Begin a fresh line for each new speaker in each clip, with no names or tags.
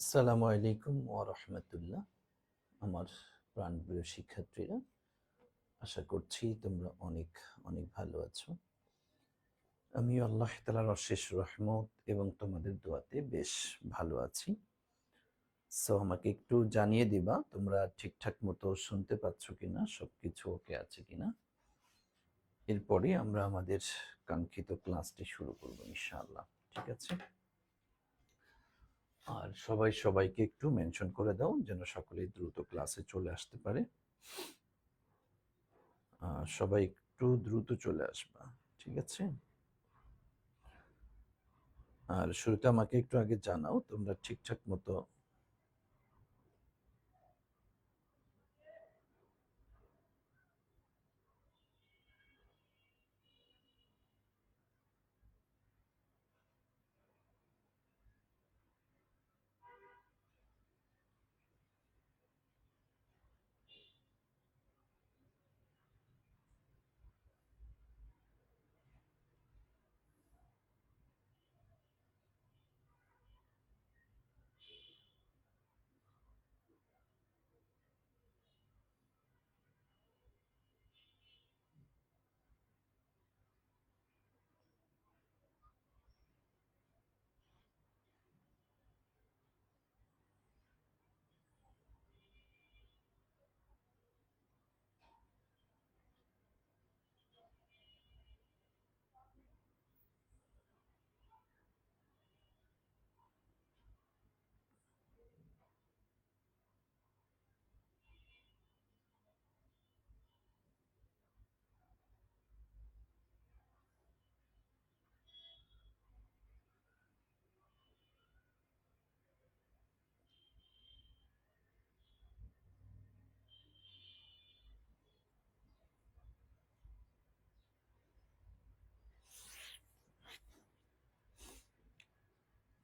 আসসালামু আলাইকুম ওয়া রাহমাতুল্লাহ। আমার প্রাণপ্রিয় শিক্ষার্থীরা, আশা করছি তোমরা অনেক অনেক ভালো আছো। আমি আল্লাহ তাআলার অশেষ রহমত এবং তোমাদের দোয়াতে বেশ ভালো আছি। সো আমাকে একটু জানিয়ে দিবা তোমরা ঠিকঠাক মতো শুনতে পাচ্ছ কিনা, সবকিছু ওকে আছে কিনা। এরপরে আমরা আমাদের কাঙ্ক্ষিত ক্লাসটি শুরু করব ইনশাআল্লাহ। ঠিক আছে? আর সবাই সবাইকে একটু মেনশন করে দাও যেন সকলেই দ্রুত ক্লাসে চলে আসতে পারে। সবাই একটু দ্রুত চলে আসবা, ঠিক আছে? আর শুরুতে আমাকে একটু আগে জানাও তোমরা ঠিকঠাক মতো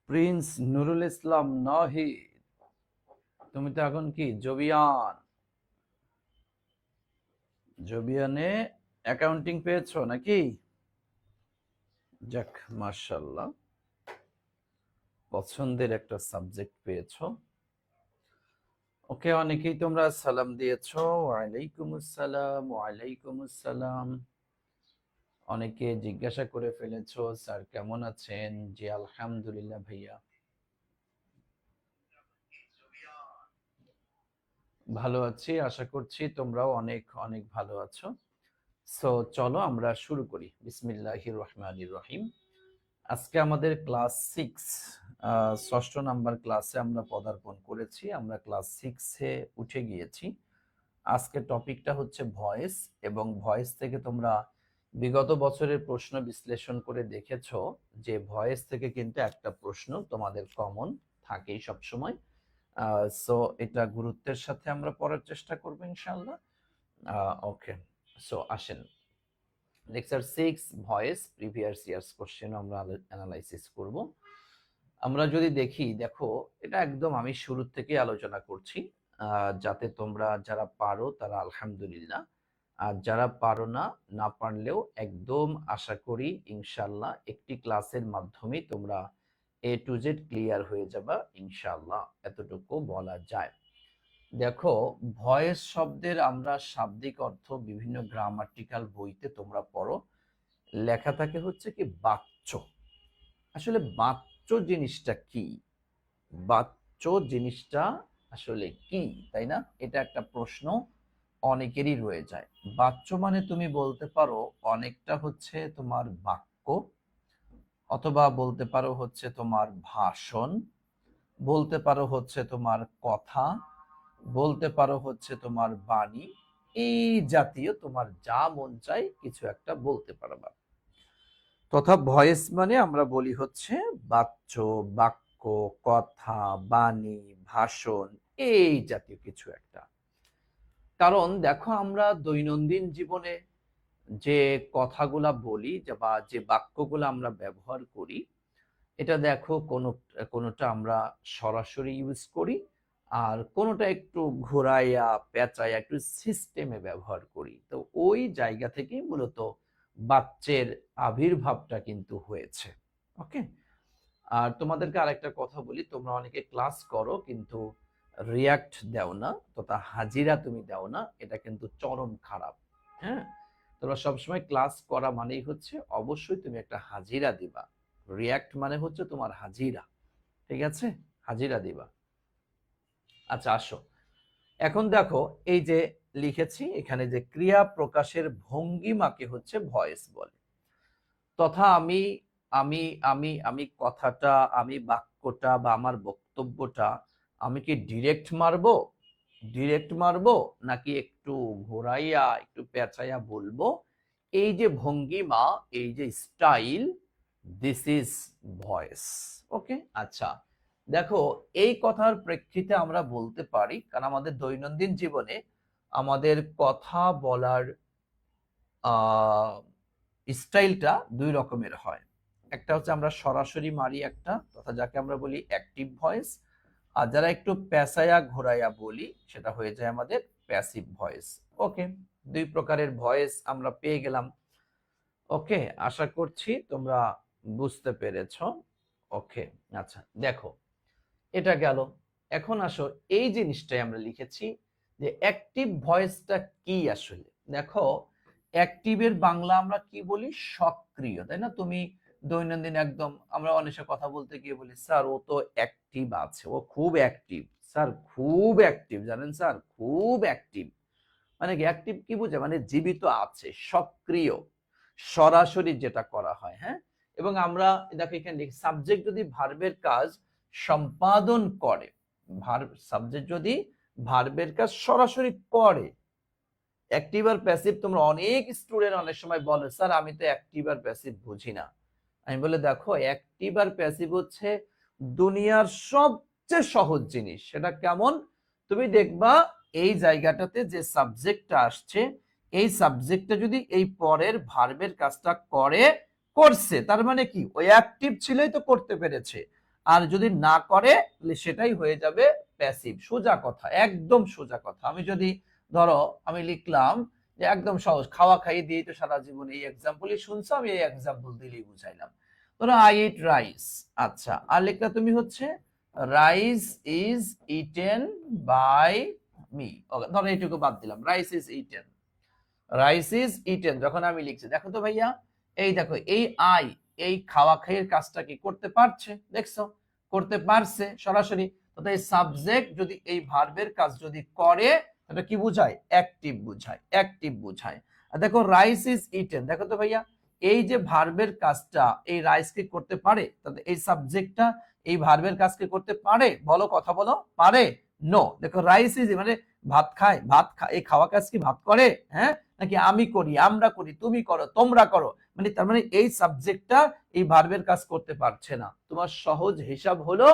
প্রিন্স নুরুল ইসলাম নাহিদ, তুমি তো এখন কি জবিয়ানে অ্যাকাউন্টিং পেয়েছো নাকি? যাক, মাশাআল্লাহ, পছন্দের একটা সাবজেক্ট পেয়েছো। ওকে, অনেকেই তোমরা সালাম দিয়েছো। ওয়ালাইকুম আসসালাম, ওয়ালাইকুম আসসালাম। অনেকে জিজ্ঞাসা করে ফেলেছো স্যার কেমন আছেন? জি আলহামদুলিল্লাহ ভাইয়া, ভালো আছি। আশা করছি তোমরাও অনেক অনেক ভালো আছো। সো চলো আমরা শুরু করি। বিসমিল্লাহির রহমানির রহিম। আজকে আমাদের ক্লাস 6, ষষ্ঠ নাম্বার ক্লাসে আমরা পদার্পণ করেছি। আমরা ক্লাস 6-এ উঠে গিয়েছি। আজকে টপিকটা হচ্ছে ভয়েস, এবং ভয়েস থেকে তোমরা বিগত বছরের প্রশ্ন বিশ্লেষণ করে দেখেছো যে ভয়েস থেকে কিন্তু একটা প্রশ্ন তোমাদের কমন থাকেই সবসময়। সো এটা গুরুত্বের সাথে আমরা পড়ার চেষ্টা করবো ইনশাআল্লাহ। ওকে, সো আসেন, lecture 6 voice previous years question আমরা অ্যানালাইসিস করব। আমরা যদি দেখো, এটা একদম আমি শুরু থেকে আলোচনা করছি, যাতে তোমরা যারা পারো তারা আলহামদুলিল্লাহ, আর যারা পারো না, না পারলেও একদম আশা করি ইনশাআল্লাহ একটি ক্লাসের মাধ্যমে তোমরা A to Z ক্লিয়ার হয়ে যাবা ইনশাআল্লাহ, এতটুকু বলা যায়। দেখো, ভয়েস শব্দের আমরা শাব্দিক অর্থ বিভিন্ন গ্রামাটিক্যাল বইতে তোমরা পড়ো, লেখা থাকে হচ্ছে কি বাচ্য। আসলে বাচ্য জিনিসটা কি? বাচ্য জিনিসটা আসলে কি, তাই না? এটা একটা প্রশ্ন অনেকেরই রয়ে যায়। বাচ্য মানে তুমি বলতে পারো অনেকটা হচ্ছে তোমার বাক্য, অথবা বলতে পারো হচ্ছে তোমার ভাষণ, বলতে পারো হচ্ছে তোমার কথা, বলতে পারো হচ্ছে তোমার বাণী, এই জাতীয় তোমার যা মন চাই কিছু একটা বলতে পারবা। তথা ভয়েস মানে আমরা বলি হচ্ছে বাচ্য, বাক্য, কথা, বাণী, ভাষণ, এই জাতীয় কিছু একটা। কারণ দেখো, আমরা দৈনন্দিন জীবনে যে কথাগুলা বলি বা যে বাক্যগুলো আমরা ব্যবহার করি, এটা দেখো কোনোটা আমরা সরাসরি ইউজ করি, আর কোনোটা একটু ঘোরাইয়া পেঁচাইয়া একটু সিস্টেমে ব্যবহার করি। তো ওই জায়গা থেকেই মূলত বাচ্চের আবির্ভাবটা কিন্তু হয়েছে। ওকে, আর তোমাদেরকে আরেকটা কথা বলি, তোমরা অনেকে ক্লাস করো কিন্তু রিয়াক্ট দাও না, তথা হাজিরা তুমি দাও না, এটা কিন্তু চরম খারাপ। হ্যাঁ, তোমরা সবসময় ক্লাস করা মানেই হচ্ছে অবশ্যই তুমি একটা হাজিরা দিবা। রিয়াক্ট মানে হচ্ছে তোমার হাজিরা, ঠিক আছে? হাজিরা দিবা। আচ্ছা আসো, এখন দেখো এই যে লিখেছি এখানে যে ক্রিয়া প্রকাশের ভঙ্গিমাকে হচ্ছে ভয়েস বলে, তথা আমি আমি আমি কথাটা, আমি বাক্যটা বা আমার বক্তব্যটা আমি কি ডিরেক্ট মারবো নাকি একটু ঘোরাইয়া একটু পেঁচাইয়া বলবো, এই যে ভঙ্গিমা, এই যে স্টাইল, দিস ইজ ভয়েস। ওকে, আচ্ছা দেখো এই কথার প্রেক্ষিতে আমরা বলতে পারি, কারণ আমাদের দৈনন্দিন জীবনে আমাদের কথা বলার স্টাইলটা দুই রকমের হয়। একটা হচ্ছে আমরা সরাসরি মারি একটা, তথা যাকে আমরা বলি অ্যাক্টিভ ভয়েস, আর যারা একটু পেঁচাইয়া ঘোরাইয়া বলি সেটা হয়ে যায় আমাদের প্যাসিভ ভয়েস। ওকে, দুই প্রকারের ভয়েস আমরা পেয়ে গেলাম। ওকে, আশা করছি তোমরা বুঝতে পেরেছ। ওকে, আচ্ছা দেখো এটা গেল। এখন আসো এই জিনিসটাই আমরা লিখেছি যে অ্যাক্টিভ ভয়েসটা কি আসলে। দেখো অ্যাক্টিভের বাংলা আমরা কি বলি? সক্রিয়, তাই না? তুমি দৈনন্দিন একদম আমরা অনেক কথা বলতে গিয়ে বলি স্যার ও তো অ্যাক্টিভ আছে, ও খুব অ্যাক্টিভ স্যার, খুব অ্যাক্টিভ, জানেন স্যার খুব অ্যাক্টিভ। মানে কি অ্যাক্টিভ কি বোঝায়? মানে জীবিত আছে, সক্রিয়, সরাসরি যেটা করা হয়। হ্যাঁ, এবং আমরা দেখো এখানে সাবজেক্ট যদি ভার্বের কাজ সম্পাদন করে, ভার্ব সাবজেক্ট যদি ভার্বের কাজ সরাসরি করে, অ্যাক্টিভ আর প্যাসিভ তোমরা অনেক স্টুডেন্ট অনেক সময় বলে স্যার আমি তো অ্যাক্টিভ আর প্যাসিভ বুঝি না। আমি বলে দেখো অ্যাক্টিভ আর প্যাসিভ হচ্ছে দুনিয়ার সবচেয়ে সহজ জিনিস। সেটা কেমন? তুমি দেখবা এই জায়গাটাতে যে সাবজেক্টটা আসছে, এই সাবজেক্টটা যদি এই পরের ভার্বের কাজটা করছে, তার মানে কি ওই অ্যাক্টিভ ছিলই তো করতে পেরেছে। আর যদি না করে তাহলে সেটাই হয়ে যাবে প্যাসিভ। সোজা কথা, একদম সোজা কথা। আমি যদি ধরো আমি লিখলাম যে একদম সহজ, খাওয়া খাইয়ে দিয়ে তো সারা জীবন এই এক্সাম্পলই শুনছো, আমি এই এক্সাম্পল দিলেই বুঝাইলাম। ধরো আই ইট রাইস, আচ্ছা আর লিখলা তুমি হচ্ছে rice is eaten by me. Okay, ধরো এইটুকু বাদ দিলাম, rice is eaten, rice is eaten যখন আমি লিখছি, দেখো তো ভাইয়া এই দেখো এই আই, এই খাওয়া খাইয়ের কাজটা কি করতে পারছে? দেখছো করতে পারছে সরাসরি। তো এই সাবজেক্ট যদি এই ভার্বের কাজ যদি করে, এটা কি বুঝায়? অ্যাক্টিভ বুঝায়, অ্যাক্টিভ বুঝায়। আর দেখো রাইস ইজ ইটেন, দেখো তো ভাইয়া এই যে ভার্বের কাজটা এই রাইস কে করতে পারে, তাহলে এই সাবজেক্টটা এই ভার্বের কাজকে করতে পারে? বলো, কথা বলো, পারে? নো। দেখো রাইস ইজ মানে ভাত খায়, এই খাওয়া কাজ কি ভাত করে? হ্যাঁ, নাকি আমি করি, আমরা করি, তুমি করো, তোমরা করো? মানে তার মানে এই সাবজেক্টটা এই ভার্বের কাজ করতে পারছে না। তোমার সহজ হিসাব হলো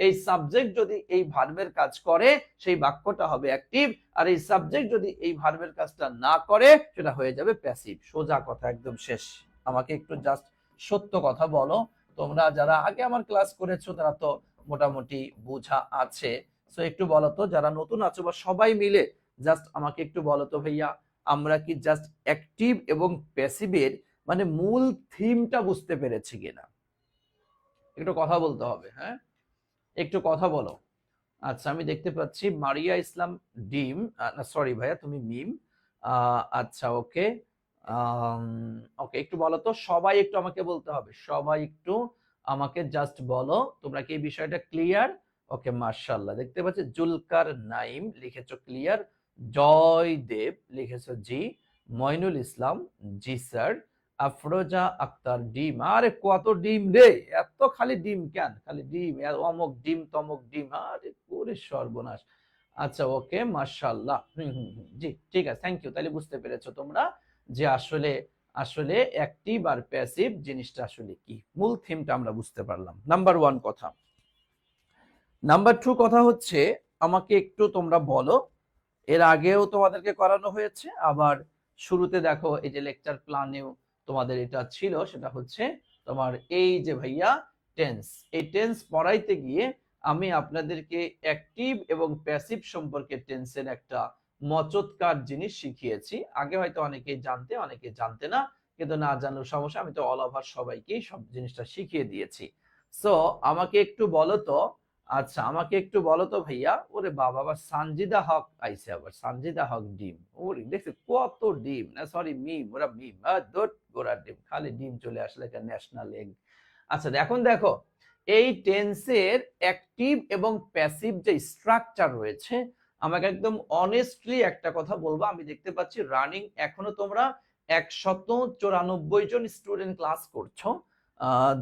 এই সাবজেক্ট যদি এই ভার্বের কাজ করে সেই বাক্যটা হবে অ্যাক্টিভ, আর এই সাবজেক্ট যদি এই ভার্বের কাজটা না করে সেটা হয়ে যাবে প্যাসিভ। সোজা কথা, একদম শেষ। আমাকে একটু জাস্ট সত্য কথা বলো, তোমরা যারা আগে আমার ক্লাস করেছো তারা তো মোটামুটি বোঝা আছে। সো একটু বলো তো যারা নতুন আছো বা সবাই মিলে জাস্ট আমাকে একটু বলো তো ভাইয়া, আমরা কি জাস্ট অ্যাক্টিভ এবং প্যাসিভের মানে মূল থিমটা বুঝতে পেরেছি কিনা? একটু কথা বলতে হবে। হ্যাঁ, একটু কথা বলো। আচ্ছা আমি দেখতে পাচ্ছি মারিয়া ইসলাম ডিম, না সরি ভাইয়া তুমি মিম। আচ্ছা ওকে, ওকে একটু বলো তো সবাই, একটু আমাকে বলতে হবে, সবাই একটু আমাকে জাস্ট বলো তোমরা কি এই বিষয়টা ক্লিয়ার? ওকে মাশাআল্লাহ, দেখতে পাচ্ছি জুলকার নাইম লিখেছো ক্লিয়ার, জয়দেব লিখেছো জি, মইনুল ইসলাম জি স্যার, আফরোজা আক্তার ডিম, আরে কত ডিম রে, এত খালি ডিম কেন, খালি ডিম, অমুক ডিম তমুক ডিম, আরে পুরে সর্বনাশ। আচ্ছা ওকে মাশাআল্লাহ, জি ঠিক আছে, থ্যাংক ইউ। তাহলে বুঝতে পেরেছো তোমরা যে আসলে আসলে অ্যাক্টিভ আর প্যাসিভ জিনিসটা আসলে কি, মূল থিমটা আমরা বুঝতে পারলাম। নাম্বার ওয়ান কথা। নাম্বার টু কথা হচ্ছে আমাকে একটু তোমরা বলো, এর আগেও তোমাদেরকে করানো হয়েছে, আবার শুরুতে দেখো এই যে লেকচার প্ল্যানেও তোমাদের এটা ছিল, সেটা হচ্ছে তোমার এই যে ভাইয়া টেন্স। এই টেন্স পড়াইতে গিয়ে আমি আপনাদেরকে অ্যাক্টিভ এবং প্যাসিভ সম্পর্কে টেন্সের একটা মচৎকার জিনিস শিখিয়েছি। আগে হয়তো অনেকেই জানতে, অনেকে জানতে না, কিন্তু না জানার সমস্যা, আমি তো অল ওভার সবাইকেই সব জিনিসটা শিখিয়ে দিয়েছি। সো আমাকে একটু বলো তো, আচ্ছা আমাকে একটু বলো তো ভাইয়া, ওরে বাবা, আবার সানজিদা হক আইছে, আবার সানজিদা হক ডিম, ওরে দেখছি কত ডিম, না সরি মিম, ওরা মিম, দোট গোড়ার ডিম, খালি ডিম চলে আসলে ন্যাশনাল এগ। আচ্ছা এখন দেখো, এই টেন্সের অ্যাক্টিভ এবং প্যাসিভ যে স্ট্রাকচার রয়েছে, আমাকে একদম অনেস্টলি একটা কথা বলবো, আমি দেখতে পাচ্ছি রানিং এখনো তোমরা 194 জন স্টুডেন্ট ক্লাস করছো।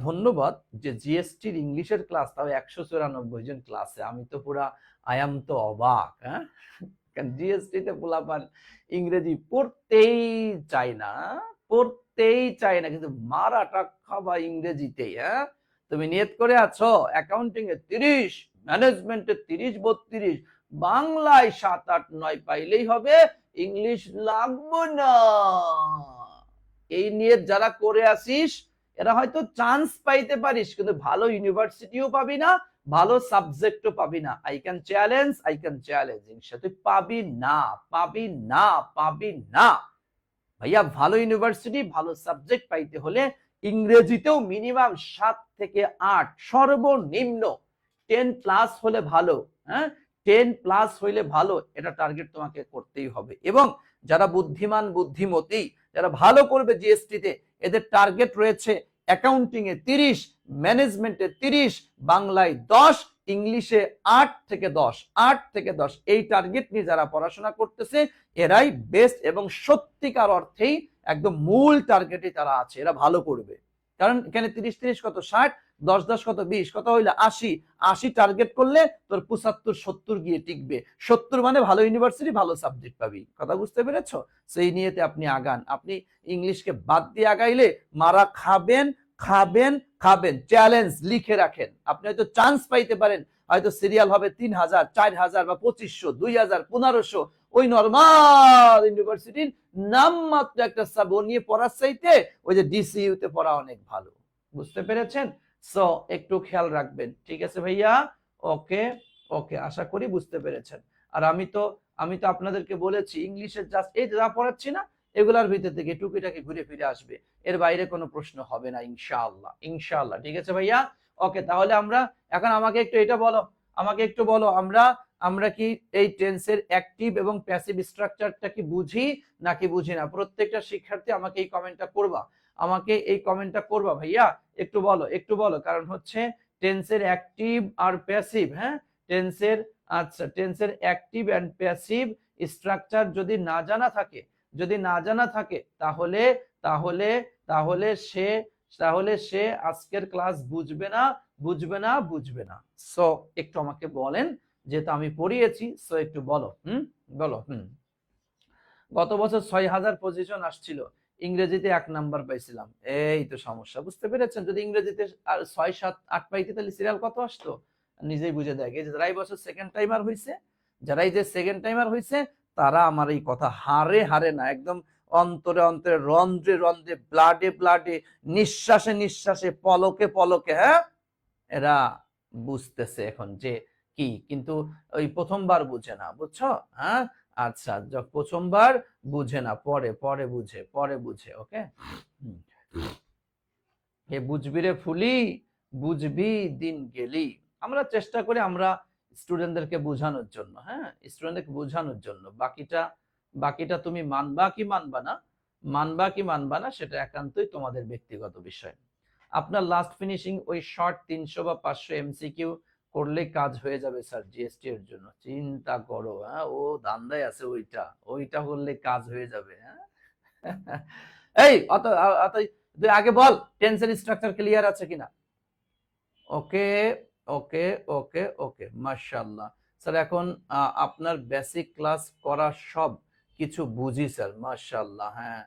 ধন্যবাদ, যে জিএসটির ইংলিশের ক্লাস তাও 194 জন ক্লাসে, আমি তো পুরা আয়াম তো অবাক। হ্যাঁ, কারণ জিএসটি তে পোলাপান ইংরেজি পড়তেই চায় না, পড়তেই চায় না, কিন্তু মারাটা খাবা ইংরেজিতেই। হ্যাঁ, তুমি নিয়ত করে আছো অ্যাকাউন্টিং এ 30, ম্যানেজমেন্টে 30-32, বাংলায় 7-8-9 পাইলেই হবে, ইংলিশ লাগবে না। এই নিয়ে যারা করে আসিস, এরা হয়তো চান্স পাইতে পারিস, কিন্তু ভালো ইউনিভার্সিটিও পাবি না, ভালো সাবজেক্টও পাবি না। আই ক্যান চ্যালেঞ্জ তুই পাবি না, পাবি না, পাবি না। ভাইয়া ভালো ইউনিভার্সিটি ভালো সাবজেক্ট পাইতে হলে ইংরেজিতেও মিনিমাম 7 থেকে 8, সর্বনিম্ন 10 প্লাস হলে ভালো। হ্যাঁ, 10 প্লাস হইলে ভালো, এটা টার্গেট তোমাকে করতেই হবে। এবং যারা বুদ্ধিমান বুদ্ধিমতী, যারা ভালো করবে জিএসটি তে, এদের টার্গেট রয়েছে অ্যাকাউন্টিং এ 30, ম্যানেজমেন্টে 30, বাংলায় 10, ইংলিশে 8 থেকে 10 এই টার্গেট নিয়ে যারা পড়াশোনা করতেছে, এরাই বেস্ট এবং সত্যিকার অর্থেই একদম মূল টার্গেটে তারা আছে, এরা ভালো করবে। কারণ এখানে 30-30 কত 60, 10-10 কত 20, কত হইলে 80 টার্গেট করলে তোর 75-70 গিয়ে টিকবে। 70 মানে ভালো ইউনিভার্সিটি ভালো সাবজেক্ট পাবি, কথা বুঝতে পেরেছো? সেই নিয়েতে আপনি আগান। আপনি ইংলিশকে বাদ দিয়ে আগাইলে মারা খাবেন, খাবেন, খাবেন। চ্যালেঞ্জ লিখে রাখেন, আপনি হয়তো চান্স পাইতে পারেন, হয়তো সিরিয়াল হবে 3000, 4000 বা 2500, 2000, 1500, ওই নরমাল ইউনিভার্সিটির নাম মাত্র একটা সাব নিয়ে পড়ার চাইতে ওই যে ডিসিইউ তে পড়া অনেক ভালো। বুঝতে পেরেছেন? সো একটু খেয়াল রাখবেন, ঠিক আছে ভাইয়া? ওকে, ওকে, আশা করি বুঝতে পেরেছেন। আর আমি তো আপনাদেরকে বলেছি ইংলিশের জাস্ট এই যা পড়াচ্ছি না, এগুলার ভিতর থেকে টুকিটাকি ঘুরে ফিরে আসবে, এর বাইরে কোনো প্রশ্ন হবে না ইনশাআল্লাহ, ইনশাআল্লাহ। ঠিক আছে ভাইয়া? ওকে, তাহলে আমরা এখন আমাকে একটু এটা বলো, আমাকে একটু বলো, আমরা কি এই টেন্সের অ্যাক্টিভ এবং প্যাসিভ স্ট্রাকচারটা কি বুঝি নাকি বুঝি না? প্রত্যেকটা শিক্ষার্থী আমাকে এই কমেন্টটা করবা, আমাকে এই কমেন্টটা করবা ভাইয়া, একটু বলো, একটু বলো। কারণ হচ্ছে টেন্সের অ্যাক্টিভ আর প্যাসিভ, হ্যাঁ, টেন্সের, আচ্ছা টেন্সের অ্যাক্টিভ এন্ড প্যাসিভ স্ট্রাকচার যদি না জানা থাকে, যদি না জানা থাকে, তাহলে তাহলে তাহলে সে তাহলে সে আজকের ক্লাস বুঝবে না, বুঝবে না, বুঝবে না। সো একটু আমাকে বলেন, যেহেতু আমি পড়িয়েছি, সো একটু বলো, বলো। গত বছর 6000 পজিশন আসছিল, ইংরেজিতে 1 নাম্বার পাইছিলাম, এই তো সমস্যা। বুঝতে পেরেছেন? যদি ইংরেজিতে 6, 7, 8 পাইতে, তাহলে সিরিয়াল কত আসতো নিজেই বুঝে দেয়। এই যে যারা এই বছর সেকেন্ড টাইমার হয়েছে, যারা এই যে সেকেন্ড টাইমার হয়েছে, তারা আমার এই কথা হারে হারে না, একদম অন্তরে অন্তরে, রন্ধ্রে রন্ধ্রে, ব্লাডে ব্লাডে, নিঃশ্বাসে নিঃশ্বাসে, পলকে পলকে, হ্যাঁ, এরা বুঝতেছে এখন যে কি, কিন্তু ওই প্রথমবার বুঝে না, বুঝছো? হ্যাঁ, আচ্ছা, প্রথমবার বুঝে না, পরে পরে বুঝে, পরে বুঝে। ওকে, এ বুঝবি রে ফুলি, বুঝবি দিন গেলি। আমরা চেষ্টা করি আমরা স্টুডেন্টদেরকে বোঝানোর জন্য, হ্যাঁ, স্টুডেন্টদেরকে বোঝানোর জন্য। বাকিটা বাকিটা তুমি মানবা কি মানবা না, মানবা কি মানবা না, সেটা একান্তই তোমাদের ব্যক্তিগত বিষয়। আপনার লাস্ট ফিনিশিং ওই শর্ট 300 বা 500 এমসিকিউ করলে কাজ হয়ে যাবে স্যার জিএসটি এর জন্য, চিন্তা করো। হ্যাঁ, ও ধান্দায় আছে, ওইটা ওইটা করলে কাজ হয়ে যাবে। হ্যাঁ, এই অত অত তুই আগে বল টেন্সের স্ট্রাকচার ক্লিয়ার আছে কিনা? ওকে, ওকে, ওকে, ওকে, মাশাআল্লাহ স্যার। এখন আপনার বেসিক ক্লাস করা সব কিছু বুঝি স্যার, মাশাআল্লাহ। হ্যাঁ,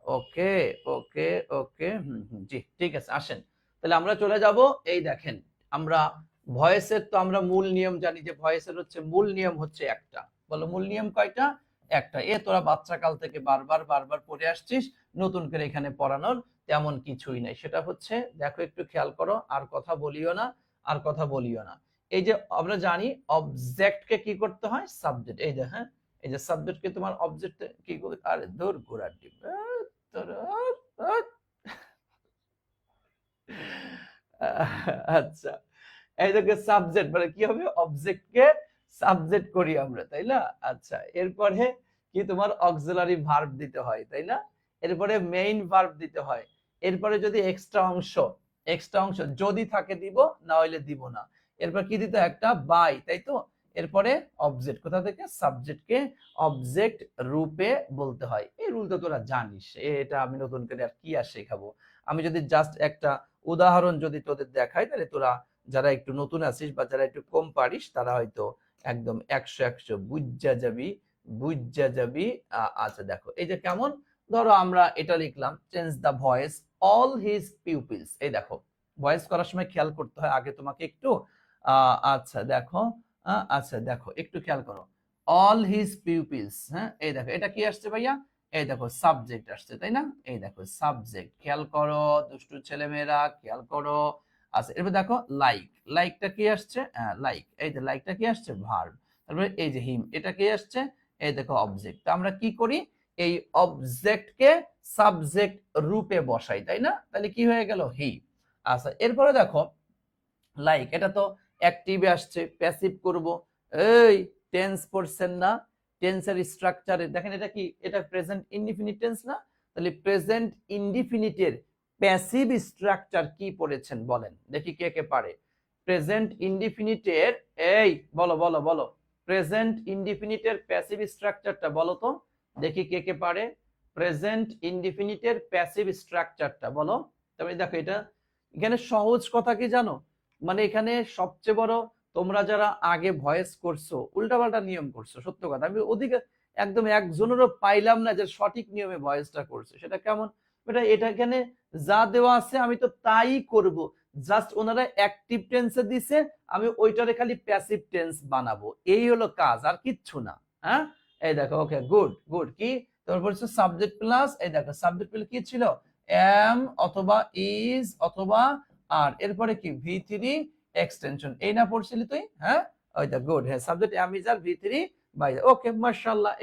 ওকে, ওকে, ওকে, জি ঠিক আছে, আসেন তাহলে আমরা চলে যাব। এই দেখেন, আমরা ভয়েসের তো আমরা মূল নিয়ম জানি, যে ভয়েসের হচ্ছে মূল নিয়ম হচ্ছে একটা। বলো মূল নিয়ম কয়টা? একটা। এ তোরা বাচ্চা কাল থেকে বারবার বারবার পড়ে আসছিস, নতুন করে এখানে পড়ানোর তেমন কিছুই নাই। সেটা হচ্ছে, দেখো একটু খেয়াল করো, আর কথা বলিও না, আর কথা বলিও না। এই যে আমরা জানি অবজেক্টকে কি করতে হয়, সাবজেক্ট। এই যে, হ্যাঁ, এই যে সাবজেক্টকে তোমার অবজেক্ট কি করে, আরে দূর ঘোরার ডিম, আচ্ছা, এই দেখো সাবজেক্ট মানে কি হবে, অবজেক্টকে সাবজেক্ট করি আমরা, তাই না? আচ্ছা, এরপরে কি তোমার অক্সিলারি ভার্ব দিতে হয়, তাই না? এরপরে মেইন ভার্ব দিতে হয়। এরপরে যদি এক্সট্রা অংশ যদি থাকে দিব, না হইলে দিব না। এরপর কি দিতে হয়, একটা বাই, তাই তো? এরপরে অবজেক্ট, কোথা থেকে, সাবজেক্টকে অবজেক্ট রূপে বলতে হয়। এই রুল তো তোরা জানিস, এটা আমি নতুন করে আর কি আর শেখাবো। আমি যদি জাস্ট একটা উদাহরণ যদি তোদের দেখাই, তাহলে তোরা যারা একটু নতুন আছিস বা যারা একটু কম পারিস, তারা হয়তো একদম 100 বুঝা যাবি। আচ্ছা দেখো, এই যে কেমন, ধরো আমরা এটা লিখলাম, change the voice all his pupils. এই দেখো, ভয়েস করার সময় খেয়াল করতে হয় আগে তোমাকে একটু। আচ্ছা দেখো একটু খেয়াল করো, অল হিজ পিউপিলস। হ্যাঁ, এই দেখো এটা কি আসছে ভাইয়া, এই দেখো সাবজেক্ট আসছে, তাই না? এই দেখো সাবজেক্ট, খেয়াল করো দুষ্টু ছেলেমেয়েরা, খেয়াল করো। আচ্ছা, এরপর দেখো লাইকটা কি আসছে, লাইক, এই যে লাইকটা কি আসছে, ভার্ব। তারপরে এই যে হিম, এটা কি আসছে, এই দেখো অবজেক্ট। তো আমরা কি করি, এই অবজেক্টকে সাবজেক্ট রূপে বসাই, তাই না? তাহলে কি হয়ে গেল, হি। আচ্ছা, এরপরে দেখো লাইক, এটা তো অ্যাক্টিভে আসছে, প্যাসিভ করব। এই টেন্স পড়ছেন না, টেন্সের স্ট্রাকচারে দেখেন, এটা কি, এটা প্রেজেন্ট ইনডিফিনিট টেন্স না? তাহলে প্রেজেন্ট ইনডিফিনিটের প্যাসিভ স্ট্রাকচার কি পড়েছেন বলেন দেখি, কে কে পারে? প্রেজেন্ট ইনডিফিনিটের, এই বলো বলো বলো, প্রেজেন্ট ইনডিফিনিটের প্যাসিভ স্ট্রাকচারটা বলো তো দেখি, কে কে পারে? প্রেজেন্ট ইনডিফিনিটের প্যাসিভ স্ট্রাকচারটা বলো। তবে দেখো, এটা এখানে সহজ কথা কি জানো, মানে এখানে সবচেয়ে বড়, তোমরা যারা আগে ভয়েস করছো উল্টাপাল্টা নিয়ম করছো, সত্য কথা। আমি ওদিকে একদম একজনেরও পাইলাম না যে সঠিক নিয়মে ভয়েসটা করছে। সেটা কেমন, এটা এখানে যা দেওয়া আছে আমি তো তাই করব, জাস্ট ওনারা অ্যাক্টিভ টেন্সে দিছে, আমি ওইটারে খালি প্যাসিভ টেন্স বানাবো, এই হলো কাজ, আর কিচ্ছু না। হ্যাঁ, এই দেখো, ওকে, গুড গুড। কি তোমার বলছো, সাবজেক্ট প্লাস, এই দেখো সাবজেক্ট প্লাস কি ছিল, এম অথবা ইজ অথবা আর, এরপরে কি ভি3 এক্সটেনশন, এই না পড়ছিলি তুই? হ্যাঁ, ওই দা গুড। হ্যাঁ, সাবজেক্ট এম ইজ আর ভি3 বাই, ওকে মাশাআল্লাহ।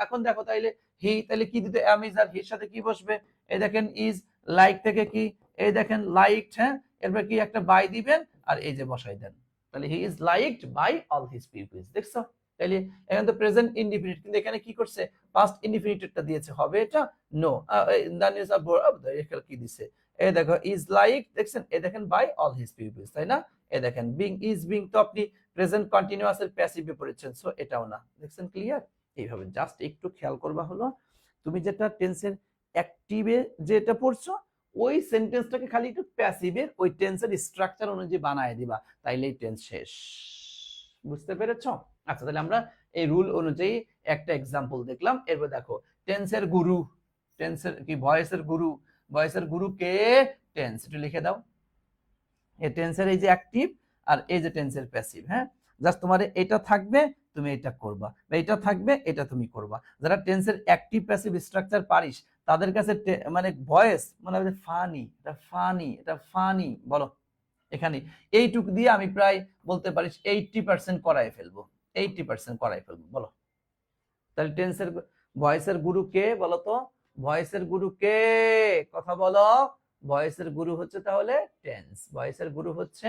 এখন দেখো তাইলে হি, তাহলে কি দিতে, এম ইজ আর হির সাথে কি বসবে, এই দেখেন ইজ, লাইক থেকে কি, এই দেখেন লাইকড। হ্যাঁ, এরপর কি একটা বাই দিবেন, আর এই যে বসাই দেন, তাহলে he is liked by all his peoples. দেখছো, তাহলে এখানে তো প্রেজেন্ট ইনডিফিনিট, কিন্তু এখানে কি করছে, পাস্ট ইনডিফিনিটটা দিয়েছে, হবে এটা? নো, দেন ইজ আর কি দিছে, এই দেখো ইজ লাইক, দেখছেন, এই দেখেন বাই অল হিজ পিপলস, তাই না? এই দেখেন বিং, ইজ বিং তো আপনি প্রেজেন্ট কন্টিনিউয়াস এর প্যাসিভে পড়েছেন, সো এটাও না। দেখছেন, ক্লিয়ার? এইভাবে জাস্ট একটু খেয়াল করবা হলো, তুমি যেটা টেন্সের অ্যাক্টিভে যেটা পড়ছো, ওই সেন্টেন্সটাকে খালি একটু প্যাসিভের ওই টেন্সের স্ট্রাকচার অনুযায়ী বানায় দিবা, তাইলেই টেন্স শেষ। বুঝতে পেরেছো? আচ্ছা, তাহলে আমরা এই রুল অনুযায়ী একটা এক্সাম্পল দেখলাম। এরপর দেখো, টেন্সের গুরু, টেন্সের কি, ভয়েসের গুরু, ভয়েসের গুরু কে, টেন্স, একটু লিখে দাও। এই টেন্সের এই যে অ্যাক্টিভ আর এই যে টেন্সের প্যাসিভ। হ্যাঁ, জাস্ট তোমার এটা থাকবে, তুমি এটা করবা, বা এটা থাকবে, এটা তুমি করবা। যারা টেন্সের অ্যাক্টিভ প্যাসিভ স্ট্রাকচার পারিস, তাদের কাছে মানে ভয়েস মানে ফানি, এটা ফানি, এটা ফানি, বলো এখানে এইটুক দিয়ে আমি প্রায় বলতে পারিস 80% করাই ফেলবো, 80% করাই ফেলবো, বলো। তাহলে টেন্সের ভয়েসের গুরু কে বলো তো, ভয়েসের গুরু কে, কথা বলো। ভয়েসের গুরু হচ্ছে তাহলে টেন্স, ভয়েসের গুরু হচ্ছে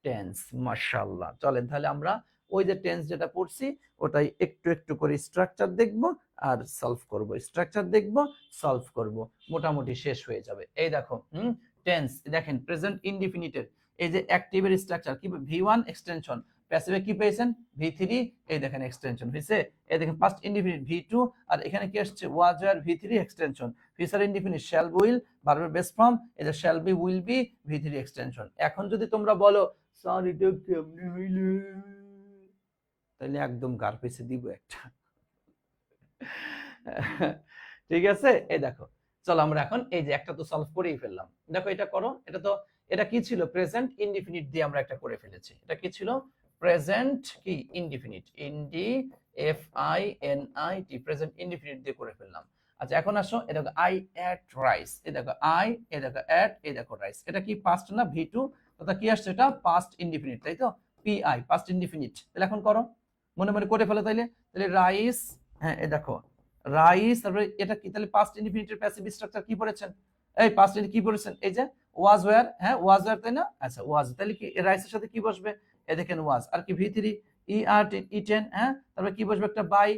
টেন্স। মাশাআল্লাহ, চলেন তাহলে আমরা ওই যে টেন্স যেটা পড়ছি ওটাই একটু একটু করে স্ট্রাকচার দেখব আর সলভ করব, স্ট্রাকচার দেখব, সলভ করব, মোটামুটি শেষ হয়ে যাবে। এই দেখো, টেন্স দেখেন, প্রেজেন্ট ইনডিফিনিটের এই যে অ্যাক্টিভের স্ট্রাকচার কি, ভি1 এক্সটেনশন, প্যাসিভে কি পেয়েছেন, ভি3, এই দেখেন এক্সটেনশন হয়েছে, এই দেখেন পাস্ট ইনডিফিনিট ভি2, আর এখানে কি আসছে, ওয়াজ ওয়্যার, ভি3 extension, future indefinite shall will, ভার্বের বেস ফর্ম, এই যে শ্যাল বি, উইল বি, ভি3 এক্সটেনশন। এখন যদি তোমরা বলো স্যার এটা কেমনে হইল, তাহলে একদম গার পেছে দিব একটা। ঠিক আছে, এই দেখো, চলো আমরা এখন এই যে একটা তো সলভ করেই ফেললাম। দেখো এটা করো, এটা তো, এটা কি ছিল, প্রেজেন্ট ইনডিফিনিট দিয়ে আমরা একটা করে ফেলেছি। এটা কি ছিল, প্রেজেন্ট কি ইনডিফিনিট, FINIT, প্রেজেন্ট ইনডিফিনিট দিয়ে করে ফেললাম। আচ্ছা, এখন আসো, এই দেখো আই এট রাইস, এই দেখো আই, এই দেখো এট, এই দেখো রাইস, এটা কি পাস্ট না, ভি2, তথা কি আসছে, এটা পাস্ট ইনডিফিনিট, তাই তো, PI পাস্ট ইনডিফিনিট। তাহলে এখন করো, মনে মনে করে ফেলো তাইলে, তাহলে রাইস, হ্যাঁ এই দেখো রাইস, তারপরে এটা কি, তাহলে পাস্ট ইনডিফিনিটের প্যাসিভ স্ট্রাকচার কি পড়েছেন, এই পাস্ট কি পড়েছেন, এই যে ওয়াজ ওয়্যার, হ্যাঁ ওয়াজ ওয়্যার তাই না? আচ্ছা ওয়াজ, তাহলে কি রাইসের সাথে কি বসবে? এ দেখেন ওয়াজ, আর কি ভি3 ই আর ইটেন, হ্যাঁ তারপরে কি বসবে? একটা বাই,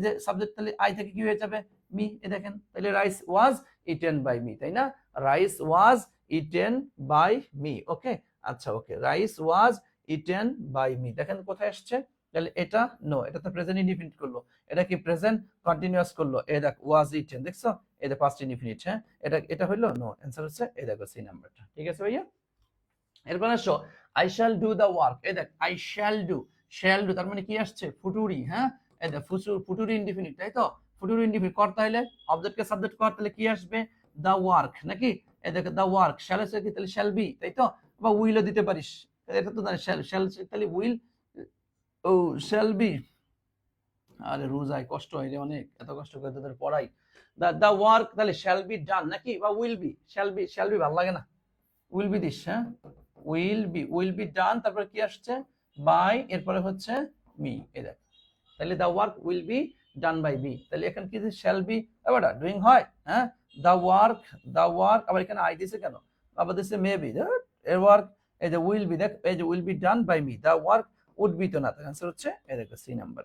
যে সাবজেক্ট, তাহলে আই থেকে কি হয়ে যাবে? মি। এ দেখেন তাহলে rice was eaten by me, তাই না? Rice was eaten by me. Okay, আচ্ছা okay, rice was eaten by me. দেখেন কোথায় আসছে? তাহলে এটা নো, এটা তো প্রেজেন্ট ইনডিফিনিট করলো, এটা কি প্রেজেন্ট কন্টিনিউয়াস করলো? এ দেখ ওয়াজ ইটেন, দেখছো? এটা পাস্ট ইনডিফিনিট, হ্যাঁ এটা হইলো নো, অ্যানসার হচ্ছে এই দেখো সি নাম্বারটা। ঠিক আছে ভাইয়া? এরপর আসো I shall do the work. এই দেখ I shall do, shall do তার মানে কি আসছে? ফুটুরি, হ্যাঁ এই দেখ ফুটুরি ইনডিফিনিট, তাই তো? ফুটুরি ইনডিফিনিট কর, তাহলে অবজেক্টকে সাবজেক্ট কর, তাহলে কি আসবে? দ্য ওয়ার্ক, নাকি? এই দেখ দ্য ওয়ার্ক, শ্যাল আছে কি? তাহলে শ্যাল বি, তাই তো? বা উইলও দিতে পারিস, এটা তো জানিস, শ্যাল শ্যাল তাহলে উইল, ও শ্যাল বি। আরে রোজায় কষ্ট হয় রে অনেক, এত কষ্ট করে তোদের পড়াই। দ্য ওয়ার্ক তাহলে শ্যাল বি ডান, নাকি? বা উইল বি, শ্যাল বি ভালো লাগে না, উইল বি দিস, হ্যাঁ উইল বি ডান, তারপরে কি আসছে? বাই, এরপরে হচ্ছে মি। এই দেখ তাহলে the work will be done by B, তাহলে এখানে কি শ্যাল বি এবার ডুইং হয়, হ্যাঁ দ্য ওয়ার্ক আবার এখানে আই দিছে কেন? আবার দিছে মেবি, এর ওয়ার্ক এই যে উইল বি, দেখ এই যে will be done by me, the work would be তো না, তার आंसर হচ্ছে এই দেখো সি নাম্বার।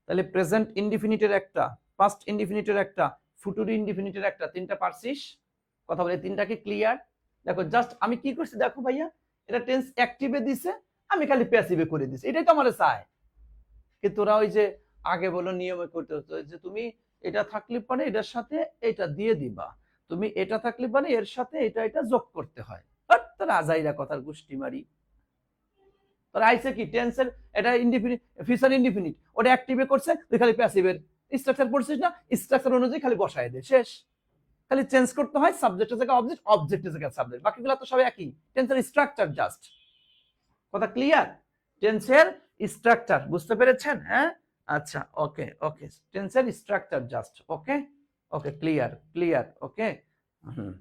তাহলে প্রেজেন্ট ইনডিফিনিটের একটা, পাস্ট ইনডিফিনিটের একটা, ফুটুরি ইনডিফিনিটের একটা, তিনটা পারছিস? কথা বলে তিনটা কি ক্লিয়ার? দেখো জাস্ট আমি কি করছি দেখো ভাইয়া, এটা টেন্স অ্যাক্টিভে দিছে, আমি খালি প্যাসিভে করে দিছি, এটাই তো আমারে চায়। কিন্তু তোরা ওই যে আগে বলো নিয়মে করতে হতো যে তুমি এটা থাকলে পরে এটার সাথে এটা দিয়ে দিবা, তুমি এটা থাকলে পরে এর সাথে এটা এটা যোগ করতে হয়। তারা আজাইরা কথার গোষ্ঠী মারি। তোর আইছে কি টেন্সের, এটা ইনডিফিনিট, ফিউচার ইনডিফিনিট, ওটা অ্যাক্টিভে করছে, তুই খালি প্যাসিভের স্ট্রাকচার পড়ছিস না, স্ট্রাকচার অনুযায়ী খালি বসায় দে, শেষ। খালি চেঞ্জ করতে হয় সাবজেক্টের জায়গায় অবজেক্ট, অবজেক্টের জায়গায় সাবজেক্ট, বাকিগুলো তো সব একই, টেন্সের স্ট্রাকচার জাস্ট। কথা ক্লিয়ার? টেন্সের স্ট্রাকচার বুঝতে পেরেছেন? হ্যাঁ আচ্ছা ওকে ওকে, টেন্সের স্ট্রাকচার জাস্ট। ওকে ওকে, ক্লিয়ার ওকে। হুম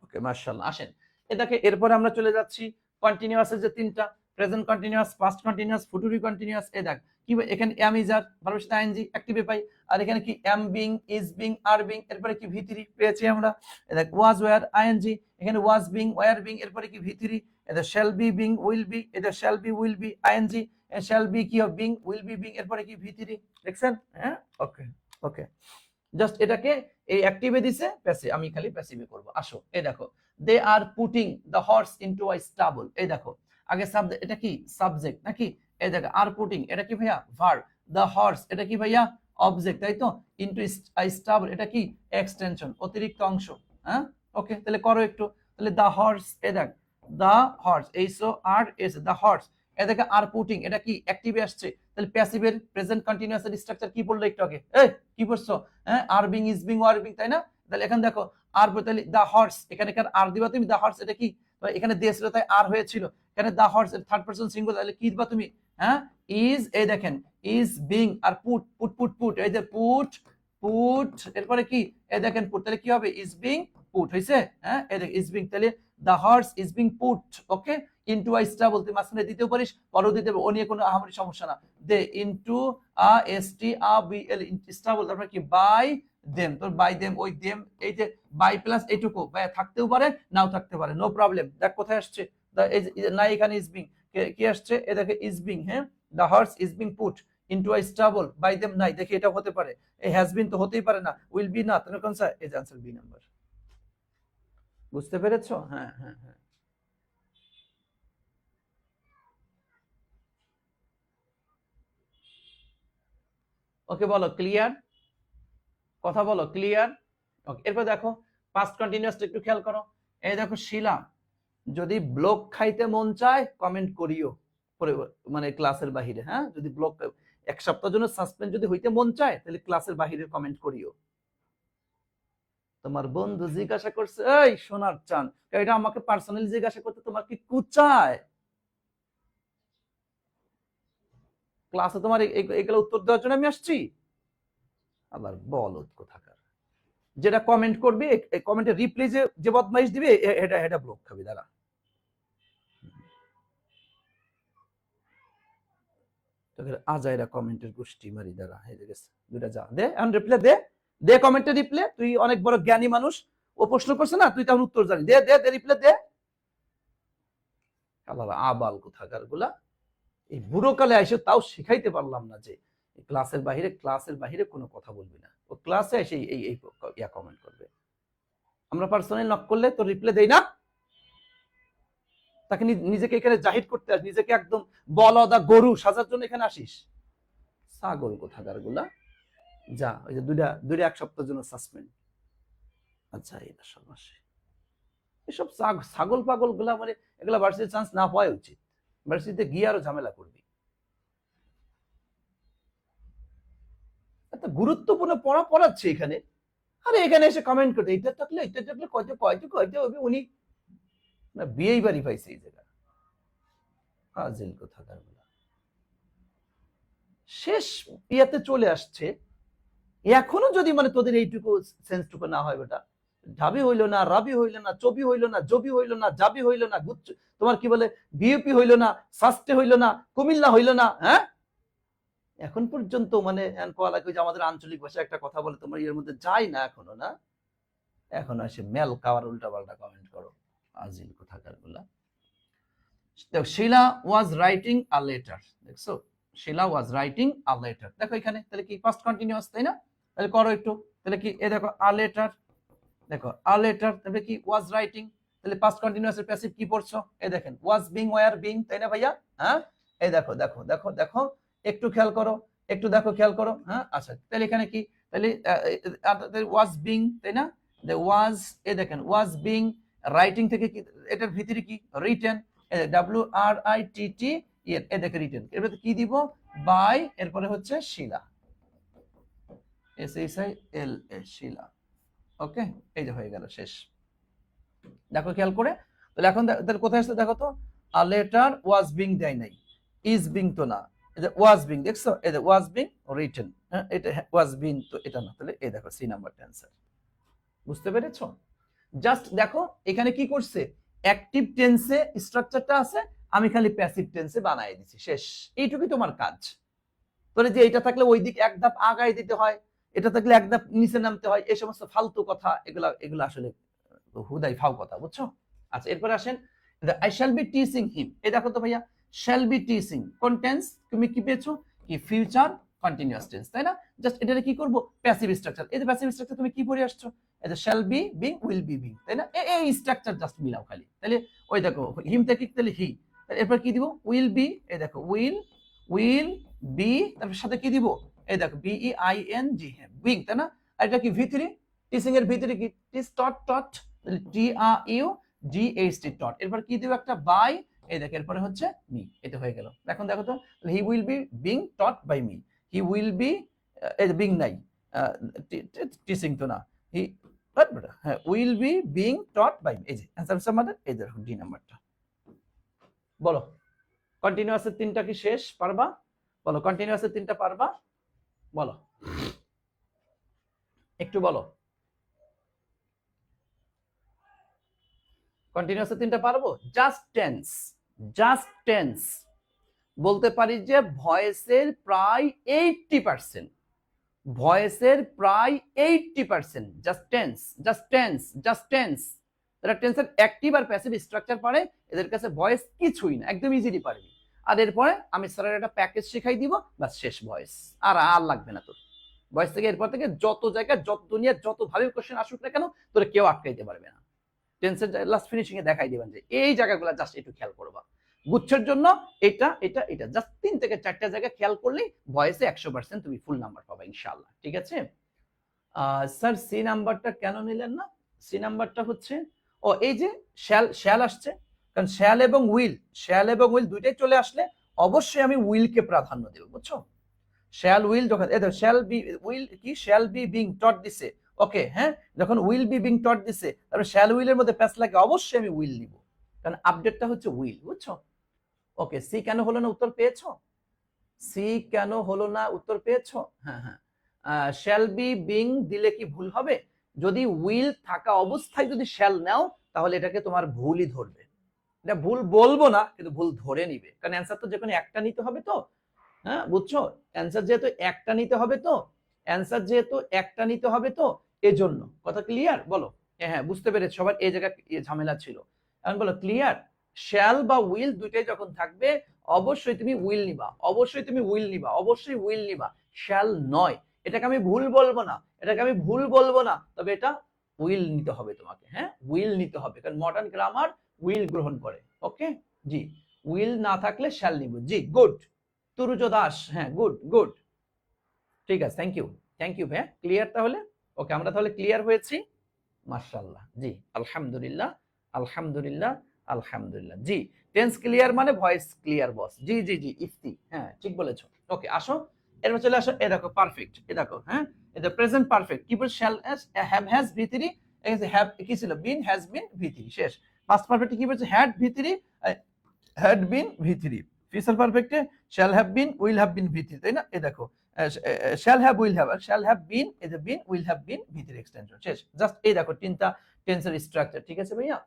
ওকে মাশাআল্লাহ। আসেন এ দেখে, এরপরে আমরা চলে যাচ্ছি কন্টিনিউয়াসের যে তিনটা, present continuous, past continuous, future continuous. এই দেখ কি এখানে এম ইজ আর ভার্বের সাথে আইএনজি অ্যাক্টিভে পাই, আর এখানে কি am being, is being, are being, এরপরে কি ভি3 পেয়েছি আমরা। এই দেখ ওয়াজ ওয়্যার আইএনজি, এখানে ওয়াজ বিং, ওয়্যার বিং, এরপরে কি ভি3, এদের shall be being will be, এদের shall be will be ING, shall be কি বিং উইল বি বিং, এরপরে কি ভি3, দেখছেন? হ্যাঁ ওকে ওকে, জাস্ট এটাকে এই অ্যাক্টিভে দিছে, প্যাসিভ, আমি খালি প্যাসিভে করব। আসো এই দেখো they are putting the horse into a stable. এই দেখো আগে সাবজেক্ট, এটা কি সাবজেক্ট নাকি? এই দেখো আর পুটিং, এটা কি ভাইয়া ভার্ব, দ্য হর্স এটা কি ভাইয়া অবজেক্ট, তাই তো? ইনটু আ স্টাবল এটা কি এক্সটেনশন, অতিরিক্ত অংশ। হ্যাঁ ওকে, তাহলে করো একটু, তাহলে দ্য হর্স, এই দেখ the horse, H O R S, the horse, এ দেখে আর পুটিং এটা কি অ্যাক্টিভে আসছে, তাহলে প্যাসিভের প্রেজেন্ট কন্টিনিউয়াস এর স্ট্রাকচার কি পড়লো একটু আগে? এই কি পড়ছো? হ্যাঁ are being, is being, were being, তাই না? তাহলে এখন দেখো আর, তাহলে দা হর্স, এখানে আর দিবা তুমি, দা হর্স এটা কি, এখানে দে ছিল তাই আর হয়েছিল, এখানে the horse third person singular, তাহলে কি দিবা তুমি? হ্যাঁ ইজ, এই দেখেন ইজ বিং, আর পুট পুট পুট পুট, এই যে পুট পুট, এরপরে কি এই দেখেন পুট, তাহলে কি হবে? ইজ বিং পুট হইছে, হ্যাঁ এই দেখ ইজ বিং, তাহলে the horse is being put okay into a stable, তুই মাঝখানে দিতেও পারিস, পরেও দিতে পারিস, ও নিয়ে কোনো আহামরি সমস্যা না। They into a S T A B L stable, তারপরে কি বাই দেম, তোর বাই দেম, ওই দেম, এই যে বাই প্লাস এইটুকু বাই থাকতেও পারে নাও থাকতে পারে, নো প্রবলেম। দেখ কোথায় আসছে, না এখানে ইজ বিং, কি আসছে? এ দেখে ইজ বিং, হ্যাঁ the horse is being put into a stable by them, নাই দেখি এটা হতে পারে, এই হ্যাজ বিন তো হতেই পারে না, উইল বি না, তাহলে কোন স্যার? এই যে आंसर বি নাম্বার। বুঝতে পেরেছো? হ্যাঁ হ্যাঁ হ্যাঁ ওকে, বলো ক্লিয়ার, কথা বলো ক্লিয়ার। ওকে, এরপর দেখো পাস্ট কন্টিনিউয়াসটা একটু খেয়াল করো। এই দেখো শিলা, যদি ব্লক খাইতে মন চায় কমেন্ট করিও, মানে ক্লাসের বাহিরে, হ্যাঁ যদি ব্লক এক সপ্তাহের জন্য সাসপেন্ড যদি হইতে মন চায় তাহলে ক্লাসের বাহিরে কমেন্ট করিও। তোমার বন্ধু জিজ্ঞাসা করছে, এই সোনার চান, এটা আমাকে পার্সোনালি জিজ্ঞাসা করতে তোমার কি কুচায়? ক্লাসে তোমার এগুলো উত্তর দেওয়ার জন্য আমি আসছি? আবার বলদ কোথাকার, যেটা কমেন্ট করবে কমেন্টে রিপ্লাই যে বদমাইশ দিবে এটা এটা ব্লক খাবি, দাঁড়া। তোকে আজাইরা কমেন্টের গোষ্ঠী মারি, দাঁড়া, এই যে গেছে দুইটা, যা দে এখন রিপ্লাই দে, দে কমেন্টে রিপ্লে, তুই অনেক বড় জ্ঞানী মানুষ, ও প্রশ্ন করছে না, তুই তখন উত্তর জানি, দে দে দে রিপ্লে দে। আবাল কোথাকার গুলা, এই বুড়ো কালে এসে তাও শিখাইতে পারলাম না যে ক্লাসের বাহিরে কোনো কথা বলবি না, ও ক্লাসে এসে এই এই ইয়া কমেন্ট করবে। আমরা পার্সোনালি নক করলে তো রিপ্লে দেই না, তাকে নিজেকে এখানে জাহির করতে আস, নিজেকে একদম বলদা গরু সাজার জন্য এখানে আসিস, ছাগল কোথাকার গুলা। যা, ওই যে দুইটা এক সপ্তাহের জন্য সাসপেন্ড। আচ্ছা, এটা সব আসে এসব ছাগল পাগল গুলা, মানে এগুলা ভার্সিটির চান্স না পাওয়া উচিত, ভার্সিটিতে গিয়ে আরো ঝামেলা করবি। একটা গুরুত্বপূর্ণ পড়া পড়াচ্ছে এখানে, আরে এখানে এসে কমেন্ট করতে, এটা থাকলে কয়তে হবে, উনি বিয়েই বাড়ি পাইছে এই জায়গা, ফাজিল কোথাকার গুলা। শেষ ইয়াতে চলে আসছে, এখনো যদি মানে তোদের এইটুকু সেন্সটুকু না হয়, বেটা ঢাবি হইলো না, রাবি হইলো না, চবি হইলো না, জবি হইলো না, জাবি হইলো না, তোমার কি বলে বিউপি হইলো না, সাস্টে হইলো না, কুমিল্লা হইলো না, হ্যাঁ এখন পর্যন্ত মানে আমাদের আঞ্চলিক ভাষায় একটা কথা বলে, তোমার এর মধ্যে যাই না এখনো, না এখন আসে মেল খাওয়ার উল্টা পাল্টা কমেন্ট করো, আজিল কোথাকার গুলা। শিলা ওয়াজ রাইটিং আ লেটার, দেখছো, শিলা ওয়াজ রাইটিং আ লেটার, দেখো এখানে তাহলে কি পাস্ট কন্টিনিউয়াস, তাই না? তাহলে করো একটু, তাহলে কি এই দেখো আ লেটার, দেখো আ লেটার, তাহলে কি ওয়াজ রাইটিং, তাহলে পাস্ট কন্টিনিউয়াস এর প্যাসিভ কি পড়ছো, এই দেখেন ওয়াজ বিং, ওয়্যার বিং, তাই না ভাইয়া? হ্যাঁ, এই দেখো দেখো দেখো দেখো, একটু খেয়াল করো, একটু দেখো খেয়াল করো, হ্যাঁ আচ্ছা, তাহলে এখানে কি, তাহলে ওয়াজ বিং, তাই না? ওয়াজ, এই দেখেন ওয়াজ বিং, রাইটিং থেকে কি, এটার ভিতরে কি রিটেন, WRITT, এ দেখে রিটেন, এরপরে কি দিব, বাই, এরপরে হচ্ছে শিলা, SHILA, শিলা, ওকে, এই যে হয়ে গেল, শেষ। দেখো খেয়াল করে, তাহলে এখন তাহলে কোথায় আসছে দেখো তো, আ লেটার ওয়াজ বিং দেয় নাই, ইজ বিং তো না, এটা ওয়াজ বিং, দেখছো, এই যে ওয়াজ বিং রিটেন, হ্যাঁ এটা ওয়াজ বিং তো এটা না, তাহলে এই দেখো সি নাম্বার অ্যানসার। বুঝতে পেরেছো? জাস্ট দেখো এখানে কি করছে, অ্যাক্টিভ টেন্সে স্ট্রাকচারটা আছে, আমি খালি প্যাসিভ টেন্সে বানাই দিছি, শেষ, এইটুকুই তোমার কাজ। তোরে যে এটা থাকলে ওই দিক এক ধাপ আগায় দিতে হয়, এটা থাকলে এক ধাপ নিচে নামতে হয়, এই সমস্ত ফালতু কথা, এগুলা আসলে হুদাই ফাও কথা, বুঝছো? আচ্ছা, এরপরে আসেন, আই শ্যাল বি টিচিং হিম, এই দেখো তো ভাইয়া, শ্যাল বি টিচিং কোন টেন্স, তুমি কি পেয়েছো, কি ফিউচার কন্টিনিউয়াস টেন্স, তাই না? জাস্ট এটারে কি করব, প্যাসিভ স্ট্রাকচার, এই যে প্যাসিভ স্ট্রাকচার তুমি কি পড়ে আসছো, এই যে shall be being, will be being, তাই না? এই স্ট্রাকচার জাস্ট মিলাও খালি, তাহলে ওই দেখো হিম থেকে তাহলে হি, এরপর কি দিব, উইল বি, এই দেখো উইল বি, তারপর সাথে কি দিব, এই দেখো BEING, হ্যাঁ বিং, তাই না? আর এটা কি ভিতরে, টিচিং এর ভিতরে কি, টিচ টট টট, TRUGHT টট, এরপর কি দিব, একটা বাই, এই দেখো এরপরে হচ্ছে মি, এটা হয়ে গেল। এখন দেখো তো, he will be being taught by me, he will be, এই বিং নাই, টিচিং তো না, হি, হ্যাঁ will be being taught by me, এই যে অ্যানসার আমাদের, এই দেখো ডি নাম্বারটা। বলো কন্টিনিউয়াসের তিনটা কি শেষ, পারবা? বলো কন্টিনিউয়াসের তিনটা পারবা? বলো একটু বলো, কন্টিনিউয়াসের তিনটা পারবো? জাস্ট টেন্স বলতে পারি যে ভয়েসের প্রায় 80%, ভয়েসের প্রায় 80% জাস্ট টেন্স তারা টেন্সের অ্যাক্টিভ আর প্যাসিভ স্ট্রাকচার পারে, এদের কাছে ভয়েস কিছুই না, একদম ইজিলি পারবি। আর এরপরে আমি স্যারের একটা প্যাকেজ শিখাই দিব, বাস শেষ, ভয়েস আর লাগবে না তোর। ভয়েস থেকে এরপর থেকে যত জায়গায়, যত দুনিয়ার যত ভাবে কোশ্চেন আসুক না কেন, তোরা কেউ আটকাইতে পারবে না। টেন্সের লাস্ট ফিনিশিং এ দেখাই দিবেন যে এই জায়গাগুলো জাস্ট একটু খেয়াল করবা, গুচ্ছের জন্য এটা এটা এটা জাস্ট 3 থেকে 4টা জায়গা খেয়াল করলেই ভয়েসে 100% তুমি ফুল নাম্বার পাবা ইনশাআল্লাহ, ঠিক আছে? স্যার সি নাম্বারটা কেন নিলেন না? সি নাম্বারটা হচ্ছে, ও এই যে শ্যাল আসছে, কারণ শ্যাল এবং উইল দুইটাই চলে আসলে অবশ্যই আমি উইলকে প্রাধান্য দেব, বুঝছো? শ্যাল উইল যখন, এই দেখো শ্যাল বি উইল কি, শ্যাল বি বিং টট দিছে, ওকে, হ্যাঁ যখন উইল বি বিং টট দিছে, তারপরে শ্যাল উইলের মধ্যে প্যাস লাগে, অবশ্যই আমি উইল নিব, কারণ আপডেটটা হচ্ছে উইল, বুঝছো? ওকে, সি কেন হলো না উত্তর পেয়েছো? সি কেন হলো না উত্তর পেয়েছো? হ্যাঁ হ্যাঁ, শ্যাল বি বিং দিলে কি ভুল হবে? যদি উইল থাকা অবস্থায় যদি শ্যাল নাও, তাহলে এটাকে তোমার ভুলই ধরবে, এটা ভুল বলবো না, কিন্তু ভুল ধরে নিবে, কারণ অ্যান্সার তো যে কোনো একটা নিতে হবে তো, হ্যাঁ বুঝছো? অ্যান্সার যেহেতু একটা নিতে হবে, তো অ্যান্সার যেহেতু একটা নিতে হবে তো এজন্য। কথা ক্লিয়ার? বলো। হ্যাঁ, বুঝতে পেরেছো সবার? এই জায়গায় ঝামেলা ছিল। এখন বলো ক্লিয়ার? শ্যাল বা উইল দুইটাই যখন থাকবে অবশ্যই তুমি উইল নিবা, অবশ্যই তুমি উইল নিবা, অবশ্যই উইল নিবা, শ্যাল নয়। এটাকে আমি ভুল বলবো না, এটাকে আমি ভুল বলবো না, তবে এটা উইল নিতে হবে তোমাকে। হ্যাঁ, উইল নিতে হবে, কারণ মডার্ন গ্রামার উইল গ্রহণ করে। ওকে, জি। উইল না থাকলে শ্যাল নিব। জি, গুড। তুরুজ দাস, হ্যাঁ, গুড গুড, ঠিক আছে, থ্যাংক ইউ, থ্যাংক ইউ ভাইয়া। ক্লিয়ার তাহলে? ওকে, আমরা তাহলে ক্লিয়ার হয়েছি। মাশাআল্লাহ, জি, আলহামদুলিল্লাহ, আলহামদুলিল্লাহ, আলহামদুলিল্লাহ। জি, টেন্স ক্লিয়ার মানে ভয়েস ক্লিয়ার বস। জি জি জি, ইফতি, হ্যাঁ ঠিক বলেছো। ওকে, আসো এরপর চলে আসো। এ দেখো পারফেক্ট, এ দেখো, হ্যাঁ, এটা প্রেজেন্ট পারফেক্ট। কি বল? শ্যাল হ্যাভ হ্যাজ ভি3, হ্যাভ কি ছিল? বিন, হ্যাজ বিন, ভি3 শেষ। পাস্ট পারফেক্টে কি বলছে? হ্যাড ভি3, হ্যাড বিন ভি3। ফিউচার পারফেক্টে shall have been, will have been ভি3, তাই না? এ দেখো shall have, will have, shall have been, এই যে বিন, উইল হ্যাভ বিন, ভি3 এক্সটেনশন শেষ। জাস্ট এই দেখো তিনটা টেন্সের স্ট্রাকচার। ঠিক আছে ভাইয়া?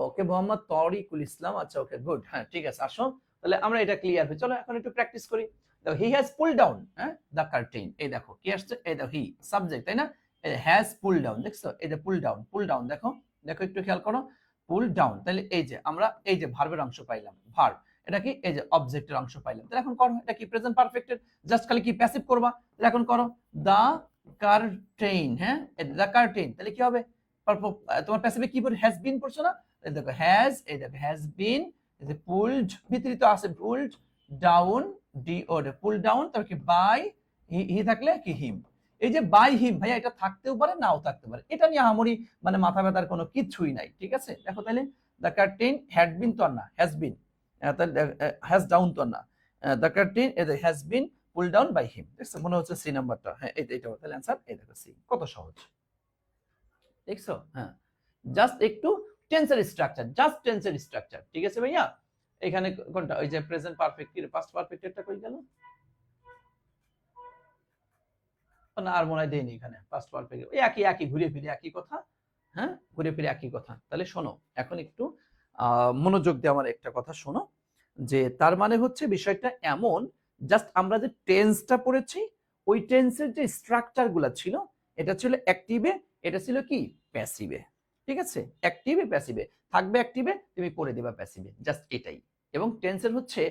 ওকে, মোহাম্মদ তরিকুল ইসলাম, আচ্ছা ওকে গুড, হ্যাঁ ঠিক আছে। আসো তাহলে আমরা এটা ক্লিয়ার হই। চলো এখন একটু প্র্যাকটিস করি। দেখো, হি হ্যাজ পুল ডাউন, হ্যাঁ, দ্য কার্টেন। এই দেখো কি আসছে, এই দেখো হি সাবজেক্ট, তাই না? হ্যাজ পুল ডাউন, দেখছো? এই যে পুল ডাউন, পুল ডাউন, দেখো দেখো একটু খেয়াল করো, পুল ডাউন। তাহলে এই যে আমরা এই যে ভার্বের অংশ পাইলাম, ভার্ব। এটা কি? এই যে অবজেক্টের অংশ পাইলাম। তাহলে এখন করো, এটা কি? প্রেজেন্ট পারফেক্টের জাস্ট খালি কি প্যাসিভ করবা। তাহলে এখন করো দা কার্টেন, হ্যাঁ, দা কার্টেন। তাহলে কি হবে? তোমার প্যাসিভে কি পড়ে? হ্যাজ বিন পড়ছো না? এই দেখো হ্যাজ, এই দেখো হ্যাজ বিন, এই যে পুলড, ভিতরে তো আছে পুলড ডাউন, ডি ও পুল ডাউন। তারপর কি? বাই হি থাকলে কি? হিম। এই যে বাই হিম, ভাইয়া এটা থাকতেও পারে নাও থাকতে পারে, এটা নিয়ে আহামরি মানে মাথা ব্যথার কোনো কিছুই নাই। ঠিক আছে, দেখো তাহলে দ্য কার্টেন হ্যাড বিন তো আর না, হ্যাজ বিন, তাহলে হ্যাজ ডাউন তো আর না, the curtain has been pull down by him. দেখছো? মনে হচ্ছে সি নাম্বারটা, হ্যাঁ এটা তাহলে অ্যান্সার। এই দেখো সি, কত সহজ দেখছো? হ্যাঁ, জাস্ট একটু টেন্সের স্ট্রাকচার, জাস্ট টেন্সের স্ট্রাকচার। ঠিক আছে ভাইয়া? এখানে কোনটা? ওই যে প্রেজেন্ট পারফেক্ট, কি পাস্ট পারফেক্ট এরটা কই গেল না? আর মনে হয় দেইনি এখানে পাস্ট পারফেক্ট, ওই একই একই ঘুরে ফিরে একই কথা। হ্যাঁ, ঘুরে ফিরে একই কথা। তাহলে শোনো, এখন একটু মনোযোগ দিয়ে আমার একটা কথা শোনো, যে তার মানে হচ্ছে বিষয়টা এমন, জাস্ট আমরা যে টেন্সটা পড়েছি ওই টেন্সের যে স্ট্রাকচার গুলা ছিল, এটা ছিল অ্যাক্টিভে, এটা ছিল কি? প্যাসিভে। ঠিক আছে, অ্যাক্টিভে প্যাসিভে থাকবে, অ্যাক্টিভে তুমি পড়ে দিবা প্যাসিভে, জাস্ট এটাই। এবং টেন্সের হচ্ছে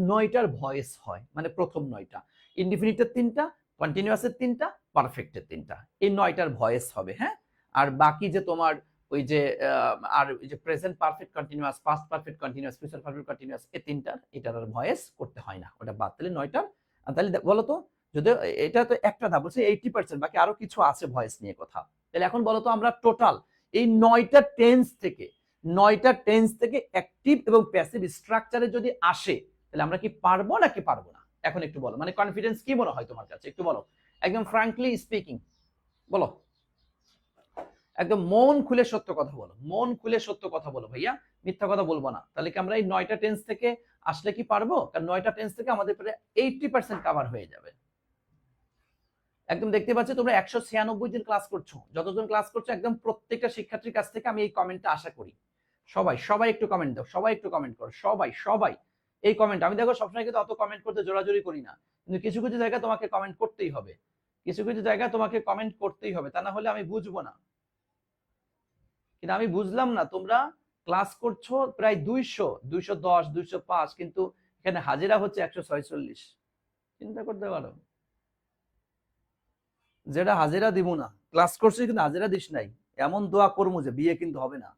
নয়টার ভয়েস হয়, মানে প্রথম 9টা, ইনডিফিনিটের 3টা, কন্টিনিউয়াসের 3টা, পারফেক্টের 3টা, এই 9টার ভয়েস হবে। হ্যাঁ, আর বাকি যে তোমার ওই যে আর ওই যে present perfect continuous, past perfect continuous, future perfect continuous, এই 3টার এটার আর ভয়েস করতে হয় না, ওটা বাদ। তাহলে 9টার। তাহলে বলো তো, যদি এটা তো একটা ধাপ বলছে 80%, বাকি আরো কিছু আছে ভয়েস নিয়ে কথা। তাহলে এখন বলো তো, আমরা টোটাল এই 9টা টেন্স থেকে অ্যাক্টিভ এবং প্যাসিভ স্ট্রাকচারে যদি আসে, তাহলে আমরা কি পারবো নাকি পারবো না? এখন একটু বলো, মানে কনফিডেন্স কি মনে হয় তোমার কাছে, একটু বলো, একদম ফ্র্যাঙ্কলি স্পিকিং বলো, একদম মন খুলে সত্য কথা বলো, মন খুলে সত্য কথা বলো ভাইয়া, মিথ্যা কথা বলবো না। তাহলে কি আমরা এই 9টা টেন্স থেকে আসলে কি পারবো? কারণ 9টা টেন্স থেকে আমাদের প্রায় 80% কভার হয়ে যাবে। একদম দেখতে পাচ্ছি তোমরা 196 দিন ক্লাস করছো, যতজন ক্লাস করছো একদম প্রত্যেকটা শিক্ষার্থীর কাছ থেকে আমি এই কমেন্টটা আশা করি। সবাই সবাই একটু কমেন্ট দাও, সবাই একটু কমেন্ট করো, সবাই সবাই এই কমেন্ট। আমি দেখো সবসময় কিন্তু অত কমেন্ট করতে জোরাজোরি করি না, কিন্তু কিছু কিছু জায়গায় তোমাকে কমেন্ট করতেই হবে, কিছু কিছু জায়গায় তোমাকে কমেন্ট করতেই হবে, তা না হলে আমি বুঝবো না। কিন্তু আমি বুঝলাম না, তোমরা ক্লাস করছো প্রায় 200, 210, 205, কিন্তু এখানে হাজিরা হচ্ছে 146। চিন্তা করতে পারো, যেটা হাজিরা দিব না, ক্লাস করছিস কিন্তু হাজিরা দিস নাই, এমন দোয়া করবো যে বিয়ে কিন্তু হবে না,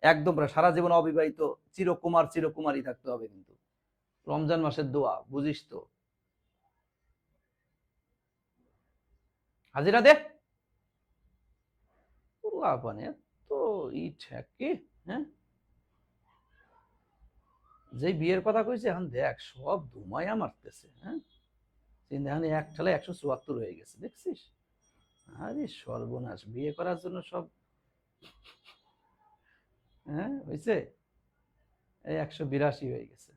একদম সারা জীবন অবিবাহিত চিরকুমারী থাকতে হবে কিন্তু। রমজান মাসের দোয়া বুঝিস তো, হাজিরা দে মানে তো ই ঠেকে। হ্যাঁ, যে বিয়ের কথা কইছে এখন দেখ সব ধুমাইয়া মারতেছে। হ্যাঁ, এখন এক ঠেলে 174 হয়ে গেছে, দেখছিস? আরে সর্বনাশ, বিয়ে করার জন্য সব। হ্যাঁ হয়েছে, এই 182 হয়ে গেছে,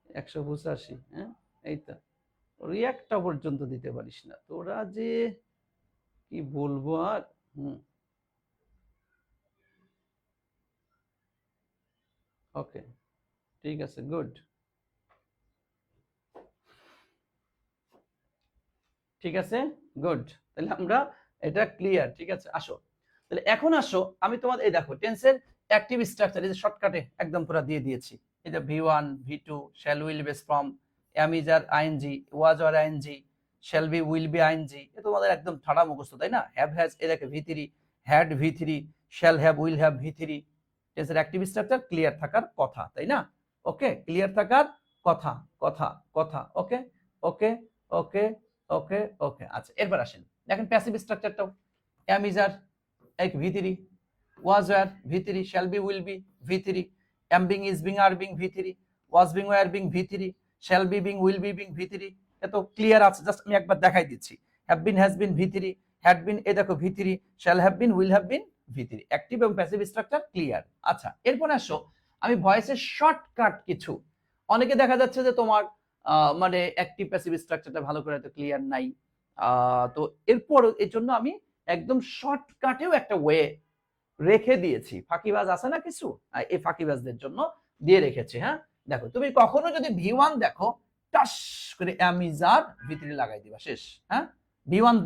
185। হ্যাঁ, এই তো, রিয়াক্টটা পর্যন্ত দিতে পারিস না তোরা, যে কি বলবো আর। হুম, ওকে, ঠিক আছে, গুড। ঠিক আছে, গুড। তাহলে আমরা এটা ক্লিয়ার, ঠিক আছে। আসো তাহলে এখন আসো, আমি তোমাদের এই দেখো টেন্সের অ্যাক্টিভ স্ট্রাকচার এই যে শর্টকাটে একদম পুরো দিয়ে দিয়েছি। এই যে V1 V2 shall will base form am is are ing was or ing shall be will B ing, এ তোমাদের একদম ঠাড়া মুখস্থ, তাই না? হ্যাভ হ্যাজ এ দেখে V3 had V3 shall have will have V3। টেন্সের অ্যাক্টিভ স্ট্রাকচার ক্লিয়ার থাকার কথা, তাই না? ওকে, ক্লিয়ার থাকার কথা কথা কথা। ওকে ওকে ওকে ওকে ওকে। আচ্ছা এরপর আসেন, দেখেন প্যাসিভ স্ট্রাকচারটাও am is are এক V3 was were V3 shall be will be V3 am being is being are being V3 was being were being V3 shall be being will be being V3। এত clear আছে, just আমি একবার দেখাই দিচ্ছি। have been has been V3 had been এই দেখো V3 shall have been will have been V3। Active এবং passive structure clear. আচ্ছা এরপর আসো, আমি ভয়েসের শর্টকাট কিছু, অনেকে দেখা যাচ্ছে যে তোমার মানে অ্যাক্টিভ প্যাসিভ স্ট্রাকচারটা ভালো করে তো ক্লিয়ার নাই, তো এরপর এর জন্য আমি একদম শর্টকাটেও একটা ওয়ে রেখে দিয়েছি। ফাঁকিবাজ আছে না কিছু, এই ফাঁকিবাজদের জন্য দিয়ে রেখেছি। হ্যাঁ দেখো, তুমি কখনো যদি V1 দেখো টাস করে অ্যামিজার ভিতরে লাগাই দিবা, শেষ। হ্যাঁ V1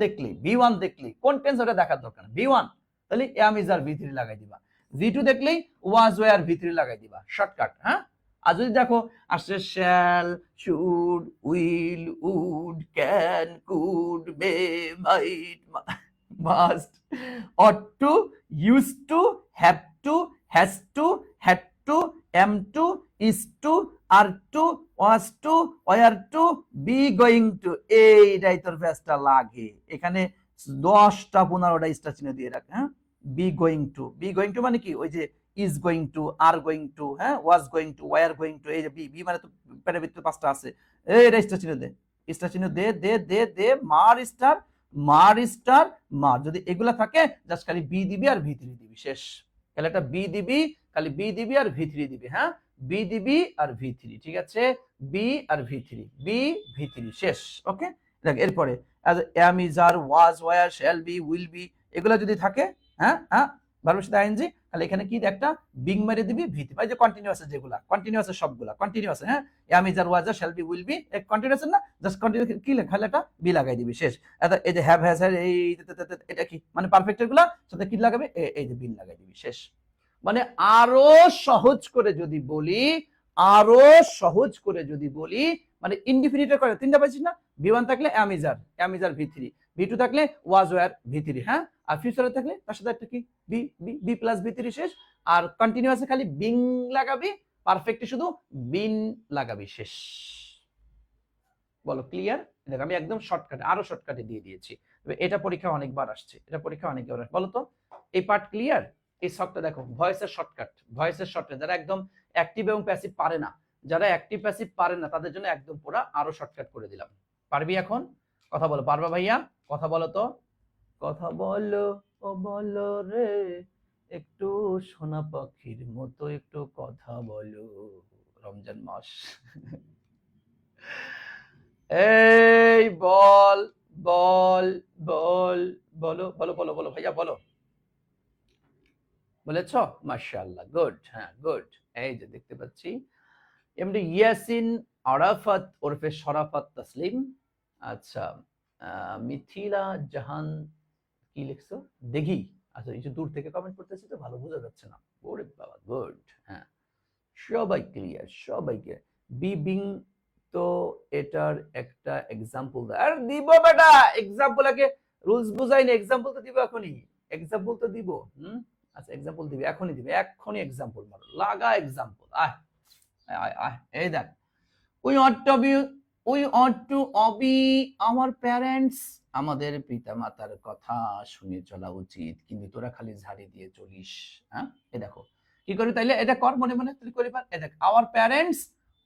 দেখলি কোন টেন্স ওটা দেখার দরকার না, V1 তাহলে অ্যামিজার ভিতরে লাগাই দিবা। V2 দেখলেই ওয়াজ ওয়্যার ভিতরে লাগাই দিবা, শর্টকাট। হ্যাঁ আর যদি দেখো আসছে shall should will would can could may might must ought to used to have to has to had to am to is to are to was to were to be going to, এইটাই তোর ব্যাসটা লাগে। এখানে 10টা 15টা star চিহ্ন দিয়ে রাখ। হ্যাঁ be going to মানে কি, ওই যে is going to, are going to, হ্যাঁ was going to, were going to, এই যে বি মানে তো পেটের ভিতরে 5টা আছে, এইটা স্টার চিহ্ন দে, স্টার চিহ্ন দে দে দে দে, মার স্টার মার, যদি এগুলা থাকে জাস্ট খালি বি দিবি আর V3 দিবি, শেষ। তাহলে একটা বি দিবি, খালি বি দিবি আর V3 দিবি। হ্যাঁ বি দিবি আর V3, ঠিক আছে, বি আর V3 বি V3, শেষ। ওকে দেখ এরপরে am is are was were shall be will be এগুলা যদি থাকে, হ্যাঁ হ্যাঁ ভার্বের সাথে আইএনজি, তাহলে এখানে কি একটা বিং মেরে দিবি V3, এই যে কন্টিনিউয়াস যেগুলা কন্টিনিউয়াস সবগুলা কন্টিনিউয়াস। হ্যাঁ am is are was are shall be will be continuous না, জাস্ট কন্টিনিউ কি লেখা, খালি একটা বি লাগাই দিবি, শেষ। এই যে হ্যাভ হ্যাজ এই এটা কি মানে পারফেক্টের গুলা সাথে কি লাগাবে, এই যে বিন লাগাই দিবি, শেষ। মানে আরো সহজ করে যদি বলি, মানে ইনডিফিনিট করে 3টা পাইছিস না, V1 থাকলে am is are V3, V2 থাকলে was were V3, হ্যাঁ আর ফিউচারে থাকলে তার সাথে একটা কি বি প্লাস V3, শেষ। আর কন্টিনিউয়াসে খালি বিং লাগাবি, পারফেক্টে শুধু বিন লাগাবি, শেষ। বলো ক্লিয়ার? দেখো আমি একদম শর্টকাটে, আরো শর্টকাটে দিয়ে দিয়েছি। এটা পরীক্ষা অনেকবার আসছে, বলো তো এই পার্ট ক্লিয়ার? এই শর্টটা দেখো, ভয়েসের শর্টকাট যারা একদম অ্যাক্টিভ এবং প্যাসিভ পারে না, তাদের জন্য একদম পুরো আরো শর্টকাট করে দিলাম। পারবি এখন? কথা বলো, পারবা ভাইয়া? কথা বলো তো, কথা বলো ও বলো রে, একটু সোনা পাখির মতো একটু কথা বলো, রমজান মাস। এই বল বল বল বলো বলো বলো বলো ভাইয়া বলো, বলেছ? মাশাআল্লাহ, গুড। হ্যাঁ গুড, এই যে দেখতে পাচ্ছি এমডি ইয়াসিন আরাফাত ওরফে শরাফাত তাসলিম। আচ্ছা মিথিলা জাহান কি লিখছো দেখি, আচ্ছা এই যে দূর থেকে কমেন্ট করতেছি তো ভালো বোঝা যাচ্ছে না, ওরে বাবা, গুড। হ্যাঁ সবাই ক্লিয়ার, সবাইকে বিবিং, তো এটার একটা এক্সাম্পল দাও। আর দিব বেটা এক্সাম্পল, আগে রুলস বুঝাই না, এক্সাম্পল তো দিব এখনই, এক্সাম্পল তো দিব। আচ্ছা এক্সাম্পল দিবি, এখনই এক্সাম্পল মারো, লাগা এক্সাম্পল। আয় আয় আয়, এই দেখ, we ought to obey our parents, আমাদের পিতা মাতার কথা শুনে চলা উচিত, কিন্তু তোরা খালি ঝাড়ি দিয়ে চলিস। হ্যাঁ এই দেখো কি করি, তাইলে এটা কর মনে মনে, তুই করে পার। এই দেখ our parents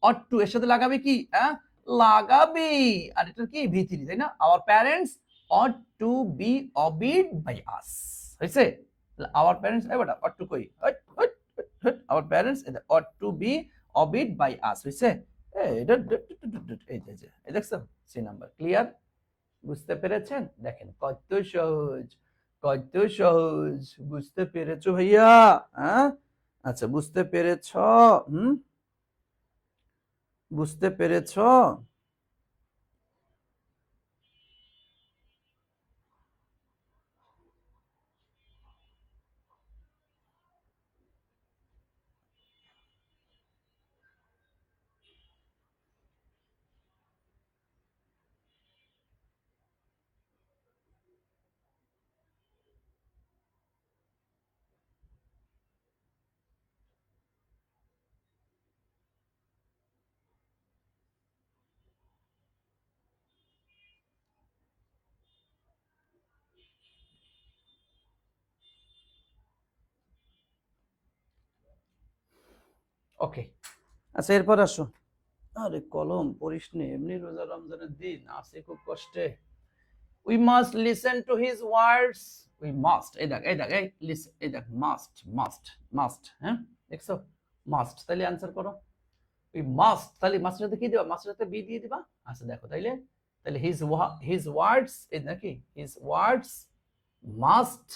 ought to এর সাথে লাগাবি কি, হ্যাঁ লাগাবি, আর এটা কি V3, তাই না? our parents ought to be obeyed by us, হইছে? our parents এই বেটা ought to কই, our parents ought to be obeyed by us, হইছে? এই দেখছো সি নাম্বার, ক্লিয়ার? বুঝতে পেরেছেন? দেখেন কত সহজ, বুঝতে পেরেছো ভাইয়া? হ্যাঁ আচ্ছা বুঝতে পেরেছ? বুঝতে পেরেছ? ওকে, আচ্ছা এরপর আসো। আরে কলম পড়িস নে, এমনি রোজা রমজানের দিন আছে খুব কষ্টে। We must listen to his words. We must, এই দেখ এই দেখ এই লিসেন, এই দেখ মাস্ট মাস্ট মাস্ট, হ্যাঁ দেখছো মাস্ট, তাহলে অ্যান্সার করো। উই মাস্ট, তাহলে মাস্টের সাথে কি দিবা? মাস্টের সাথে বি দিয়ে দিবা। আচ্ছা দেখো তাইলে, তাহলে হিজ ওয়ার্ডস, এই নাকি his words must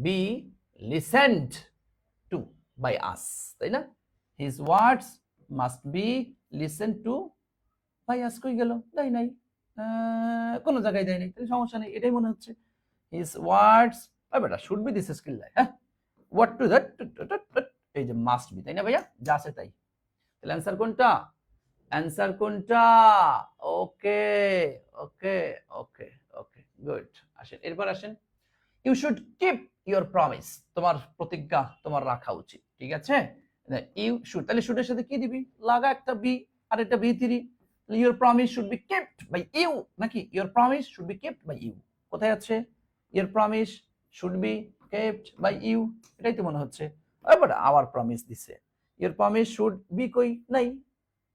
be listened to by us, তাই না? His words must be listen to by us. কই গেল? দেয় নাই, কোনো জায়গায় দেয় নাই, তাহলে সমস্যা নেই, এটাই মনে হচ্ছে হিজ ওয়ার্ডস। বেটা শুড বি দিস স্কিল লাই, হ্যাঁ হোয়াট টু দ্যাট, এই যে মাস্ট বি, তাই না ভাইয়া? যা আছে তাই। তাহলে অ্যান্সার কোনটা? অ্যান্সার কোনটা? Okay okay okay okay good. আসেন এরপর আসেন। You should keep your promise, তোমার প্রতিজ্ঞা তোমার রাখা উচিত, ঠিক আছে? ইউ শুড, তাহলে শুডের সাথে কি দিবি? লাগা একটা বি আর একটা be three. Your promise should be kept by you, নাকি your promise should be kept by you? কোথায় আছে? Your promise should be kept by you, এটাই তো মনে হচ্ছে। আবার প্রমিস দিছে, ইউর প্রমিস শুড বি কই নাই,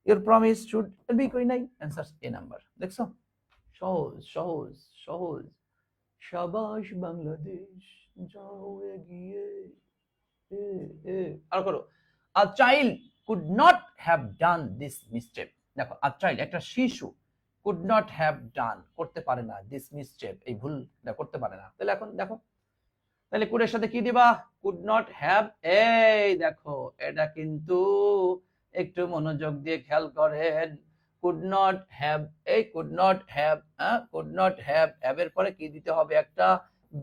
ইউর প্রমিস শুড বি কই নাই, অ্যান্সার এ নাম্বার। দেখছো সহজ সহজ সহজ। সাবাস বাংলাদেশ, যাও এগিয়ে। আর করো। A child could not have done this mistake. দেখো আ চাইল্ড, একটা শিশু, কুড নট হ্যাভ ডান, করতে পারে না, দিস মিস্টেক, এই ভুলটা করতে পারে না। তাহলে এখন দেখো, তাহলে কুডের সাথে কি দিবা? কুড নট হ্যাভ, এই দেখো এটা কিন্তু একটু মনোযোগ দিয়ে খেয়াল করেন। কুড নট হ্যাভ, এই could not have, could not have, এর পরে কি দিতে হবে? একটা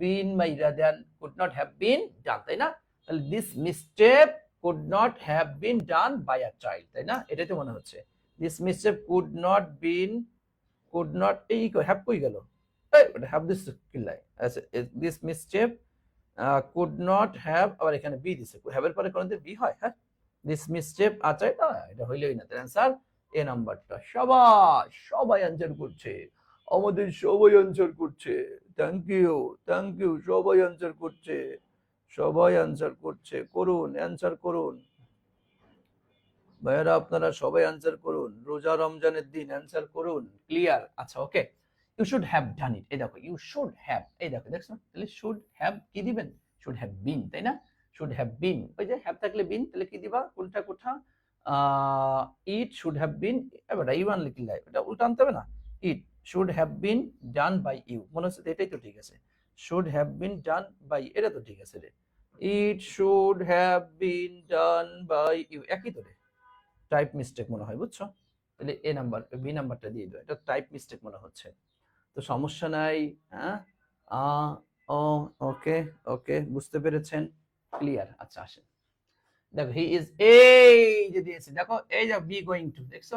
বিন মাইরা দেন, could not have been done, তাই না? তাহলে this mistake could not have been done by a child, তাই না? এটাই তো মনে হচ্ছে। This mistake could not been, could not, এই হ্যাভ কই গেল? হ্যাভ দিস কিল্লাই, this mistake could not have, আবার এখানে বি দিছে, হ্যাভ এর পরে কোনদিন বি হয়? হ্যাঁ, দিস মিস্টেক, আচ্ছা এটা হইলই না, তার অ্যান্সার এ নাম্বারটা। সবাই সবাই অ্যান্সার করছে, আমাদের সবাই অ্যান্সার করছে। থ্যাংক ইউ, সবাই অ্যান্সার করছে, সবাই অ্যান্সার করছে। করুন, অ্যান্সার করুন ভাইয়ারা, আপনারা সবাই অ্যান্সার করুন, রোজা রমজানের দিন অ্যান্সার করুন। ক্লিয়ার? আচ্ছা ওকে। ইউ শুড হ্যাভ ডান ইট, এই দেখো ইউ শুড হ্যাভ, এই দেখো দেখছো, তাহলে শুড হ্যাভ কি দিবেন? শুড হ্যাভ বিন, তাই না? শুড হ্যাভ বিন, ওই যে হ্যাভ থাকলে বিন, তাহলে কি দিবা? কোনটা কোথা? ইট শুড হ্যাভ বিন, এবার ইউ আনলে কি লাই, এটা উল্টা আনতে হবে না? It should have been done by you, মনে হচ্ছে এটাই তো ঠিক আছে। Should have been done by, এটা তো ঠিক আছে রে। It should have been done by you, একই তো রে। টাইপ মিস্টেক মনে হয়, বুঝছো? তাহলে এ নাম্বার, বি নাম্বারটা দিয়ে দাও, এটা টাইপ মিস্টেক মনে হচ্ছে, তো সমস্যা নাই। হ্যাঁ, ও ওকে ওকে, বুঝতে পেরেছেন? ক্লিয়ার? আচ্ছা আসেন, দেখো হি ইজ, এই যে দিয়েছে দেখো, এই যে বি গোয়িং টু, দেখছো?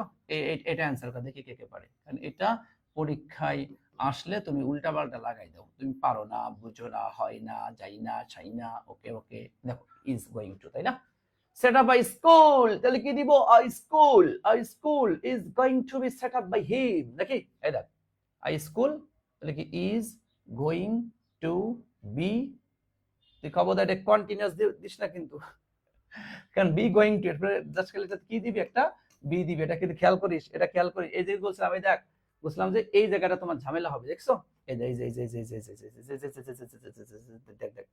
এটা অ্যান্সার করে, দেখি কে কে পারে, কারণ এটা পরীক্ষায় আসলে তুমি উল্টা পাল্টা লাগাই দাও, তুমি পারো না, বুঝো না, হয় না, যাই না, ছাই না, ওকে ওকে। দেখো ইজ গোয়িং টু, তাই না? set up by school, তাহলে কি দিব? a school is going to be set up by him, নাকি? এই দেখ a school, তাহলে কি is going to be, তুই খবরদার এটা কন্টিনিউয়াস দিস না কিন্তু, কারণ বি গোয়িং টু এরপরে জাস্ট খালি কি দিবি? একটা বি দিবি, এটা কিন্তু খেয়াল করিস, এটা খেয়াল করিস। এই যে বলছিলাম, এই দেখ বুঝলাম যে এই জায়গাটা তোমার ঝামেলা হবে, দেখছো? এই যে দেখ দেখ,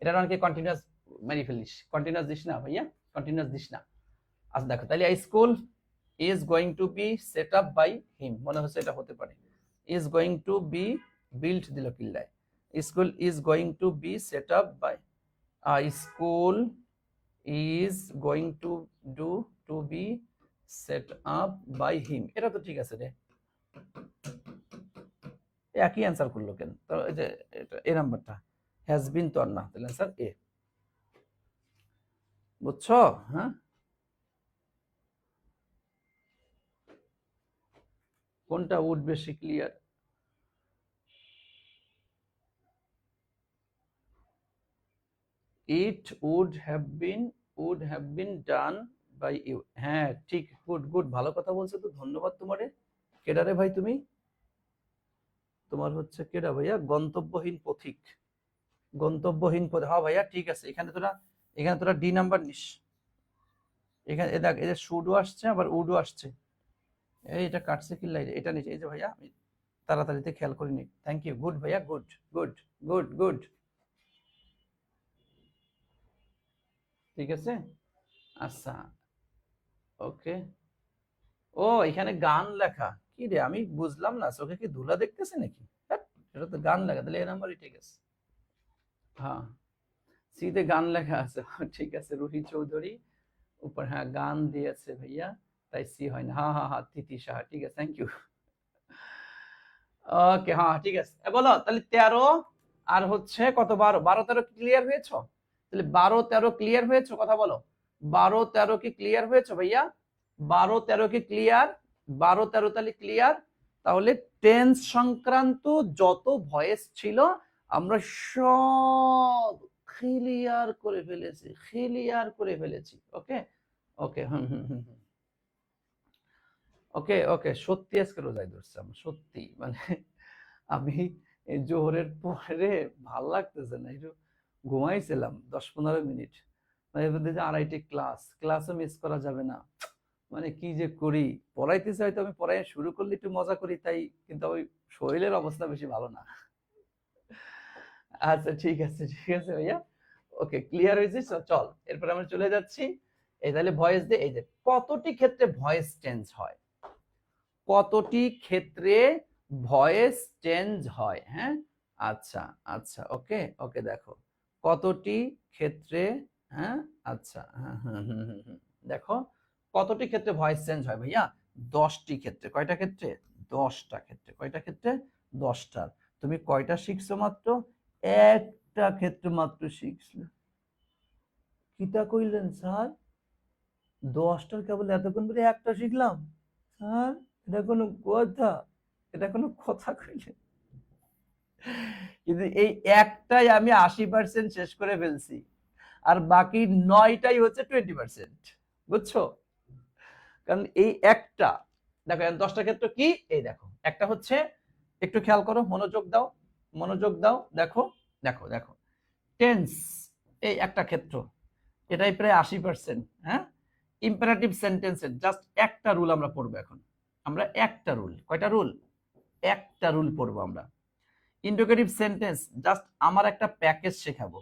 এটা অনেকে কন্টিনিউয়াস মেরে ফেলিস, কন্টিনিউয়াস দিস না ভাইয়া, কন্টিনিউয়াস দিস না। আচ্ছা দেখো, তাহলে I school is going to be set up by him, মনে হচ্ছে এটা হতে পারে। Is going to be built দিল কিল্লায়, school is going to be set up by, school is going to do to be set up by him, এটা তো ঠিক আছে রে। একই অ্যান্সার করলো কেন? তো এই যে এ নাম্বারটা হ্যাজ বিন তো আর না, তাহলে অ্যান্সার এ, বুঝছো? হ্যাঁ, কোনটা উড বেশি clear? It would have been done by you, হ্যাঁ ঠিক, গুড গুড, ভালো কথা বলছো তো, ধন্যবাদ তোমারে। কেডা রে ভাই তুমি? তোমার হচ্ছে কেডা ভাইয়া? গন্তব্যহীন পথিক, গন্তব্যহীন পথিক, হ্যাঁ ভাইয়া ঠিক আছে। এখানে তোরা ডি নাম্বার নিস, এখানে দেখ, এই যে শুডও আসছে আবার উডও আসছে। এটা কাটছে কি লাইট, এটা নিচে, এই যে ভাইয়া আমি তাড়াতাড়িতে খেয়াল করিনি। থ্যাংক ইউ, গুড ভাইয়া, গুড গুড গুড গুড। ঠিক আছে, আচ্ছা, ওকে। ও এখানে গান লেখা, কি রে আমি বুঝলাম না, চোখে কি ধুলা দেখতেছে নাকি? হ্যাট, এটা তো গান লেখা, তাহলে এই নাম্বারই ঠিক আছে। হ্যাঁ, সিতে গান লেখা আছে। ঠিক আছে, রুহি চৌধুরী উপর, হ্যাঁ গান দিয়েছে ভাইয়া, তাই সি হয় না। হ্যাঁ হ্যাঁ হ্যাঁ, তিথি সাহা, ঠিক আছে, থ্যাংক ইউ। ওকে, হ্যাঁ ঠিক আছে। বলো তাহলে 13 আর হচ্ছে কত, 12, 12 13 ক্লিয়ার হয়েছো? তাহলে 12 13 ক্লিয়ার হয়েছো, কথা বলো। 12 13 কি ক্লিয়ার হয়েছো ভাইয়া? 12 13 কি ক্লিয়ার? 12 13 তাহলে ক্লিয়ার। তাহলে টেন্স সংক্রান্ত যত ভয়েস ছিল আমরা সব ক্লিয়ার করে ফেলেছি, ক্লিয়ার করে ফেলেছি। ওকে ওকে, হুম হুম হুম হুম, ওকে ওকে। সত্যি আজকে রোজায় ধরছিলাম, সত্যি মানে আমি এই জোহরের পরে ভাল লাগতেছে না, একটু ঘুমাইছিলাম 10 15 মিনিট, মানে এর মধ্যে যে 2:30 ক্লাসও মিস করা যাবে না, মানে কি যে করি। পড়াইতেছে হয়তো, আমি পড়াই শুরু করলে একটু মজা করি তাই, কিন্তু ওই শরীরের অবস্থা বেশি ভালো না। আচ্ছা ঠিক আছে, ঠিক আছে ভাইয়া, ওকে ক্লিয়ার হয়েছে। চল এরপর আমরা চলে যাচ্ছি। এই তাহলে ভয়েস দিয়ে, এই যে কতটি ক্ষেত্রে ভয়েস চেঞ্জ হয়, কতটি ক্ষেত্রে ভয়েস চেঞ্জ হয়। হ্যাঁ, আচ্ছা আচ্ছা, ওকে ওকে, দেখো কতটি ক্ষেত্রে, হ্যাঁ আচ্ছা, হ্যাঁ হুম হুম হুম হুম, দেখো কতটি ক্ষেত্রে ভয়েস চেঞ্জ হয় ভাইয়া? 10টি ক্ষেত্রে। কয়টা ক্ষেত্রে? 10টা ক্ষেত্রে। কয়টা ক্ষেত্রে? 10টার। তুমি কয়টা শিখছো মাত্র? একটা ক্ষেত্রে মাত্র শিখছো। কিতা কইলেন স্যার? 10টার কেবল এতক্ষণ পরে একটা শিখলাম স্যার? এটা কোনো কথা? এটা কোনো কথা কইলেন? কিন্তু এই একটাই আমি 80% শেষ করে ফেলছি, আর বাকি 9টাই হচ্ছে 20%। বুঝছো? কারণ এই একটা, দেখো 10টা ক্ষেত্র কি, এই দেখো একটা হচ্ছে, একটু খেয়াল করো, মনোযোগ দাও, মনোযোগ দাও, দেখো দেখো দেখো, টেন্স, এই একটা ক্ষেত্র, এটাই প্রায় 80%। হ্যাঁ, ইম্পারেটিভ সেন্টেন্সের জাস্ট একটা রুল আমরা পড়বো এখন। আমরা একটা রুল, কয়টা রুল? একটা রুল পড়বো আমরা। ইন্ডিকেটিভ সেন্টেন্স জাস্ট আমার একটা প্যাকেজ শেখাবো,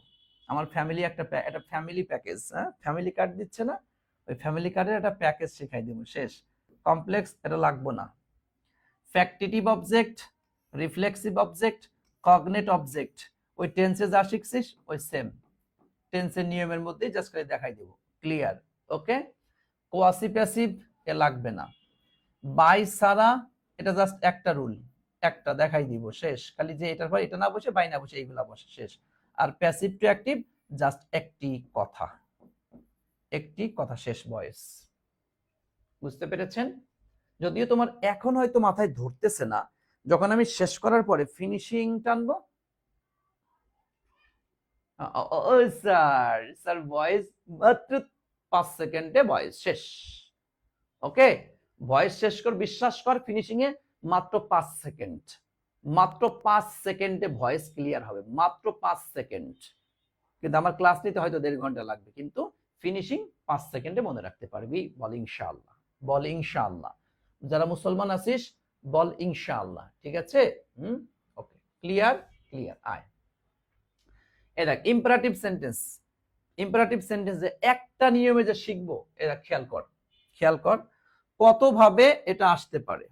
আমার ফ্যামিলি একটা ফ্যামিলি প্যাকেজ, হ্যাঁ ফ্যামিলি কার্ড দিচ্ছে না, ওই ফ্যামিলি কার্ডের একটা প্যাকেজ শেখাই দেবো, শেষ। কমপ্লেক্স এটা লাগবো না। Factitive object, reflexive object, cognate object, ওই টেন্সে যা শিখছিস ওই সেম টেন্সের নিয়মের মধ্যেই জাস্ট করে দেখাই দেবো, ক্লিয়ার? ওকে। কোয়াসি প্যাসিভ এ লাগবে না। বাই সারা, এটা জাস্ট একটা রুল, একটা দেখাই দিব, শেষ। খালি যে এটার পর এটা না বসে, বাই না বসে, এইগুলা বসে, শেষ। আর প্যাসিভ টু অ্যাক্টিভ জাস্ট একটি কথা, একটি কথা, শেষ ভয়েস। বুঝতে পেরেছেন? যদিও তোমার এখন হয়তো মাথায় ধরতেছে না, যখন আমি শেষ করার পরে ফিনিশিং টানবো, ও স্যার, স্যার ভয়েস মাত্র 5 সেকেন্ডে ভয়েস শেষ। ওকে, ভয়েস শেষ কর, বিশ্বাস কর, ফিনিশিং এ মাত্র 5 সেকেন্ড, মাত্র 5 সেকেন্ডে ভয়েস ক্লিয়ার হবে, মাত্র 5 সেকেন্ড। কিন্তু আমার ক্লাস নিতে হয়তো 1.5 ঘন্টা লাগবে, কিন্তু ফিনিশিং 5 সেকেন্ডে মনে রাখতে পারবি। বল ইনশাআল্লাহ, বল ইনশাআল্লাহ। যারা মুসলমান আছিস বল ইনশাআল্লাহ, ঠিক আছে? ওকে, ক্লিয়ার, ক্লিয়ার। আয়, এই দেখ ইম্পারেটিভ সেন্টেন্স, ইম্পারেটিভ সেন্টেন্সে একটা নিয়মে যে শিখবো, এটা খেয়াল কর, খেয়াল কর কত ভাবে এটা আসতে পারে।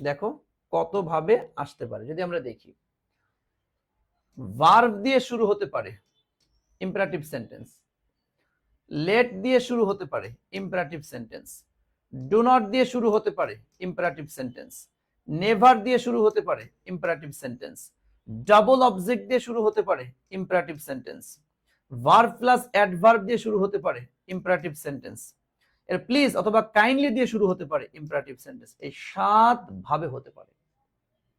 দেখো কত ভাবে আসতে পারে, যদি আমরা দেখি, ভার্ব দিয়ে শুরু হতে পারে ইম্পারেটিভ সেন্টেন্স, লেট দিয়ে শুরু হতে পারে ইম্পারেটিভ সেন্টেন্স, ডু নট দিয়ে শুরু হতে পারে ইম্পারেটিভ সেন্টেন্স, নেভার দিয়ে শুরু হতে পারে ইম্পারেটিভ সেন্টেন্স, ডাবল অবজেক্ট দিয়ে শুরু হতে পারে imperative sentence, verb plus adverb দিয়ে শুরু হতে পারে ইম্পারেটিভ সেন্টেন্স, এর প্লিজ অথবা কাইন্ডলি দিয়ে শুরু হতে পারে ইম্পারেটিভ সেন্টেন্স। এই 7 ভাবে হতে পারে,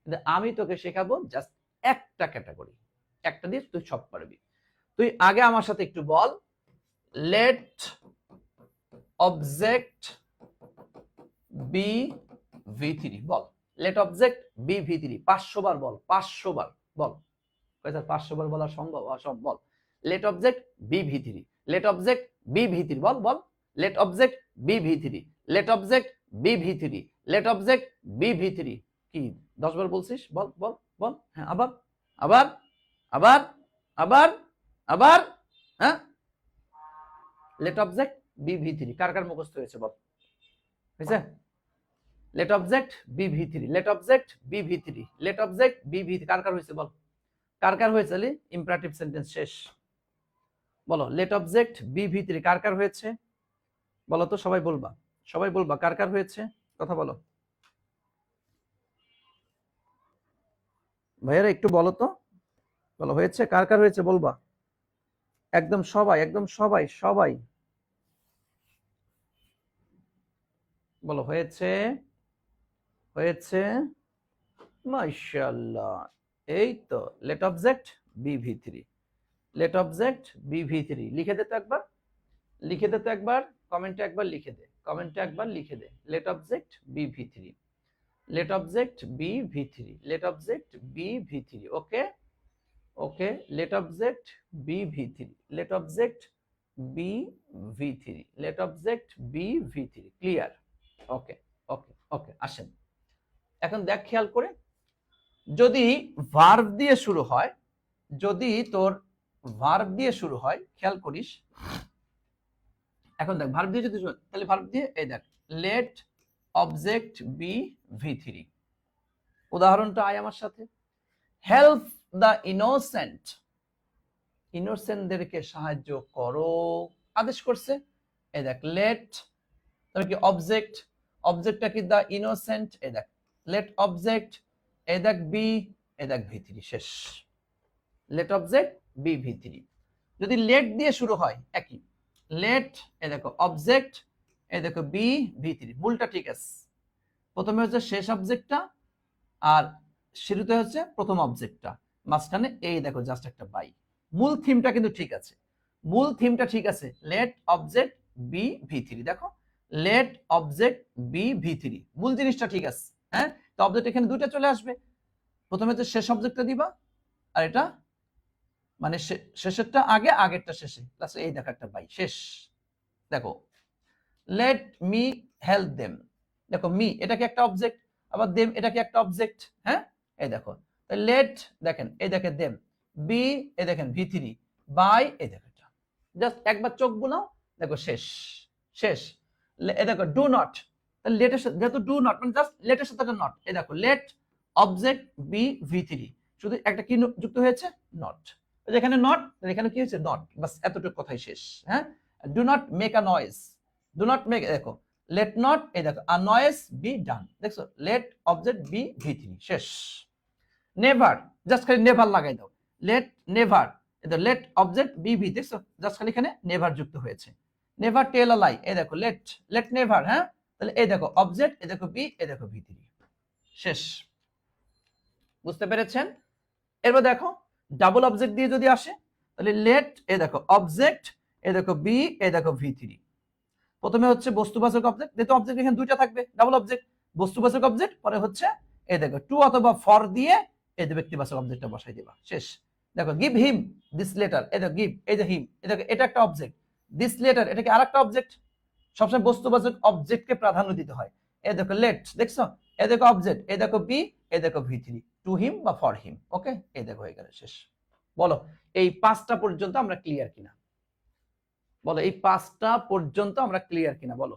কিন্তু আমি তোকে শেখাবো জাস্ট একটা ক্যাটাগরি, একটা দিয়ে তুই সব পারবি। তুই আগে আমার সাথে একটু বল, লেট অবজেক্ট বি ভি3, বল লেট অবজেক্ট বি ভি3, 500 বার বল, 500 বার বল। 500 বার বলা সম্ভব? অসম্ভব। বল লেট অবজেক্ট বি ভি3, লেট অবজেক্ট বি ভি3, বল বল let object be V three, let object be V three, let object be V three. কি 10 বার বলছিস? বল বল বল। হ্যাঁ, আবার আবার আবার আবার আবার। হ্যাঁ, let object be V three. কার কার মুখস্থ হয়েছে বল? হয়েছে? Let object be V three, let object be V three, let object be V three. কার কার হয়েছে বল? কার কার হয়েছে? ইম্পারেটিভ সেন্টেন্স শেষ। বলো, let object be V three কার কার হয়েছে? বলো তো, সবাই বলবা, সবাই বলবা কার কার হয়েছে, কথা বলো ভাইয়ারা, একটু বলো তো, বলো হয়েছে, কার কার হয়েছে বলবা। একদম সবাই, একদম সবাই, সবাই বলো হয়েছে, হয়েছে, মাশাআল্লাহ। এই তো let object be V three, let object be V three. লিখে দে তো একবার, লিখে দে তো একবার, কমেন্টে একবার লিখে দে, কমেন্টে একবার লিখে দে, let object be V three, let object be V three, let object be V three. Okay okay, let object be V three, let object be V three, let object be V three. Clear? Okay okay okay. আসেন এখন দেখ, খেয়াল করে, যদি verb দিয়ে শুরু হয়, যদি তোর ভার্ব দিয়ে শুরু হয়, খেয়াল করিস। এখন দেখ, ভার্ব দিয়ে যদি, তাহলে ভার্ব দিয়ে এই দেখ, let object be V three. উদাহরণটা আয় আমার সাথে, হেল্প দ্য ইনোসেন্ট, ইনোসেন্টদেরকে সাহায্য করো, আদেশ করছে। এই দেখ, লেট, তবে কি অবজেক্ট, অবজেক্টটা কি দ্য ইনোসেন্ট, এই দেখ লেট অবজেক্ট, এই দেখ বি, এই দেখ ভি থ্রি। শেষ, let object be V three. যদি লেট দিয়ে শুরু হয়, একই, লেট, এই দেখো অবজেক্ট, এই দেখো বি ভি থ্রি। মূলটা ঠিক আছে, প্রথমে হচ্ছে শেষ অবজেক্টটা, আর শুরুতে হচ্ছে প্রথম অবজেক্টটা, মাঝখানে এই দেখো জাস্ট একটা বাই। মূল থিমটা কিন্তু ঠিক আছে, মূল থিমটা ঠিক আছে। Let object be V three, দেখো let object be V three, মূল জিনিসটা ঠিক আছে। হ্যাঁ, তো অবজেক্ট এখানে দুইটা চলে আসবে, প্রথমে হচ্ছে শেষ অবজেক্টটা দিবা, আর এটা মানে শেষেরটা আগে, আগেরটা শেষে, লাস্টে এই দেখো একটা বাই। শেষ। দেখো, লেট মি হেল্প দেম, দেখো মি এটা কি একটা অবজেক্ট, আবার দেম এটা কি একটা অবজেক্ট। হ্যাঁ, এই দেখো, লেট দেখেন, এই দেখেন দেম, বি এই দেখেন ভি থ্রি, বাই এই দেখো, জাস্ট একবার চোখ বুলাও, দেখো শেষ, শেষ। এ দেখো ডু নট, লেটের সাথে, যেহেতু ডু নট মানে জাস্ট লেটের সাথে নট, এই দেখো let object be V three, শুধু একটা কি যুক্ত হয়েছে, নট। যেখানে নট, এখানে কি হয়েছে, নট। বাস এতটুকু কথাই শেষ। হ্যাঁ, do not make a noise, do not make, দেখো লেট নট, এই দেখো আ নয়েজ বি ডান, দেখছো let object be V three. শেষ। নেভার, জাস্ট খালি নেভার লাগাই দাও, let never, let object be V, দেখছো জাস্ট খালি এখানে নেভার যুক্ত হয়েছে। নেভার টেল আ লাই, এই দেখো লেট, লেট নেভার। হ্যাঁ, তাহলে এই দেখো অবজেক্ট, এই দেখো বি, এই দেখো ভি থ্রি। শেষ। বুঝতে পেরেছেন? এরপর দেখো, ডাবল অবজেক্ট দিয়ে যদি আসে, তাহলে লেট, এই দেখো অবজেক্ট, এই দেখো বি, এই দেখো ভি থ্রি। প্রথমে হচ্ছে বস্তুবাচক অবজেক্ট, যেহেতু অবজেক্ট এখানে দুইটা থাকবে, ডাবল অবজেক্ট, বস্তুবাচক অবজেক্ট, পরে হচ্ছে এই দেখো টু অথবা ফর দিয়ে এই যে ব্যক্তিবাচক অবজেক্টটা বসাই দিবা। শেষ। দেখো গিভ হিম দিস লেটার, এই দেখো গিভ, এই যে হিম, এই দেখো এটা একটা অবজেক্ট, দিস লেটার এটা কি আরেকটা অবজেক্ট। সবসময় বস্তুবাচক অবজেক্টকে প্রাধান্য দিতে হয়। এই দেখো লেট, দেখছো এই দেখো অবজেক্ট, এই দেখো বি, এই দেখো ভি থ্রি, টু হিম বা ফর হিম। ওকে, এই দেখো হয়ে গেল। শেষ। বলো এই 5টা পর্যন্ত আমরা ক্লিয়ার কিনা, বলো এই 5টা পর্যন্ত আমরা ক্লিয়ার কিনা, বলো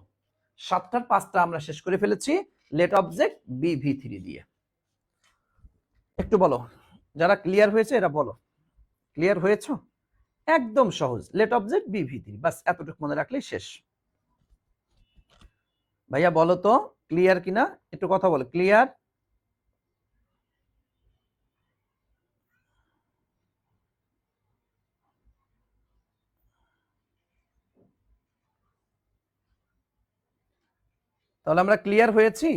7টার 5টা আমরা শেষ করে ফেলেছি let object be V three দিয়ে। একটু বলো, যারা ক্লিয়ার হয়েছে এরা বলো, ক্লিয়ার হয়েছো? একদম সহজ, let object be V three, বাস এতটুকু মনে রাখলেই শেষ। ভাইয়া বলো তো ক্লিয়ার কিনা, একটু কথা বলো, ক্লিয়ার? তাহলে আমরা ক্লিয়ার হয়েছি?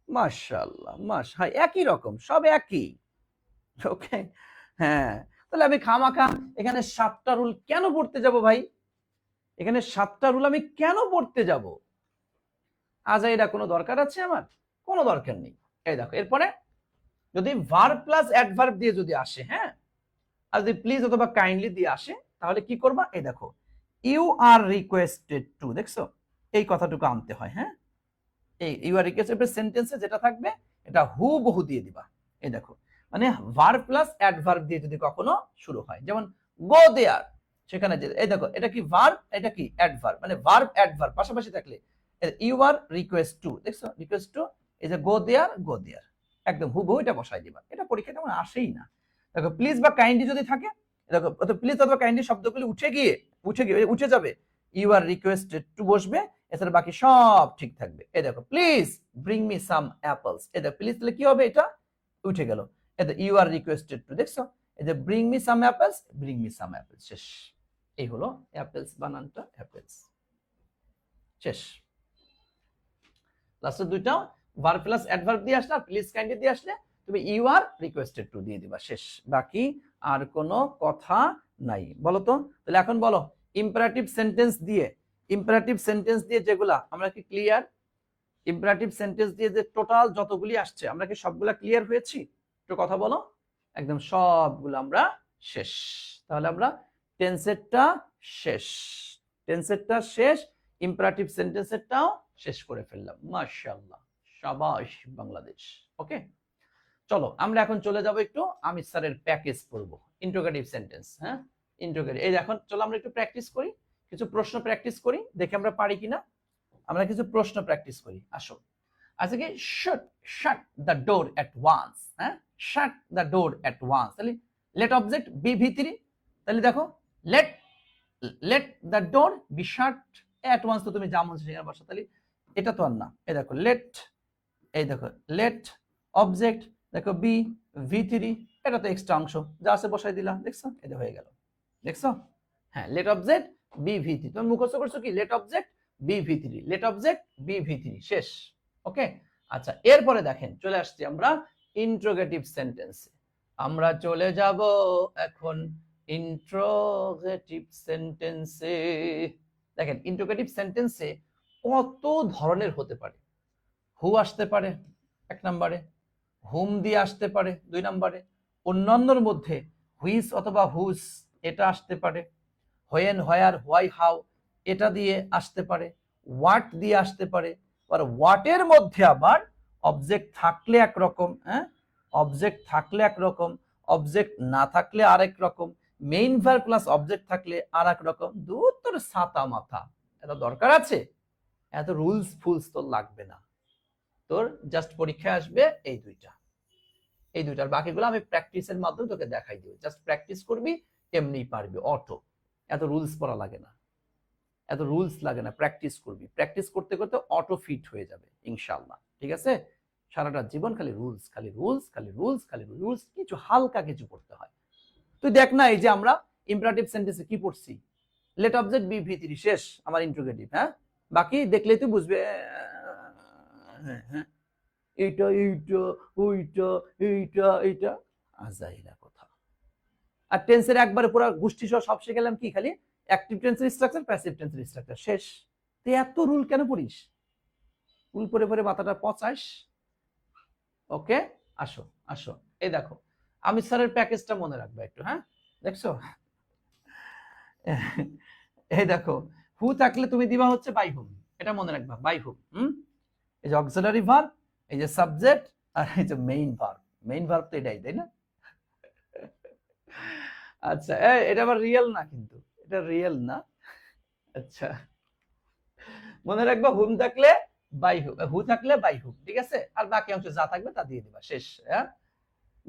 মাশাআল্লাহ, একই রকম, সব একই। ওকে, হ্যাঁ। তাহলে আমি খামাখা এখানে 7টা রুল কেন পড়তে যাব ভাই? এখানে 7টা রুল আমি কেন পড়তে যাব? আজ এটা কোনো দরকার আছে আমার? কোনো দরকার নেই। এই দেখো এরপরে যদি ভার্ব প্লাস অ্যাডভার্ব দিয়ে যদি আসে, হ্যাঁ, আর যদি প্লিজ অথবা কাইন্ডলি দিয়ে আসে, তাহলে কি করবা, এই দেখো ইউ আর রিকোয়েস্টেড টু, দেখছো এই কথাটুকু আনতে হয়, হ্যাঁ, এই ইউ আর রিকোয়েস্টেড সেন্টেন্সে যেটা থাকবে এটা হুবহু দিয়ে দিবা। এই দেখো মানে ভার্ব প্লাস অ্যাডভার্ব দিয়ে যদি কখনো শুরু হয়, যেমন গো দেয়ার, সেখানে যে এই দেখো এটা কি ভার্ব, এটা কি অ্যাডভার্ব, মানে ভার্ব অ্যাডভার্ব পাশাপাশি থাকলে ইউ আর রিকোয়েস্ট টু, দেখছো রিকোয়েস্ট টু, এই যে গো দেয়ার একদম হুবহু এটা বসাই দিবা। এটা পরীক্ষায় তেমন আসেই না। দেখো প্লিজ বা কাইন্ডলি যদি থাকে, দেখো প্লিজ অথবা কাইন্ডলি শব্দগুলি উঠে যাবে, ইউ আর রিকোয়েস্টেড টু বসবে, এছাড়া বাকি সব ঠিক থাকবে। এই দেখো please bring me some apples, এই দেখো প্লিজ তাহলে কি হবে, এটা উঠে গেল, এই দেখো ইউ আর রিকোয়েস্টেড টু, দেখছো এই যে bring me some apples, bring me some apples, শেষ। এই হলো অ্যাপলস বানানটা, অ্যাপলস, শেষ। লাস্টের দুইটাও ভার্ব প্লাস অ্যাডভার্ব দিয়ে আসলে আর প্লিজ কাইন্ডলি দিয়ে আসলে তুমি ইউ আর রিকোয়েস্টেড টু দিয়ে দিবা, শেষ। বাকি আর কোনো কথা নাই। বলো তো তাহলে এখন বলো ইম্পারেটিভ সেন্টেন্স দিয়ে যেগুলা আমরা কি ক্লিয়ার? ইম্পারেটিভ সেন্টেন্স দিয়ে যে টোটাল যতগুলি আসছে আমরা কি সবগুলা ক্লিয়ার হয়েছি? একটু কথা বলো। একদম সবগুলো আমরা শেষ। তাহলে আমরা টেন্সেরটা শেষ, ইম্পারেটিভ সেন্টেন্সেরটাও শেষ করে ফেললাম। মাশাআল্লাহ, শাবাশ বাংলাদেশ। ওকে, চলো আমরা এখন চলে যাব একটু আমির স্যারের প্যাকেজ পড়বো, ইন্টারোগেটিভ সেন্টেন্স। হ্যাঁ, ইন্টারোগেটিভ, এই এখন চলো আমরা একটু প্র্যাকটিস করি, কিছু প্রশ্ন প্র্যাকটিস করি, দেখি আমরা পারি কিনা। আমরা কিছু প্রশ্ন প্র্যাকটিস করি, আসো। আচ্ছা কি শাট দ্য ডোর এট ওয়ান্স, হ্যাঁ, shut the door at once, তাহলে লেট অবজেক্ট বি ভি3, তাহলে দেখো let the door be shut at once, তো তুমি যা মন সেখানে বসা, তাহলে এটা তো আর না। এই দেখো লেট অবজেক্ট, দেখো বি ভি3, এটা তো এক্সট্রা অংশ, যা আছে বসাই দিলাম, দেখছো এটা হয়ে গেল, দেখছো। হ্যাঁ, লেট অবজেক্ট বি ভি3, তুমি মুখস্থ করছো কি লেট অবজেক্ট বি ভি3, শেষ। ওকে, আচ্ছা এরপরে দেখেন চলে আসছি আমরা ইন্টারোগেটিভ সেন্টেন্সে। আমরা চলে যাব এখন ইন্টারোগেটিভ সেন্টেন্সে। দেখেন ইন্টারোগেটিভ সেন্টেন্সে কত ধরনের হতে পারে। হু আসতে পারে 1 নম্বরে, হুম দিয়ে আসতে পারে 2 নম্বরে, অন্যান্যর মধ্যে হুইস অথবা হুস এটা আসতে পারে, হোয়েন, হোয়ার, হোয়াই, হাউ এটা দিয়ে আসতে পারে, হোয়াট দিয়ে আসতে পারে। আর হোয়াটের মধ্যে আবার অবজেক্ট থাকলে একরকম, হ্যাঁ, অবজেক্ট থাকলে একরকম, অবজেক্ট না থাকলে আরেক রকম, মেইন ভার্ব প্লাস অবজেক্ট থাকলে আর এক রকম। দূর তোর ছাতা মাথা, এত দরকার আছে? এত রুলস ফুলস তো লাগবে না তোর, জাস্ট পরীক্ষায় আসবে এই দুইটার বাকিগুলো আমি প্র্যাকটিসের মাধ্যমে তোকে দেখাই দিব। জাস্ট প্র্যাকটিস করবি, এমনি পারবি অটো। এত রুলস পড়া লাগে না, প্র্যাকটিস করবি, প্র্যাকটিস করতে করতে অটো ফিট হয়ে যাবে ইনশাআল্লাহ। ঠিক আছে, সারাটা জীবন খালি রুলস, কিছু হালকা কিছু পড়তে হয়। তুই দেখ না, এই যে আমরা ইম্পারেটিভ সেন্টেন্সে কি পড়ছি, লেট অবজেক্ট বি ভি3, শেষ আমার ইন্টারোগেটিভ। হ্যাঁ, বাকি দেখলেই তুই বুঝবে, হ্যাঁ এইটা আজাইরা কথা। আর টেন্সের একবারে পুরো গোষ্ঠী সহ সব শিখে গেলাম কি, খালি অ্যাক্টিভ টেন্সের স্ট্রাকচার, প্যাসিভ টেন্সের স্ট্রাকচার, শেষ। তুই এত রুল কেন পড়িস? রুল পরে মাথাটা পচাস। ওকে, আসো এই দেখো আমির স্যারের প্যাকেজটা মনে রাখবে একটু। হ্যাঁ, দেখছো এই দেখো হু থাকলে তুমি দিবা হচ্ছে বাই হুম, এটা মনে রাখবা, বাই হুম। এই যে অক্সিলারি ভার্ব, এই যে সাবজেক্ট, আর এই যে মেইন ভার্ব তো এটাই, তাই না? আচ্ছা, এটা আবার রিয়েল না, কিন্তু এটা রিয়েল না। আচ্ছা, মনে রাখবা হুম থাকলে বাই হুম, হু থাকলে বাই হুম, ঠিক আছে? আর বাকি অংশ যা থাকবে তা দিয়ে দিবা, শেষ। হ্যাঁ,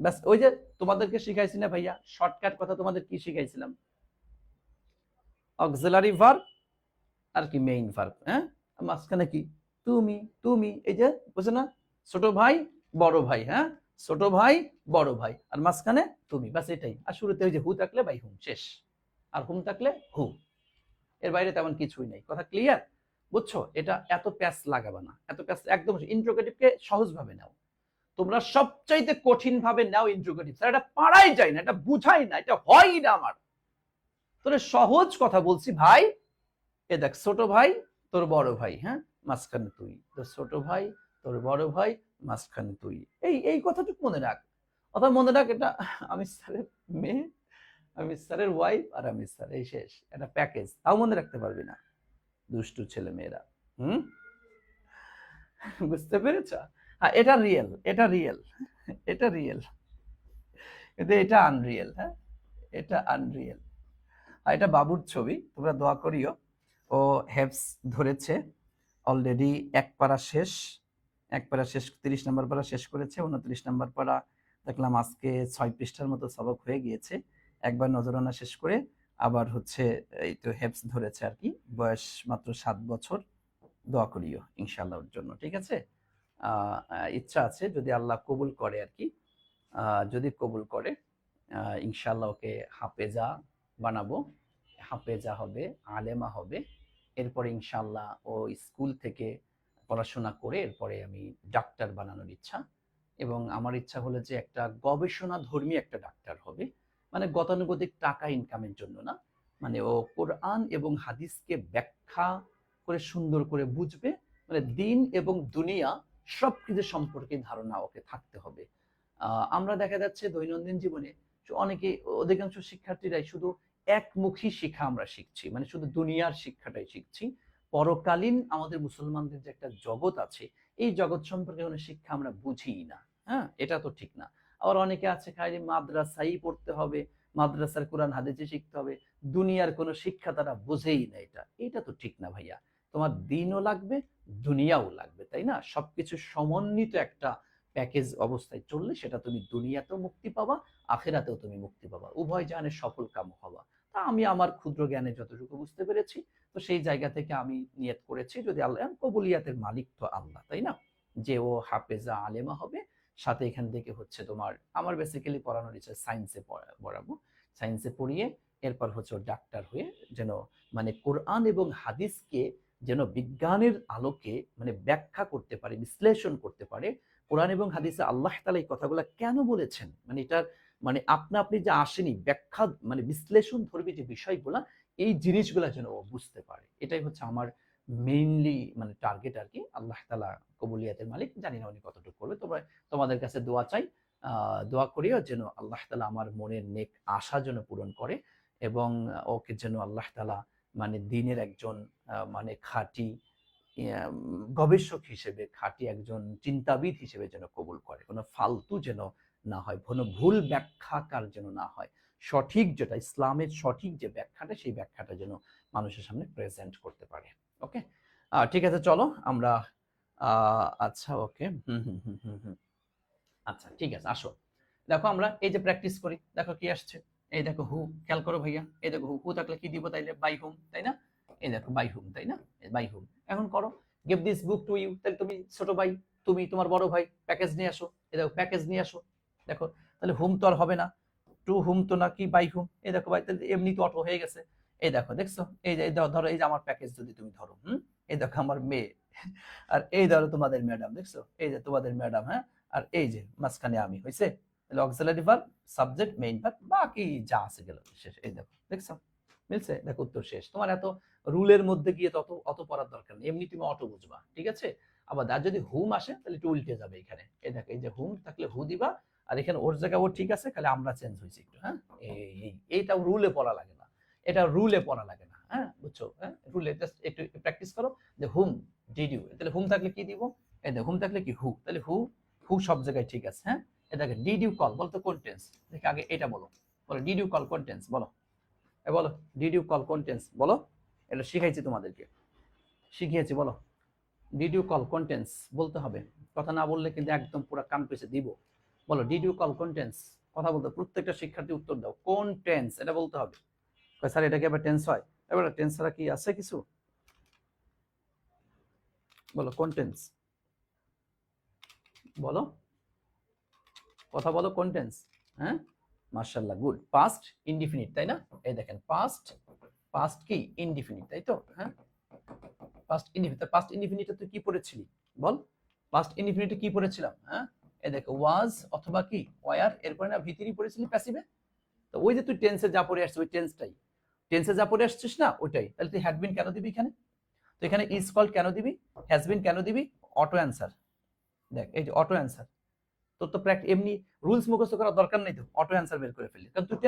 বাস ওই যে তোমাদেরকে শিখাইছি না ভাইয়া, শর্টকাট কথা তোমাদের কি শিখাইছিলাম, অক্সিলারি ভার্ব আর কি মেইন ভার্ব। হ্যাঁ, মাঝখানে কি তুমি, এই যে বুঝছো না, ছোট ভাই বড় ভাই, হ্যাঁ, ছোট ভাই বড় ভাই, আর মাঝখানে তুমি, বাস এটাই। আর শুরুতে ওই যে হু থাকলে বাই হুম, শেষ। আর হুম থাকলে হু, এর বাইরে তেমন কিছুই নেই। কথা ক্লিয়ার? বুঝছো? এটা এত প্যাচ লাগাবে না, এত প্যাচ একদম। ইন্টারোগেটিভকে সহজ ভাবে নাও, তোমরা সবচাইতে কঠিন ভাবে নাও ইন্টারোগেটিভ। স্যার এটা পারাই যায় না, এটা বুঝাই না, এটা হয় না আমার। তোরে সহজ কথা বলছি ভাই, এ দেখ ছোট ভাই তোর বড় ভাই, হ্যাঁ, মাঝখানে তুই, তোর ছোট ভাই তোর বড় ভাই, মাঝখানে তুই, এই এই কথাটুকু মনে রাখ। অথবা মনে রাখ এটা আমি স্যারের মেয়ে, আমি স্যারের ওয়াইফ, আর আমি স্যার, এই শেষ, এটা প্যাকেজ। তাও মনে রাখতে পারবি না, দুষ্টু ছেলে মেয়েরা। হুম, বুঝতে পেরেছ? হ্যাঁ, এটা রিয়েল, এটা রিয়েল, এটা রিয়েল, কিন্তু এটা আনরিয়েল। হ্যাঁ, এটা আনরিয়েল। আর এটা বাবুর ছবি, তোমরা দোয়া করিও। ও হেফস ধরেছে অলরেডি, এক পারা শেষ, এক পারা শেষ, 30 নম্বর পারা শেষ করেছে। 29 নম্বর পারা দেখলাম আজকে 6 পৃষ্ঠার মতো সবক হয়ে গিয়েছে, একবার নজরানা শেষ করে। আবার হচ্ছে এই তো হেফস ধরেছে আর কি, বয়স মাত্র 7 বছর। দোয়া করিও ইনশাআল্লাহ ওর জন্য, ঠিক আছে? ইচ্ছা আছে যদি আল্লাহ কবুল করে আর কি, যদি কবুল করে ইনশাআল্লাহ ওকে হাফেজা বানাবো, হাফেজা হবে, আলেমা হবে। এরপরে ইনশাআল্লাহ ও স্কুল থেকে পড়াশোনা করে এরপরে আমি ডাক্তার বানানোর ইচ্ছা। এবং আমার ইচ্ছা হলো যে একটা গবেষণা ধর্মী একটা ডাক্তার হবে, মানে গতানুগতিক টাকা ইনকামের জন্য না, মানে ও কোরআন এবং হাদিসকে ব্যাখ্যা করে সুন্দর করে বুঝবে, মানে দিন এবং দুনিয়া সবকিছু সম্পর্কে ধারণা ওকে থাকতে হবে। আমরা দেখা যাচ্ছে দৈনন্দিন জীবনে অনেকে, অধিকাংশ শিক্ষার্থীরাই শুধু একমুখী শিক্ষা আমরা শিখছি, মানে শুধু দুনিয়ার শিক্ষাটাই শিখছি। পরকালীন আমাদের মুসলমানদের যে একটা জগৎ আছে, এই জগৎ সম্পর্কে কোনো শিক্ষা আমরা বুঝিই না। হ্যাঁ, এটা তো ঠিক না। আবার অনেকে আছে খালি মাদ্রাসাই পড়তে হবে, মাদ্রাসার কোরআন হাদিসে শিখতে হবে, দুনিয়ার কোনো শিক্ষা তারা বোঝেই না। এটা তো ঠিক না ভাইয়া। তোমার দিনও লাগবে, দুনিয়াও লাগবে, তাই না? সবকিছু সমন্বিত একটা প্যাকেজ অবস্থায় চললে সেটা তুমি দুনিয়াতেও মুক্তি পাবা, আখেরাতেও তুমি মুক্তি পাবা, উভয় জাহানের সফল কাম হবা। তা আমি আমার ক্ষুদ্র জ্ঞানে যতটুকু বুঝতে পেরেছি, তো সেই জায়গা থেকে আমি নিয়ত করেছি, যদি আল্লাহ, কবুলিয়াতের মালিক তো আল্লাহ, তাই না? যে ও হাফেজা আলেমা হবে, সাথে এখান থেকে হচ্ছে তোমার, আমার বেসিক্যালি পড়ানোর ইচ্ছা সায়েন্সে পড়াবো, সায়েন্সে পড়িয়ে এরপর হচ্ছে ও ডাক্তার হয়ে যেন, মানে কোরআন এবং হাদিসকে যেন বিজ্ঞানের আলোকে মানে ব্যাখ্যা করতে পারে, বিশ্লেষণ করতে পারে। কোরআন এবং হাদিসে আল্লাহ তাআলা এই কথাগুলো কেন বলেছেন, মানে এটার মানে আপনা আপনি যে আসেনি, ব্যাখ্যা মানে বিশ্লেষণ ধর্মী যে বিষয়গুলা, এই জিনিসগুলা যেন ও বুঝতে পারে। এটাই হচ্ছে আমার মেইনলি মানে টার্গেট আর কি। আল্লাহ তাআলা কবুলিয়াতের মালিক, জানি না উনি কতটুকু করবে। তোমরা, তোমাদের কাছে দোয়া চাই, দোয়া করিও যেন আল্লাহ তাআলা আমার মনের নেক আশা যেন পূরণ করে, এবং ওকে যেন আল্লাহ তাআলা মানে দিনের একজন মানে খাঁটি গবেষক হিসেবে, খাঁটি একজন চিন্তাবিদ হিসেবে যেন কবুল করে, কোনো ফালতু যেন না হয়, কোনো ভুল ব্যাখ্যাকার যেন না হয়। সঠিক যেটা ইসলামের সঠিক যে ব্যাখ্যাটা, সেই ব্যাখ্যাটা যেন মানুষের সামনে প্রেজেন্ট করতে পারে। ওকে, ঠিক আছে, চলো আমরা আচ্ছা, ওকে, হুম হুম হুম হুম হুম, আচ্ছা ঠিক আছে, আসো। দেখো আমরা এই যে প্র্যাকটিস করি, দেখো কি আসছে। এই দেখো হু, খেয়াল করো ভাইয়া, এই দেখো হু, হু থাকলে কি দিব তাইলে? বাই হুম, তাই না? এই দেখো বাই হুম, তাই না? By whom. এখন করো, give this book to you, তাহলে তুমি ছোট ভাই, তুমি তোমার বড় ভাই প্যাকেজ নিয়ে আসো। এই দেখো প্যাকেজ নিয়ে আসো। দেখো তাহলে হুম তো আর হবে না, টু হুম তো নাকি বাই হুম। এই দেখো ভাই, তাহলে এমনি তো অটো হয়ে গেছে। এই দেখো, দেখছো? এই যে ধরো, এই যে আমার প্যাকেজ যদি তুমি ধরো, এই দেখো আমার মেয়ে, আর এই ধরো তোমাদের ম্যাডাম, দেখছো? এই যে তোমাদের ম্যাডাম, হ্যাঁ, আর এই যে মাঝখানে আমি, হয়েছে? Auxiliary verb, subject, main verb, বাকি যা আছে গেল শেষ। এই দেখো, দেখছো? মিলছে? দেখো উত্তর শেষ। তোমার এত রুলের মধ্যে গিয়ে তত অত পড়ার দরকার নেই, এমনি তুমি অটো বুঝবা, ঠিক আছে? আবার আর যদি হুম আসে তাহলে একটু উল্টে যাবে এখানে। এই দেখো, এই যে হুম থাকলে হু দিবা, আর এখানে ওর জায়গায় ও ঠিক আছে, খালি আমরা চেঞ্জ হয়েছি একটু। হ্যাঁ, এইটাও রুলে পড়া লাগে না, এটা রুলে পড়া লাগে না। হ্যাঁ, বুঝছো? হ্যাঁ, রুলে জাস্ট একটু প্র্যাকটিস করো, যে হুম ডিড ইউ, তাহলে হুম থাকলে কি দিব? এই দেখো হুম থাকলে কি হু, তাহলে হু, হু সব জায়গায় ঠিক আছে। হ্যাঁ, এই দেখো ডিড ইউ কল, বলতো কোন টেন্স? দেখি আগে এটা বলো, বলো ডিড ইউ কল কোন টেন্স, বলো। বলো ডিড ইউ কল কোন টেন্স, বলো। এটা শিখাইছি তোমাদেরকে, শিখিয়েছি, বলো। ডিড ইউ কল কোন টেন্স বলতে হবে, কথা না বললে কিন্তু একদম পুরো কান পেছে দিব। বলো ডিড ইউ কল কোন টেন্স, কথা বলতে, প্রত্যেকটা শিক্ষার্থী উত্তর দাও, কোন টেন্স এটা বলতে হবে। স্যার এটা কি আবার টেন্স হয়? এবার টেন্স ছাড়া কি আছে কিছু? বলো কোন টেন্স, বলো, কথা বলো, কোন টেন্স? হ্যাঁ, মাশাআল্লাহ, গুড। পাস্ট ইনডিফিনিট, তাই না? এই দেখেন পাস্ট, পাস্ট কি ইনডিফিনিট, তাই তো? হ্যাঁ, পাস্ট ইনডিফিনিট। পাস্ট ইনডিফিনিটে তুই কি পড়েছিলি বল? পাস্ট ইনডিফিনিটে কি পড়েছিলাম? হ্যাঁ, এই দেখো ওয়াজ অথবা কি ওয়ার, এরপরে না ভিতরি পড়েছিলি প্যাসিভে। তো ওই যে তুই টেন্সে যা পড়ে আসছিস ওই টেন্সটাই, টেন্সে যা পড়ে আসছিস না ওইটাই, তাহলে তুই হ্যাড বিন কেন দিবি এখানে? তো এখানে ইজ কল্ড কেন দিবি, হ্যাজ বিন কেন দিবি? অটো অ্যান্সার, দেখ এই যে অটো অ্যান্সার, তোর তো এমনি রুলস মুখস্থ করার দরকার নেই, তো অটো অ্যান্সার বের করে ফেললি, কারণ তুই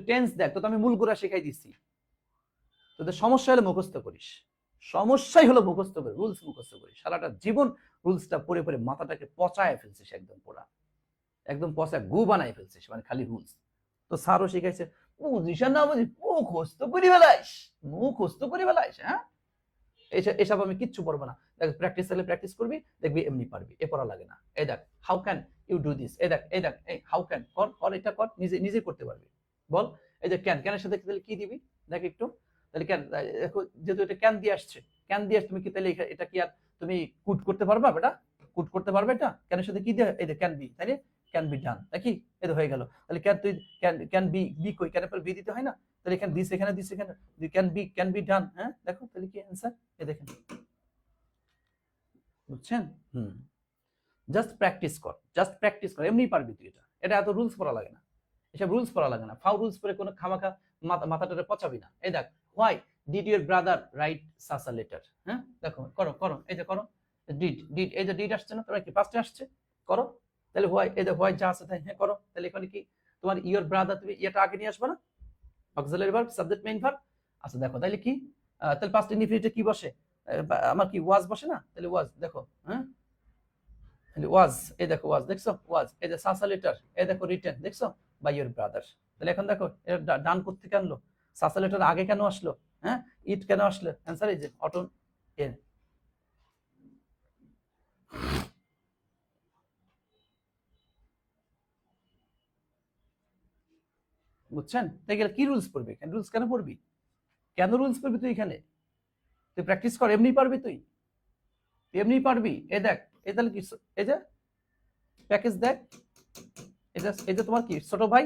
টেন্স দেখ, তো আমি মূল গোড়া শেখাই দিচ্ছি। তোদের সমস্যা হলে মুখস্থ করিস, সমস্যাই হলো মুখস্থ করে রুলস মুখস্থ করিস, সারাটা জীবন রুলসটা পড়ে পড়ে মাথাটাকে পচায় ফেলছিস, একদম পোড়া, একদম পচায় গু বানায় ফেলছিস, মানে খালি রুলস। তো স্যারও শিখাইছে বুঝিস না বুঝি মুখস্থ করি বেলাইস, মুখস্থ করি বেলাইস, হ্যাঁ এসব আমি কিচ্ছু পড়বো না, দেখ প্র্যাকটিস হলে প্র্যাকটিস করবি, দেখবি এমনি পারবি, এ পড়া লাগে না। এই দেখ how can you do this, এই দেখ এই হাউ ক্যান, কর কর এটা কর, নিজে নিজে করতে পারবি। বল এই যে ক্যানের সাথে তাহলে কি দিবি, দেখ একটু, তাহলে ক্যান, দেখো যেহেতু এটা ক্যান দিয়ে আসছে, ক্যান দিয়ে তুমি কি তাহলে এটা কি আর তুমি কুট করতে পারবা বেটা, কুট করতে পারবে এটা ক্যানের সাথে কি দিয়ে, এই যে ক্যান বি, তাই ক্যান বি ডান, নাকি এই তো হয়ে গেল। তাহলে ক্যান তুই ক্যান বি বি কই, ক্যানের পর বি দিতে হয় না, তাহলে এখানে দিস, এখানে দিস, এখানে ক্যান বি ডান, হ্যাঁ দেখো তাহলে কি অ্যান্সার, এই দেখেন, বুঝছেন? জাস্ট প্র্যাকটিস কর, জাস্ট প্র্যাকটিস কর, এমনি পারবি তুই, এটা এত রুলস পড়া লাগে না, এসব রুলস পড়া লাগে না, ফাউ রুলস পরে কোনো খামাখা মাথাটারে পচাবি না। এই দেখ why did your brother write such a letter, হ্যাঁ দেখো করো করো, এই যে করো, ডিড এই যে ডিড আসছে না, তোমরা কি পাস্টে আসছে, করো, তাহলে হোয়াই, এই যে হোয়াই যা আছে তাই, হ্যাঁ করো, তাহলে এখানে কি তোমার ইওর ব্রাদার, তুমি এটা আগে নিয়ে আসবে না, auxiliary verb subject main verb. আচ্ছা দেখো তাহলে কি, তাহলে পাস্ট ইনডিফিনিটে কি বসে, আমার কি ওয়াজ বসে না, তাহলে ওয়াজ দেখো, হ্যাঁ ওয়াজ, এই দেখো ওয়াজ, দেখছো ওয়াজ, এই যে সাসা লেটার, এই দেখো রিটেন, দেখছো বাই ইউর ব্রাদার। তাহলে এখন দেখো এটা ডান কোত্থেকে আনলো, সাসা লেটার আগে কেন আসলো, হ্যাঁ ইট কেন আসলো, অ্যান্সার এই যে অটো এ। বুঝছেন? তাই গেলে কি রুলস পড়বি, রুলস কেন পড়বি, কেন রুলস পড়বি তুই এখানে, তুই প্র্যাকটিস কর, এমনি পারবি তুই, এমনি পারবি। এই দেখ এই তাহলে কি, এই যে প্যাকেজ দেখ, এই যে তোমার কি ছোট ভাই,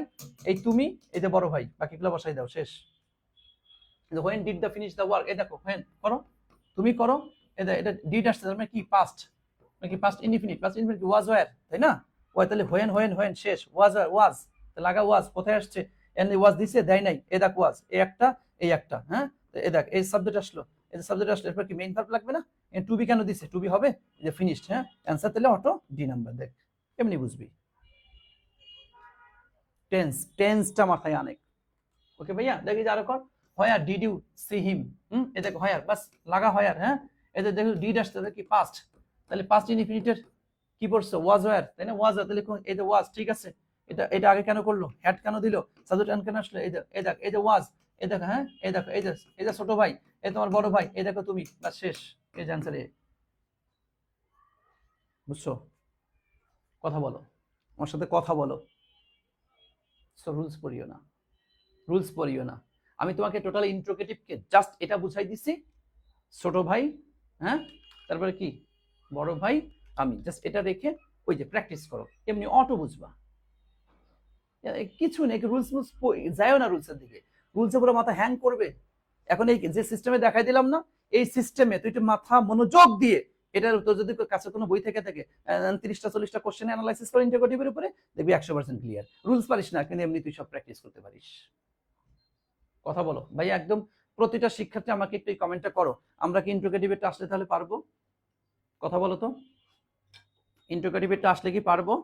এই তুমি, এই যে বড় ভাই, বাকিগুলো বসাই দাও, শেষ। when did the finish the work, এই দেখো when করো, তুমি করো, এটা ডিড আসছে, তার মানে কি পাস্ট, মানে কি পাস্ট ইনডিফিনিট, পাস্ট ইনডিফিনিট ওয়াজ ওয়্যার, তাই না, ওই তাহলে when শেষ, ওয়াজ লাগা, ওয়াজ কোথায় আসছে, এন্ড ওয়াজ দিছে দেয় নাই, এই দেখ ওয়াজ এই একটা, হ্যাঁ এই দেখ এই সাবজেক্ট আসলো, এই যে সাবজেক্ট আসলো, এরপর কি মেইন ভার্ব লাগবে না, টু বি কেন দিছে, টু বি হবে এই যে ফিনিশড, হ্যাঁ অ্যান্সার তাহলে অটো ডি নাম্বার। দেখ এমনি বুঝবি, টেন্সটা মাথায় আনে। ওকে ভাইয়া দেখি যে আরো কর, where did you see him, এই দেখো হোয়ার, বাস লাগা হোয়ার, হ্যাঁ এই যে দেখো ডিড আসছে, কি পাস্ট, তাহলে পাস্ট ইনডিফিনিটের কি পড়ছো ওয়াজ ওয়্যার, তাই না ওয়াজ, তাহলে এই যে ওয়াজ, ঠিক আছে, এটা আগে কেন করলো, হ্যাড কেন দিল, সাবজেক্ট কেন আসলো, এই দেখ এই যে ওয়াজ, এই দেখো, হ্যাঁ এই দেখো এই যে ছোট ভাই, এই তোমার বড় ভাই, এই দেখো তুমি, বাস শেষ, এই যে অ্যান্সার এ। বুঝছো? কথা বলো, আমার সাথে কথা বলো, সো রুলস পড়িও না, রুলস পড়িও না, আমি তোমাকে টোটাল ইন্ট্রোগেটিভকে জাস্ট এটা বুঝাই দিছি, ছোট ভাই, হ্যাঁ তারপরে কি বড় ভাই, আমি জাস্ট এটা রেখে ওই যে প্র্যাকটিস করো, এমনি অটো বুঝবা, কিছু নেই, রুলস যায়ও না রুলসের দিকে, রুলসে পুরো মাথা হ্যাং করবে। এখন এই যে সিস্টেমে দেখাই দিলাম না, এই সিস্টেমে তুই একটু মাথা মনোযোগ দিয়ে, এটার তোর যদি কাছে কোনো বই থেকে থাকে 30টা 40টা কোশ্চেন অ্যানালাইসিস করে ইন্টারোগেটিভের উপরে, দেখবি 100% ক্লিয়ার। রুলস পারিস না কিন্তু এমনি তুই সব প্র্যাকটিস করতে পারিস। কথা বলো ভাই, একদম প্রতিটা শিক্ষার্থী আমাকে একটু কমেন্টটা করো, আমরা কি ইন্টারোগেটিভটা আসলে তাহলে পারবো, কথা বলো তো, ইন্টারোগেটিভটা আসলে কি পারবো,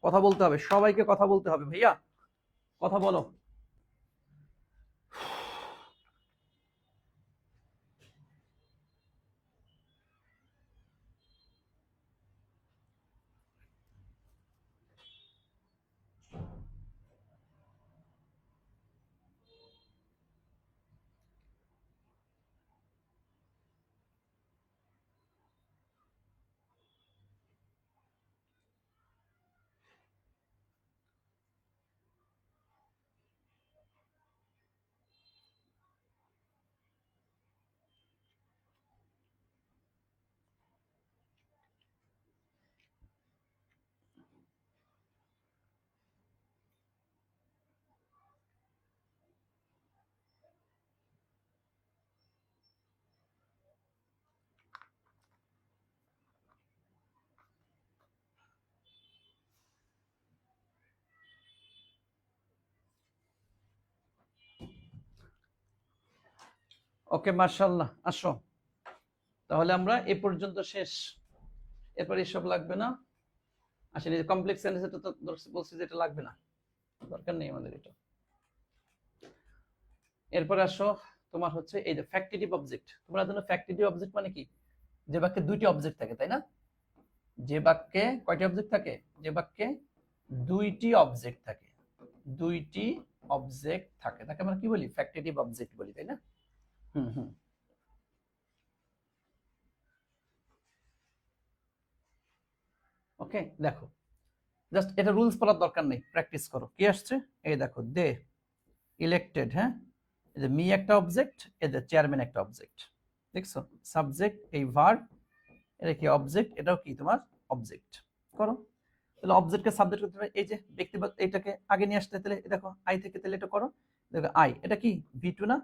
কথা বলতে হবে, সবাইকে কথা বলতে হবে ভাইয়া, কথা বলো। ওকে মাশাআল্লাহ, আসো তাহলে আমরা এ পর্যন্ত শেষ। এরপর এসব লাগবে না। আসলে যে কমপ্লেক্স সেন্টেন্স এটা তো বলছি যে এটা লাগবে না, দরকার নেই আমাদের এটা। এরপর আসো তোমার হচ্ছে এই যে ফ্যাক্টিটিভ অবজেক্ট। তোমরা জানো ফ্যাক্টিটিভ অবজেক্ট মানে কি? যে বাক্যে দুইটি অবজেক্ট থাকে, তাই না? যে বাক্যে কয়টি অবজেক্ট থাকে? যে বাক্যে দুইটি অবজেক্ট থাকে, দুইটি অবজেক্ট থাকে, তাকে আমরা কি বলি? ফ্যাক্টিটিভ অবজেক্ট বলি, তাই না? হুম। ওকে, দেখো জাস্ট এটা রুলস পড়ার দরকার নেই, প্র্যাকটিস করো। কি আসছে? এই দেখো, দে ইলেক্টেড, হ্যাঁ, এই যে মি একটা অবজেক্ট, এই যে চেয়ারম্যান একটা অবজেক্ট, দেখছো? সাবজেক্ট, এই ভার্ব, এটা কি অবজেক্ট, এটাও কি তোমার অবজেক্ট। করো তাহলে অবজেক্টকে সাবজেক্ট করতে হবে, এই যে ব্যক্তিগত এটাকে আগে নিয়ে আসতে, তাহলে দেখো আই থেকে, তাহলে এটা করো, দেখো আই এটা কি ভি2 না?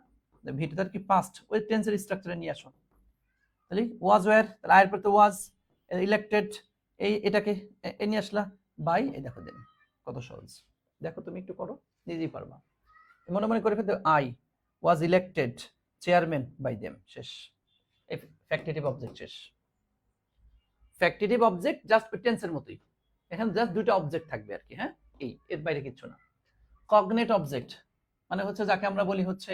ভি2 তার কি পাস্ট, ওই টেন্সের স্ট্রাকচারে নিয়ে আসো। তাহলে ওয়াজ ওয়্যার, তাহলে আয়ের পর তো ওয়াজ, ইলেক্টেড, এই এটাকে এ নিয়ে আসলা বাই, এই দেখো দেন, কত সহজ। দেখো তুমি একটু করো, নিজেই পারবা। মনে মনে করে ফেলতে, I was elected chairman by them, শেষ। ফ্যাক্টিটিভ অবজেক্ট শেষ। ফ্যাক্টিটিভ অবজেক্ট জাস্ট টেন্সের মতোই, এখানে জাস্ট দুইটা অবজেক্ট থাকবে আর কি, হ্যাঁ, এই এর বাইরে কিছু না। কগনেট অবজেক্ট মানে হচ্ছে যাকে আমরা বলি হচ্ছে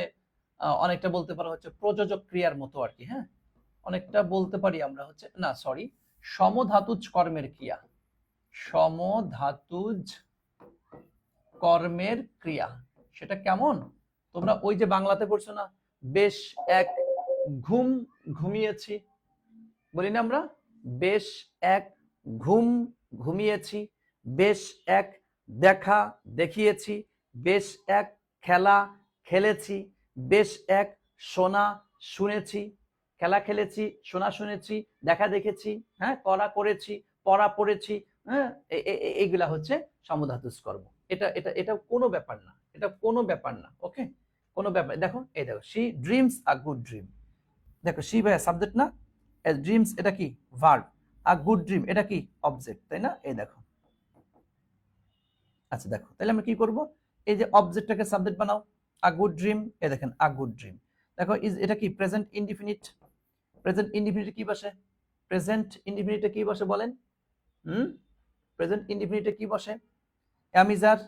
অনেকটা বলতে পারো হচ্ছে প্রযোজক ক্রিয়ার মতো আর কি, হ্যাঁ, অনেকটা বলতে পারি আমরা হচ্ছে, না সরি, সমধাতুজ কর্মের ক্রিয়া, সমধাতুজ কর্মের ক্রিয়া। সেটা কেমন? তোমরা ওই যে বাংলাতে পড়ছো না, বেশ এক ঘুম ঘুমিয়েছি, বলি না আমরা? বেশ এক ঘুম ঘুমিয়েছি, বেশ এক দেখা দেখিয়েছি, বেশ এক খেলা খেলেছি, বেশ এক শোনা শুনেছি, খেলা খেলেছি, শোনা শুনেছি, দেখা দেখেছি, হ্যাঁ, করা করেছি, পড়া পড়েছি, হ্যাঁ, এইগুলা হচ্ছে সমধাতুজ কর্ম। এটা এটা এটা কোনো ব্যাপার না, এটা কোনো ব্যাপার না, ওকে, কোনো ব্যাপার। দেখো এই দেখো, she dreams a good dream, দেখো শি ভাই সাবজেক্ট না, ড্রিমস এটা কি ভার্ব, আর গুড ড্রিম এটা কি অবজেক্ট, তাই না? এই দেখো, আচ্ছা দেখো তাহলে আমরা কি করব, এই যে অবজেক্টটাকে সাবজেক্ট বানাও, আ গুড ড্রিম, এই দেখেন আ গুড ড্রিম। দেখো ইজ এটা কি প্রেজেন্ট ইনডিফিনিট, প্রেজেন্ট ইনডিফিনিটে কি বসে? প্রেজেন্ট ইনডিফিনিটে কি বসে বলেন? প্রেজেন্ট ইনডিফিনিটে কি বসে? অ্যাম ইজ আর,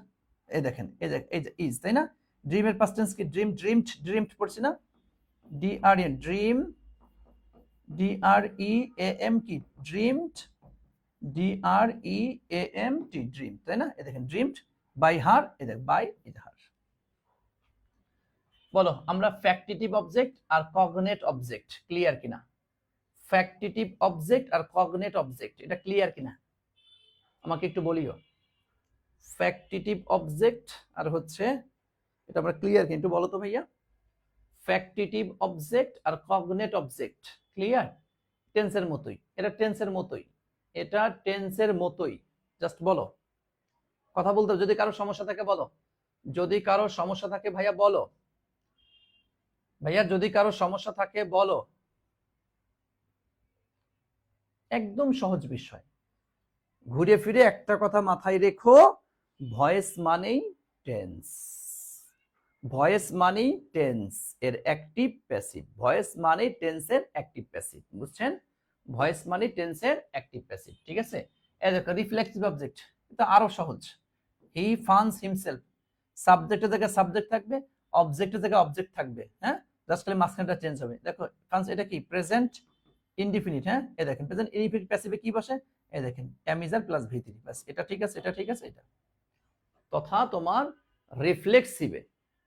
এই দেখেন এই যে ইজ, তাই না? ড্রিমের পাস্ট টেন্স কি? ড্রিম, ড্রিমড, ড্রিমড পড়ছি না? D R N, dream, D R E A M কি dreamed, D R E A M T dream, তাই না? এই দেখেন ড্রিমড বাই হার, এই দেখ বাই ইজ হার। বলো আমরা ফ্যাক্টিটিভ অবজেক্ট আর কগনেট অবজেক্ট ক্লিয়ার কিনা? ফ্যাক্টিটিভ অবজেক্ট আর কগনেট অবজেক্ট এটা ক্লিয়ার কিনা আমাকে একটু বলিও। ফ্যাক্টিটিভ অবজেক্ট আর হচ্ছে, এটা আমরা ক্লিয়ার কিনা একটু বলো তো ভাইয়া। ফ্যাক্টিটিভ অবজেক্ট আর কগনেট অবজেক্ট ক্লিয়ার? টেন্সের মতোই, এটা টেন্সের মতোই, এটা টেন্সের মতোই, জাস্ট বলো। কথা বলতে, যদি কারো সমস্যা থাকে বলো, যদি কারো সমস্যা থাকে ভাইয়া বলো, ভাইয়া যদি কারো সমস্যা থাকে বলো। একদম সহজ বিষয়, ঘুরে ফিরে একটা কথা মাথায় রেখো, ভয়েস মানেই টেন্স, ভয়েস মানেই টেন্স এর অ্যাক্টিভ প্যাসিভ, ভয়েস মানেই টেন্সের অ্যাক্টিভ প্যাসিভ, বুঝছেন? ভয়েস মানেই টেন্সের অ্যাক্টিভ প্যাসিভ, ঠিক আছে? এই দেখো রিফ্লেক্সিভ অবজেক্ট, এটা আরো সহজ। হি ফান্স হিমসেলফ, সাবজেক্টের জায়গায় সাবজেক্ট থাকবে, অবজেক্টের জায়গায় অবজেক্ট থাকবে, হ্যাঁ, জাস্ট খালি মাঝখানটা চেঞ্জ হবে। দেখো ফান্স এটা কি প্রেজেন্ট ইনডিফিনিট, হ্যাঁ, এই দেখেন প্রেজেন্ট ইনডিফিনিট প্যাসিভে কি বসে? এই দেখেন এম ইজ আর প্লাস ভি3, বাস এটা ঠিক আছে, এটা ঠিক আছে, এটা। তথা তোমার রিফ্লেক্সিভে,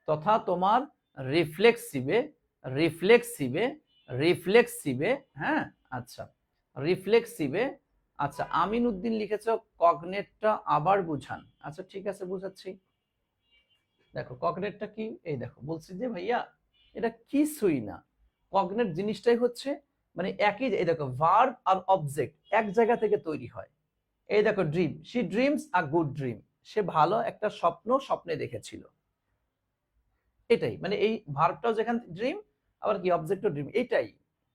তথা তোমার রিফ্লেক্সিভে, রিফ্লেক্সিভে, রিফ্লেক্সিভে, হ্যাঁ, আচ্ছা রিফ্লেক্সিভে। আচ্ছা আমিন উদ্দিন লিখেছো কগনেটটা আবার বুঝান, আচ্ছা ঠিক আছে বুঝাচ্ছি। দেখো কগনেটটা কি, এই দেখো বলছি যে ভাইয়া এটা কিছুই না, কগনেট জিনিসটাই হচ্ছে মানে একই, এই দেখো ভার্ব আর অবজেক্ট এক জায়গা থেকে তৈরি হয়। এই দেখো dream, she dreams a good dream, সে ভালো একটা স্বপ্ন স্বপ্নে দেখেছিল, এটাই মানে এই ভার্বটাও যেখান ড্রিম, আবার কি অবজেক্টও ড্রিম, এটাই।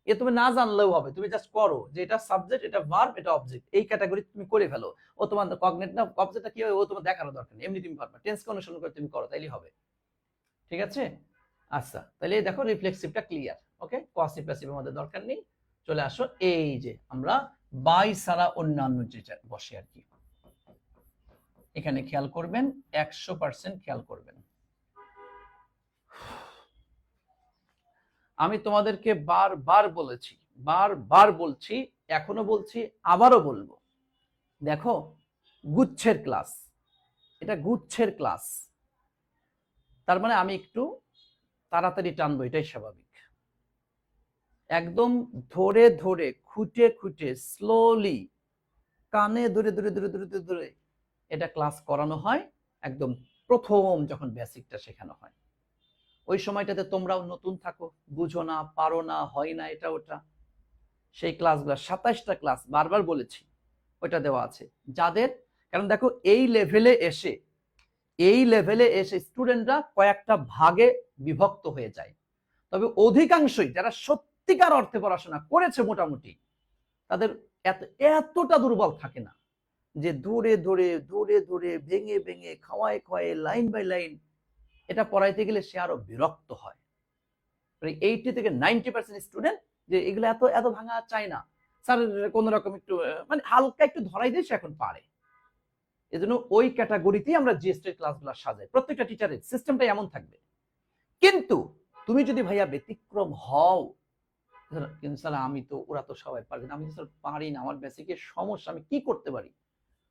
এ তুমি না জানলেও হবে, তুমি জাস্ট করো যে এটা সাবজেক্ট, এটা ভার্ব, এটা অবজেক্ট, এই ক্যাটাগরি তুমি করে ফেলো। ও তোমার কগনেট না অবজেক্টটা কি হয় ও তোমার দেখার দরকার নেই, এমনি তুমি পারবা, টেন্সকে অনুসরণ করে তুমি করো তাইলেই হবে, ঠিক আছে? আচ্ছা তাহলে দেখো রিফ্লেক্সিভটা ক্লিয়ার, ওকে, কোয়াসিভ প্যাসিভ আমাদের দরকার নেই। চলে আসো এই যে আমরা বাই ছাড়া অন্যান্য যে বসে আর কি, এখানে খেয়াল করবেন, 100% খেয়াল করবেন। আমি তোমাদেরকে বারবার বলেছি, বারবার বলছি, এখনো বলছি, আবারও বলবো, দেখো গুচ্ছের ক্লাস, এটা গুচ্ছের ক্লাস, তার মানে আমি একটু তাড়াতাড়ি টানবো, এটাই স্বাভাবিক। একদম ধরে ধরে খুঁটে খুঁটে স্লোলি কানে ধরে ধরে ধরে ধরে ধরে ধরে এটা ক্লাস করানো হয়, একদম প্রথম যখন বেসিকটা শেখানো হয়। ওই সময়টাতে তোমরাও নতুন থাকো, বুঝো না, পারো না, হয় না এটা ওটা, সেই ক্লাসগুলো 27টা ক্লাস বারবার বলেছি ওইটা দেওয়া আছে যাদের। কারণ দেখো এই লেভেলে এসে স্টুডেন্টরা কয়েকটা ভাগে বিভক্ত হয়ে যায়, তবে অধিকাংশই যারা সত্যিকার অর্থে পড়াশোনা করেছে মোটামুটি, তাদের এতটা দুর্বল থাকে না যে ধরে ধরে ধরে ধরে ভেঙে ভেঙে খাওয়ায় খাওয়ায় লাইন বাই লাইন এটা পড়াইতে গেলে সে আরো বিরক্ত হয়। 80 থেকে 90% স্টুডেন্ট যে এগুলো এত এত ভাঙা চায় না, স্যার কোন রকম একটু মানে হালকা একটু ধরাই দিয়ে সে এখন পারে। এজন্য ওই ক্যাটাগরিতেই আমরা জিএসটি ক্লাসগুলো সাজাই, প্রত্যেকটা টিচারের সিস্টেমটা এমন থাকবে। কিন্তু তুমি যদি ভাইয়া ব্যতিক্রম হও, কিন্তু স্যার আমি তো, ওরা তো সবাই পারবে, আমি তো স্যার পারি না, আমার বেসিকের সমস্যা, আমি কি করতে পারি?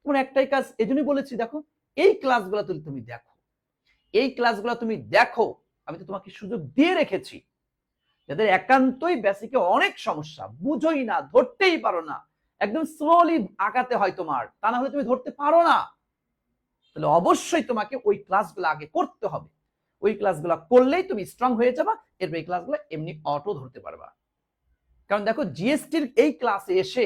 তোমার একটাই কাজ, এজন্যই বলেছি দেখো এই ক্লাসগুলো তুমি দেখো, এই ক্লাসগুলো তুমি দেখো, আমি তো তোমাকে সুযোগ দিয়ে রেখেছি। যাদের একান্তই বেসিকে অনেক সমস্যা, বুঝোই না, ধরতেই পারো না, একদম স্লোলি আগাতে হয় তোমার, তা না হলে তুমি ধরতে পারো না, তাহলে অবশ্যই তোমাকে ওই ক্লাসগুলো আগে করতে হবে। ওই ক্লাসগুলো করলেই তুমি স্ট্রং হয়ে যাবা, এরপর এই ক্লাসগুলো এমনি অটো ধরতে পারবা। কারণ দেখো জিএসটির এই ক্লাসে এসে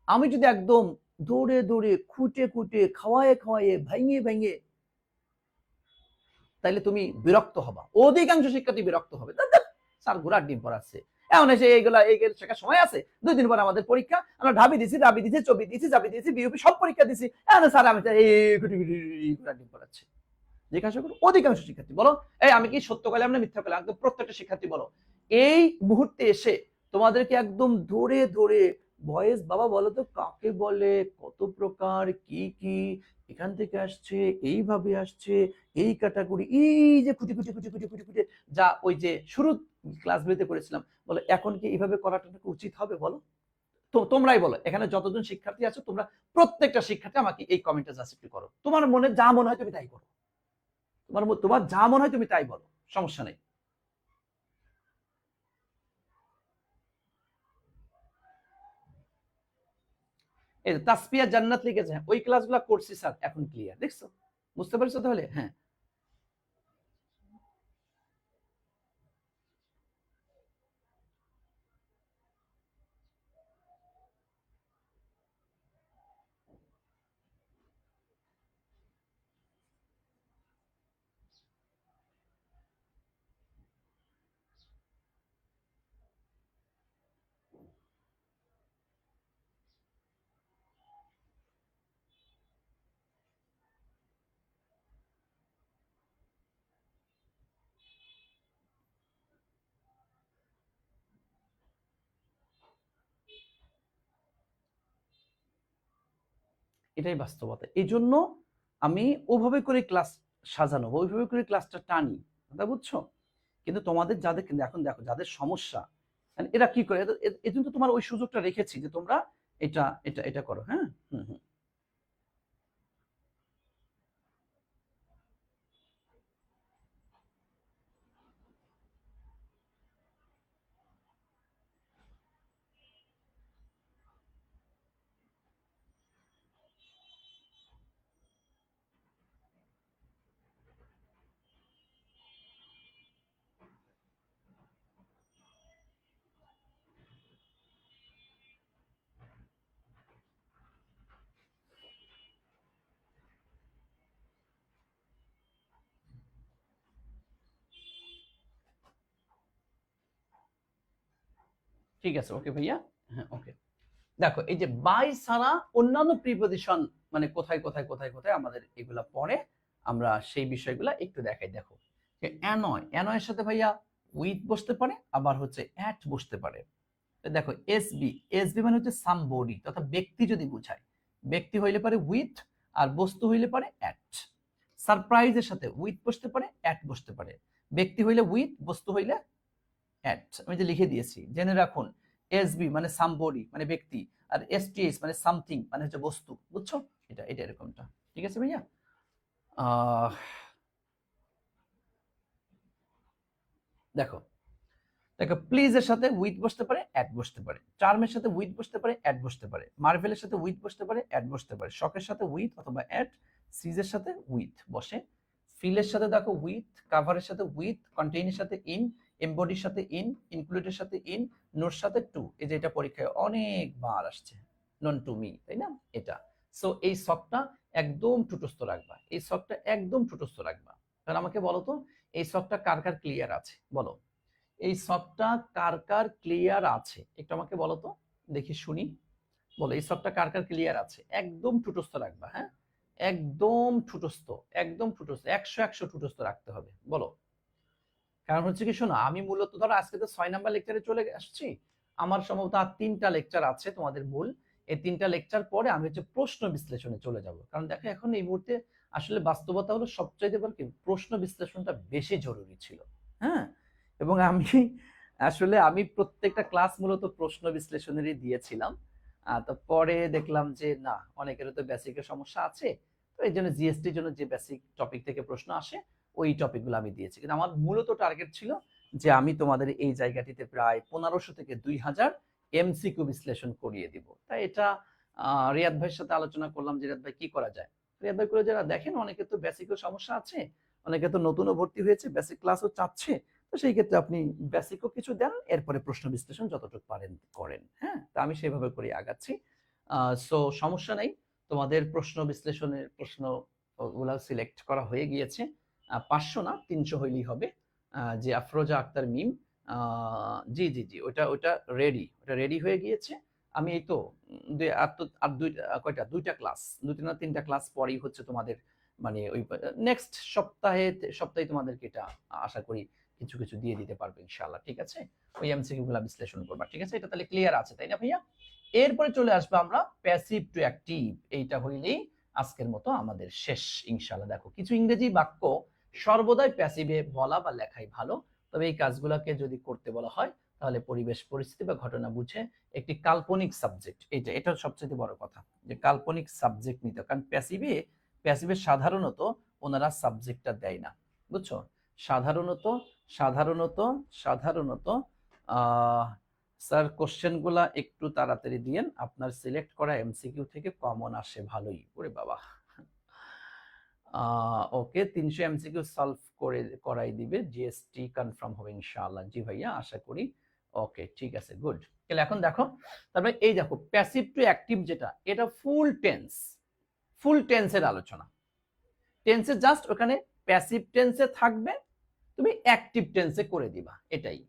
আমি যদি একদম দৌড়ে দৌড়ে খুঁটে খুঁটে খাওয়ায়ে খাওয়ায়ে ভেঙে ভেঙে, তাইলে তুমি বিরক্ত হবা, অধিকাংশ শিক্ষার্থী বিরক্ত হবে, স্যার ঘোড়ার ডিম পড়াচ্ছে, এখন এসে এইগুলা শেখার সময় আছে, 2 দিন পর আমাদের পরীক্ষা, আমরা ঢাবি দিছি, চবি দিছি, জাবি দিছি, বিউপি সব পরীক্ষা দিছি, এখন স্যার আমি ঘোড়ার ডিম পড়াচ্ছে। জিজ্ঞাসা করো অধিকাংশ শিক্ষার্থী, বলো এই আমি কি সত্য কালে আমরা মিথ্যা কালে, একদম প্রত্যেকটা শিক্ষার্থী বলো এই মুহূর্তে এসে তোমাদেরকে একদম ধরে ধরে ভয়েস, বাবা বলো তো কাকে বলে, কত প্রকার, কি কি, এখান থেকে আসছে, এইভাবে আসছে, এই ক্যাটাগরি, এই যে খুঁটি খুঁটি খুঁটি খুঁটি খুঁটি খুঁটি, যা ওই যে শুরু ক্লাসগুলিতে করেছিলাম, বলো এখন কি এইভাবে করাটা উচিত হবে? বলো তো, তোমরাই বলো, এখানে যতজন শিক্ষার্থী আছো তোমরা প্রত্যেকটা শিক্ষার্থী আমাকে এই কমেন্টে জাস্ট একটু করো, তোমার মনে যা মনে হয় তুমি তাই করো, তোমার যা মনে হয় তুমি তাই বলো, সমস্যা নেই। এই তাসফিয়া জান্নাত লিখেছে, ওই ক্লাসগুলো করছি স্যার, এখন ক্লিয়ার, দেখছো, বুঝতে পারছো তাহলে? হ্যাঁ, এটাই বাস্তবতা। এই জন্য আমি ওভাবে করে ক্লাস সাজানো, ওইভাবে করে ক্লাসটা টানি, কথা বুঝছো? কিন্তু তোমাদের যাদের, কিন্তু এখন দেখো যাদের সমস্যা, এরা কি করে, এই জন্য তোমার ওই সুযোগটা রেখেছি যে তোমরা এটা এটা এটা করো। হ্যাঁ, হুম হুম, ঠিক আছে, ওকে ভাইয়া, হ্যাঁ ওকে। দেখো এই যে বাই ছাড়া অন্যান্য প্রিপজিশন, মানে কোথায় কোথায় কোথায় কোথায় আমাদের এগুলা পড়ে, আমরা সেই বিষয়গুলা একটু দেখাই। দেখো অ্যানয়, অ্যানয়ের সাথে ভাইয়া উইথ বসতে পারে, আবার হচ্ছে অ্যাট বসতে পারে। দেখো এসবি, এসবি মানে হচ্ছে সামবডি, তথা ব্যক্তি যদি বুঝায়, ব্যক্তি হইলে পারে উইথ, আর বস্তু হইলে পারে অ্যাট। সারপ্রাইজের সাথে উইথ বসতে পারে, অ্যাট বসতে পারে। ব্যক্তি হইলে উইথ, বস্তু হইলে অ্যাট। আমি যে লিখে দিয়েছি, জেনে রাখুন। এসবি মানে সামবডি মানে ব্যক্তি, আর এসটিএস মানে সামথিং মানে হচ্ছে বস্তু। বুঝছো? এটা এটা এরকমটা। ঠিক আছে ভাইয়া? দেখো দেখো প্লিজ এর সাথে উইথ বসতে পারে, অ্যাট বসতে পারে। চার্মের সাথে উইথ বসতে পারে, অ্যাট বসতে পারে। মার্ভেলের সাথে উইথ বসতে পারে, অ্যাট বসতে পারে। শকের সাথে উইথ অথবা অ্যাট। সিজের সাথে উইথ বসে। ফিলের সাথে দেখো উইথ, কাভারের সাথে উইথ, কন্টেইনের সাথে ইন, এমবডির সাথে ইন, ইনক্লুডের সাথে ইন, নোর সাথে টু। এই যে এটা পরীক্ষায় অনেকবার আসছে, নন টু মি, তাই না? এটা। সো এই শকটা একদম টুটস্থ রাখবা, এই শকটা একদম টুটস্থ রাখবা। তাহলে আমাকে বলো তো, এই শকটা কার কার ক্লিয়ার আছে বলো? এই সবটা কার কার ক্লিয়ার আছে একটু আমাকে বলো তো, দেখি শুনি। বলো এই সবটা কার কার ক্লিয়ার আছে? একদম ঠুটস্থ রাখবা, হ্যাঁ, একদম ঠুটস্থ, একদম ঠুটস্থ, 100 ঠুটস্থ রাখতে হবে। বলো। কারণ হচ্ছে কি, শোনো, আমি মূলত ধরো আজকে তো 6 নাম্বার লেকচারে চলে আসছি। আমার সম্ভবত আর 3টা লেকচার আছে তোমাদের মূল। এই 3টা লেকচার পরে আমি হচ্ছে প্রশ্ন বিশ্লেষণে চলে যাব। কারণ দেখো এখন এই মুহূর্তে আসলে বাস্তবতা হলো সবচাইতে বড় কি, প্রশ্ন বিশ্লেষণটা বেশি জরুরি ছিল। হ্যাঁ, এবং আমি আসলে আমি প্রত্যেকটা ক্লাস মূলত প্রশ্ন বিশ্লেষণেরই দিয়েছিলাম। তো পরে দেখলাম যে না, অনেকেরও তো বেসিকের সমস্যা আছে। তো এই জন্য জিএসটির জন্য যে বেসিক টপিক থেকে প্রশ্ন আসে ওই টপিকগুলো আমি দিয়েছি। কিন্তু আমার মূলত টার্গেট ছিল যে আমি তোমাদের এই জায়গাটিতে প্রায় 1500 থেকে 2000 এমসিকিউ বিশ্লেষণ করিয়ে দিব। তাই এটা রিয়াদ ভাইয়ের সাথে আলোচনা করলাম যে রিয়াদ ভাই কি করা যায়। রিয়াদ ভাই করে যারা দেখেন, অনেকে তো বেসিকের সমস্যা আছে, অনেকে তো নতুনও ভর্তি হয়েছে, বেসিক ক্লাসও চাচ্ছে। তো সেই ক্ষেত্রে আপনি বেসিকও কিছু দেন, এরপরে প্রশ্ন বিশ্লেষণ যতটুকু পারেন করেন। হ্যাঁ, তা আমি সেভাবে করে আগাচ্ছি। সো সমস্যা নাই, তোমাদের প্রশ্ন বিশ্লেষণের প্রশ্ন ওগুলা সিলেক্ট করা হয়ে গিয়েছে। 500 না 300 হইলেই হবে। যে আফরোজা আক্তার মিম, জি জি জি, ওটা ওটা রেডি, ওটা রেডি হয়ে গিয়েছে। আমি এই তো আর কয়টা, 2টা ক্লাস, 2টা না 3টা ক্লাস পরেই হচ্ছে তোমাদের মানে ওই নেক্সট সপ্তাহে তোমাদেরকে এটা আশা করি কিছু কিছু দিয়ে দিতে পারবে ইনশাআল্লাহ। ঠিক আছে? ওই এমসিকিউ গুলা বিশ্লেষণ করবা। ঠিক আছে? এটা তাহলে ক্লিয়ার আছে, তাই না ভাইয়া? এরপরে চলে আসবে আমরা প্যাসিভ টু অ্যাক্টিভ। এইটা হইলেই আজকের মতো আমাদের শেষ ইনশাআল্লাহ। দেখো কিছু ইংরেজি বাক্য সর্বদাই প্যাসিভে বলা বা লেখাই ভালো, তবে এই কাজগুলোকে যদি করতে বলা হয় তাহলে পরিবেশ পরিস্থিতি বা ঘটনা বুঝে একটি কাল্পনিক সাবজেক্ট, এটা সবচেয়ে বড় কথা, যে কাল্পনিক সাবজেক্ট নিতে। কারণ প্যাসিভে সাধারণত ওনারা সাবজেক্টটা দেয় না। বুঝছো? সাধারণত সাধারণত সাধারণত স্যার কোশ্চেনগুলা একটু তাড়াতাড়ি দিয়েন, আপনার সিলেক্ট করা এমসিকিউ থেকে কমন আসে ভালোই। ওরে বাবা, ওকে, 300 এমসিকিউ সলভ করাই দিবে, জিএসটি কনফার্ম হবে ইনশাআল্লাহ। জি ভাইয়া, আশা করি। ওকে, ঠিক আছে, গুড। তাহলে এখন দেখো, তারপরে এই দেখো প্যাসিভ টু অ্যাক্টিভ যেটা, এটা ফুল টেন্সের আলোচনা। টেন্সে জাস্ট ওখানে প্যাসিভ টেন্সে থাকবে, তুমি অ্যাক্টিভ টেন্সে করে দিবা, এটাই।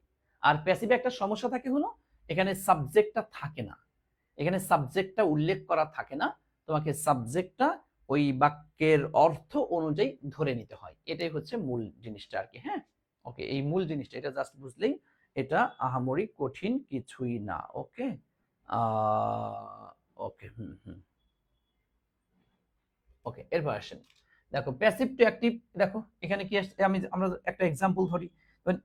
আর প্যাসিভে একটা সমস্যা থাকে হলো, এখানে সাবজেক্টটা থাকে না, এখানে সাবজেক্টটা উল্লেখ করা থাকে না, তোমাকে সাবজেক্টটা ওই বাক্যের অর্থ অনুযায়ী ধরে নিতে হয়। এটাই হচ্ছে মূল জিনিসটা আর কি। হ্যাঁ, ওকে, এই মূল জিনিসটা, এটা জাস্ট বুঝলেই এটা আহামরি কঠিন কিছুই না। ওকে, ওকে, হুম হুম, ওকে, এরপর আসেন। দেখো প্যাসিভ টু অ্যাক্টিভ, দেখো এখানে কি আসছে, আমরা একটা এক্সাম্পল ধরি।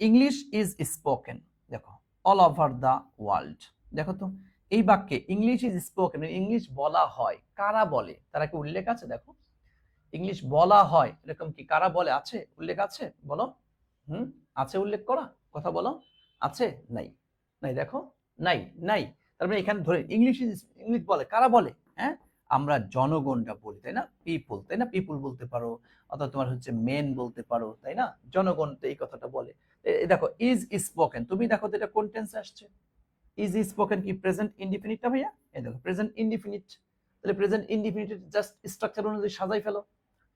ইংলিশ ইজ স্পোকেন, দেখো অল ওভার দ্য ওয়ার্ল্ড। দেখো তো এই বাক্যে ইংলিশ ইজ স্পোকেন, ইংলিশ বলা হয়, কারা বলে তারা কি উল্লেখ আছে? দেখো ইংলিশ বলা হয়, এরকম কি কারা বলে আছে, উল্লেখ আছে? বলো। হুম, আছে উল্লেখ করা, কথা বলো। আছে? নাই? নাই, দেখো, নাই নাই। তার মানে এখানে ধরে ইংলিশ বলে, কারা বলে? হ্যাঁ, আমরা জনগণটা বলি, তাই না? পিপল, তাই না? পিপল বলতে পারো, অথবা তোমার হচ্ছে মেন বলতে পারো, তাই না? জনগণ তো এই কথাটা বলে। দেখো ইজ স্পোকেন, তুমি দেখো তো এটা কোন টেন্সে আসছে? ইজ স্পোকেন কি প্রেজেন্ট ইনডিফিনিটটা ভাইয়া? এই দেখো প্রেজেন্ট ইনডিফিনিট। তাহলে প্রেজেন্ট ইনডিফিনিট জাস্ট স্ট্রাকচার অনুযায়ী সাজাই ফেলো।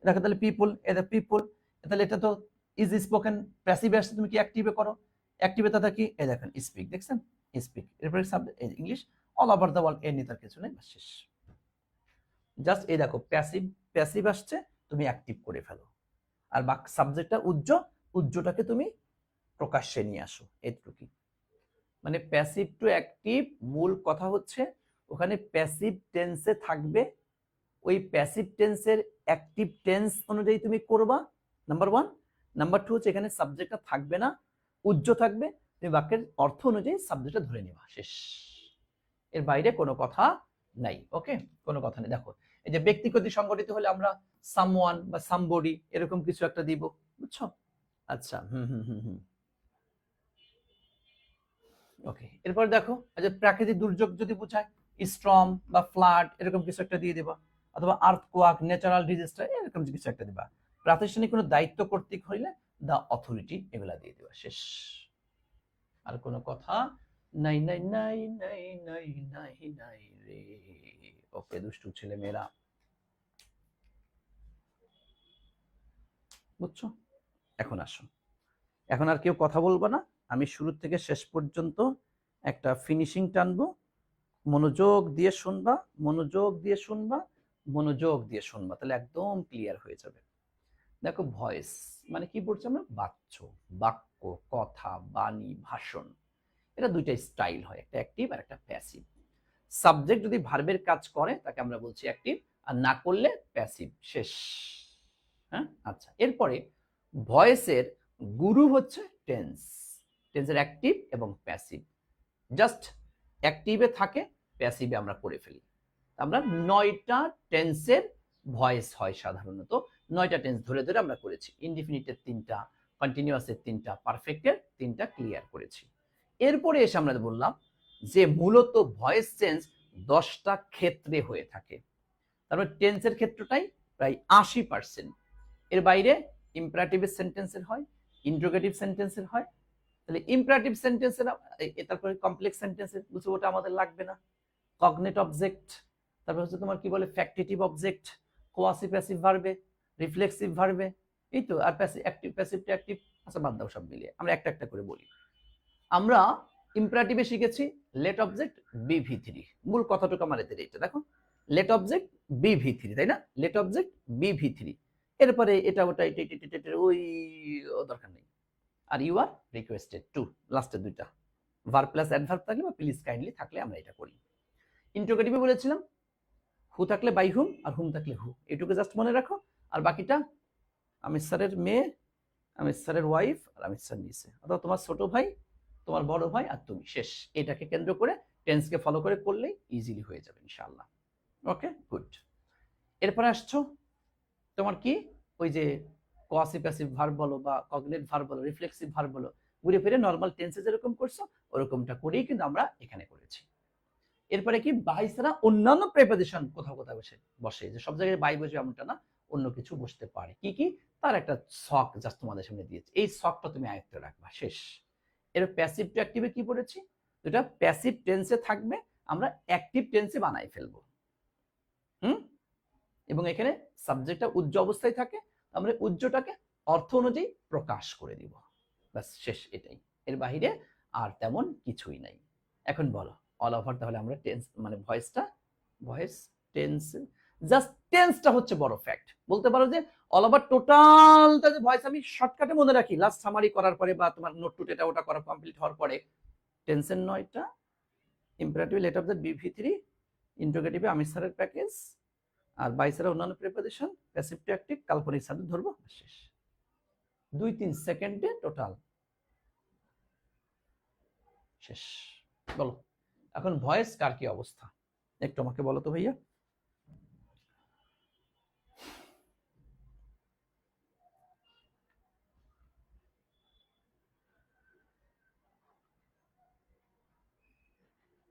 দেখো তাহলে পিপল, এটা পিপল, তাহলে এটা তো ইজ স্পোকেন। প্যাসিভে আসছে, তুমি কি অ্যাক্টিভে করো? অ্যাক্টিভে তা কি, এই দেখেন স্পিক, দেখছেন? স্পিক, এরপরে subject English, all over the world, এর নিয়ে তার কিছু নেই, শেষ। জাস্ট এই দেখো প্যাসিভ আসছে, তুমি অ্যাক্টিভ করে ফেলো। আর সাবজেক্টটা উজ্জ্বটাকে তুমি প্রকাশ্যে নিয়ে আসো, এটুকুই। মানে প্যাসিভ টু অ্যাক্টিভ মূল কথা হচ্ছে ওখানে প্যাসিভ টেন্সে থাকবে, ওই প্যাসিভ টেন্সের অ্যাক্টিভ টেন্স অনুযায়ী তুমি করবা, নাম্বার ওয়ান। নাম্বার টু হচ্ছে এখানে সাবজেক্টটা থাকবে না, উজ্জ্ব থাকবে, তুমি বাক্যের অর্থ অনুযায়ী সাবজেক্টটা ধরে নিবা, শেষ। এর বাইরে কোনো কথা নাই। ওকে, কোনো কথা নেই। দেখো এই যে ব্যক্তি কর্তৃক সংগঠিত হলে আমরা সামওয়ান বা সামবডি এরকম কিছু একটা দিব, বুঝছো? আচ্ছা, ওকে। এরপর দেখো যে প্রাকৃতিক দুর্যোগ যদি বোঝায় স্টর্ম বা ফ্লাড এরকম কিছু একটা দিয়ে দেবা, অথবা আর্থকোয়াক, ন্যাচারাল ডিজাস্টার এরকম কিছু একটা দিবা। প্রাতিষ্ঠানিক কোনো দায়িত্ব কর্তৃক হইলে দা অথরিটি এগুলা দিয়ে দেবা, শেষ। আর কোনো কথা নাই নাই নাই নাই নাই নাই নাই রে। ওকে দুষ্টু ছেলে মেয়েরা, বুঝছো? এখন আসো, এখন আর কেউ কথা বলবো না, আমি শুরু থেকে শেষ পর্যন্ত একটা ফিনিশিং টানবো। মনোযোগ দিয়ে শুনবা, মনোযোগ দিয়ে শুনবা, মনোযোগ দিয়ে শুনবা, তাহলে একদম ক্লিয়ার হয়ে যাবে। দেখো ভয়েস মানে কি বলছি আমরা, বাক্য, কথা, বাণী, ভাষণ, এটা দুইটা স্টাইল হয়, একটা অ্যাক্টিভ আর একটা প্যাসিভ। সাবজেক্ট যদি ভার্বের কাজ করে তাকে আমরা বলছি অ্যাক্টিভ, আর না করলে প্যাসিভ, শেষ। হ্যাঁ, আচ্ছা। এরপরে ভয়েসের গুরু হচ্ছে টেন্স, টেন্সের অ্যাক্টিভ এবং প্যাসিভ। জাস্ট অ্যাক্টিভে থাকে, প্যাসিভে আমরা করে ফেলি। আমরা 9টা টেন্সের ভয়েস হয় সাধারণত, 9টা টেন্স ধরে ধরে আমরা করেছি। ইনডিফিনিটের 3টা, কন্টিনিউয়াসের 3টা, পারফেক্টের 3টা ক্লিয়ার করেছি। এরপরে এসে আমরা বললাম যে মূলত ভয়েস চেঞ্জ 10টা ক্ষেত্রে হয়ে থাকে, তারপর টেন্সের ক্ষেত্রটাই প্রায় 80%। এর বাইরে ইম্পারেটিভ সেন্টেন্সের হয়, ইন্টারোগেটিভ সেন্টেন্সের হয়। তাহলে ইম্পারেটিভ সেন্টেন্সের, তারপরে কমপ্লেক্স সেন্টেন্সের বুঝো, ওটা আমাদের লাগবে না। কগনেট অবজেক্ট, তারপর হচ্ছে তোমার কি বলে ফ্যাক্টিটিভ অবজেক্ট, কোয়াসি প্যাসিভ ভার্বে, রিফ্লেক্সিভ ভার্বে, এই তো। আর passive active, passive to active, আচ্ছা বাদ দাও, সব মিলিয়ে আমরা একটা একটা করে বলি। আমরা ইম্পারেটিভে শিখেছি লেট অবজেক্ট বিভি3, মূল কথাটুকু আমার এতে এটা দেখো, লেট অবজেক্ট বিভি3, তাই না? লেট অবজেক্ট বিভি3। এরপরে এটা ওটা এটা ওই দরকার নেই। আর ইউ আর রিকোয়েস্টেড টু, লাস্টের দুইটা ভার্ব প্লাস অ্যাডভার্ব থাকলে বা প্লিজ কাইন্ডলি থাকলে আমরা এটা করি। ইন্টারোগেটিভে বলেছিলাম হু থাকলে বাই হুম, আর হুম থাকলে হু, এটুকু জাস্ট মনে রাখো। আর বাকিটা আমির স্যারের মেয়ে, আমির স্যারের ওয়াইফ, আর আমির স্যার নিচে, অথবা তোমার ছোট ভাই, তোমার বড় ভাই, আর তুমি, শেষ। এটাকে কেন্দ্র করে টেন্সকে ফলো করে করলেই ইজিলি হয়ে যাবে ইনশাআল্লাহ। ওকে, গুড। এরপরে আসছো তোমার কি ওই যে কোয়াসি প্যাসিভ ভার্ব বলো বা কগনেট ভার্ব বলো, রিফ্লেক্সিভ ভার্ব বলো, ঘুরে ফিরে নর্মাল টেন্সে যেরকম করছো ওরকমটা করেই কিন্তু আমরা এখানে করেছি। এরপরে কি বাই ছাড়া অন্যান্য প্রেপোজিশন কোথাও কোথাও বসে, যে সব জায়গায় বাই বসে এমনটা না, অন্য কিছু বসতে পারে। কি কি তার একটা ছক জাস্ট তোমাদের সামনে দিয়েছে, এই ছকটা তুমি আয়ত্ত রাখবা, শেষ। এর প্যাসিভ টু অ্যাক্টিভে কি পড়েছি, যেটা প্যাসিভ টেন্সে থাকবে আমরা অ্যাক্টিভ টেন্সে বানাই ফেলবো। এবং এখানে সাবজেক্টটা উজ্জ অবস্থায় থাকে, আমরা উজ্জটাকে অর্থ অনুযায়ী প্রকাশ করে দিব, ব্যাস, শেষ। এটাই, এর বাহিরে আর তেমন কিছুই নাই। এখন বলো অল ওভার, তাহলে আমরা টেন্স মানে ভয়েস টেন্স, জাস্ট টেন্সটা হচ্ছে বড় ফ্যাক্ট। বলতে পারো যে অল ওভার টোটালটা যে ভয়েস আমি শর্টকাটে মনে রাখি, লাস্ট সামারি করার পরে বা তোমার নোট টুট এটা ওটা করা কমপ্লিট হওয়ার পরে, টেন্সের 9টা, ইম্পারেটিভ লেট অফ দ্য বিভি3, ইন্টারোগেটিভে আমির স্যারের প্যাকেজ, আর বাই ছাড়া অন্যান্য প্রিপোজিশন, প্যাসিভ টু অ্যাক্টিভ, কাল্পনিক সাবজেক্ট ধরবো, শেষ। 2-3 সেকেন্ডে টোটাল শেষ। বলো এখন ভয়েস কার কি অবস্থা একটু আমাকে বলো তো ভাইয়া।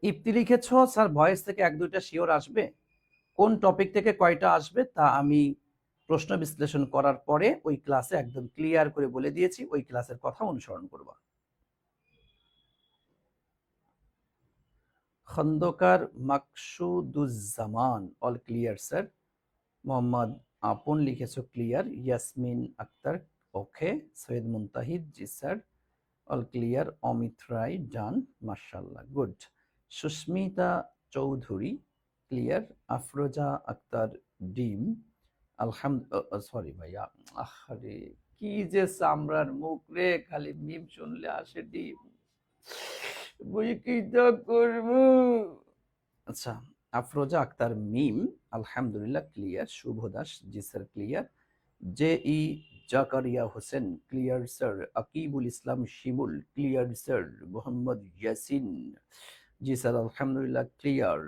ইপ্তি লিখেছ স্যার, ভয়েস থেকে 1-2টা শিওর আসবে, কোন টপিক থেকে কয়টা আসবে তা আমি প্রশ্ন বিশ্লেষণ করার পরে ওই ক্লাসে একদম ক্লিয়ার করে বলে দিয়েছি, ওই ক্লাসের কথা অনুসরণ করবা। Khondokar Maksuduzzaman, all clear sir. Mohammad Apon লিখেছো ক্লিয়ার। ইয়াসমিন আক্তার ওকে। সৈয়দ মুনতাহিদ জি sir, all clear. Amit Roy done, মাশাআল্লাহ, গুড। সুস্মিতা চৌধুরী ক্লিয়ার। আফরোজা আক্তার ডিম, সরি ভাইয়া, আরে কি যে সামরার মুখ রে, খালি মিম শুনলে আসে ডিম। বই কিটা করবো। আচ্ছা, আফরোজা আক্তার মিম, আলহামদুলিল্লাহ ক্লিয়ার। শুভ দাস, জি sir clear. J E Zakaria Hossain clear sir. Akibul Islam Shimul clear sir. Mohammad Yasin, জি স্যার আলহামদুলিল্লাহ ক্লিয়ার।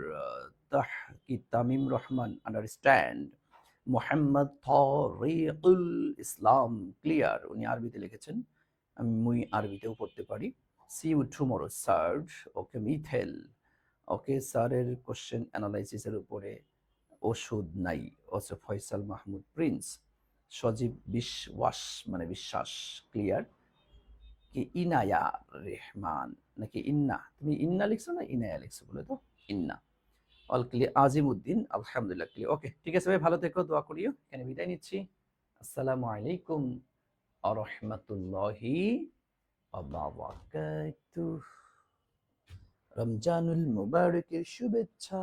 তাহ কি তামিম রহমান আন্ডারস্ট্যান্ড। মোহাম্মদ তরিকুল ইসলাম ক্লিয়ার, উনি আরবিতে লিখেছেন, আমি আরবিতেও পড়তে পারি। See you tomorrow sir. Okay মিথেল, ওকে স্যারের কোশ্চেন অ্যানালাইসিসের উপরে ওষুধ নাই। ওসে ফয়সাল মাহমুদ প্রিন্স। সজীব বিশ্বাস মানে বিশ্বাস ক্লিয়ার। কি ইনায়া রেহমান নাকি ইন্না, তুমি ইন্না লিখছো না ইনায়া লিখছো বলে তো? ইন্না। All clear. আজিম উদ্দিন আলহামদুলিল্লাহ ক্লিয়ার। ওকে ঠিক আছে ভাই, ভালো থেকো, দোয়া করিও। এখানে বিদায় নিচ্ছি। আসসালামু আলাইকুম আ রহমাতুল্লাহি ওয়া বারাকাতুহু। রমজানুল মুবারকের শুভেচ্ছা।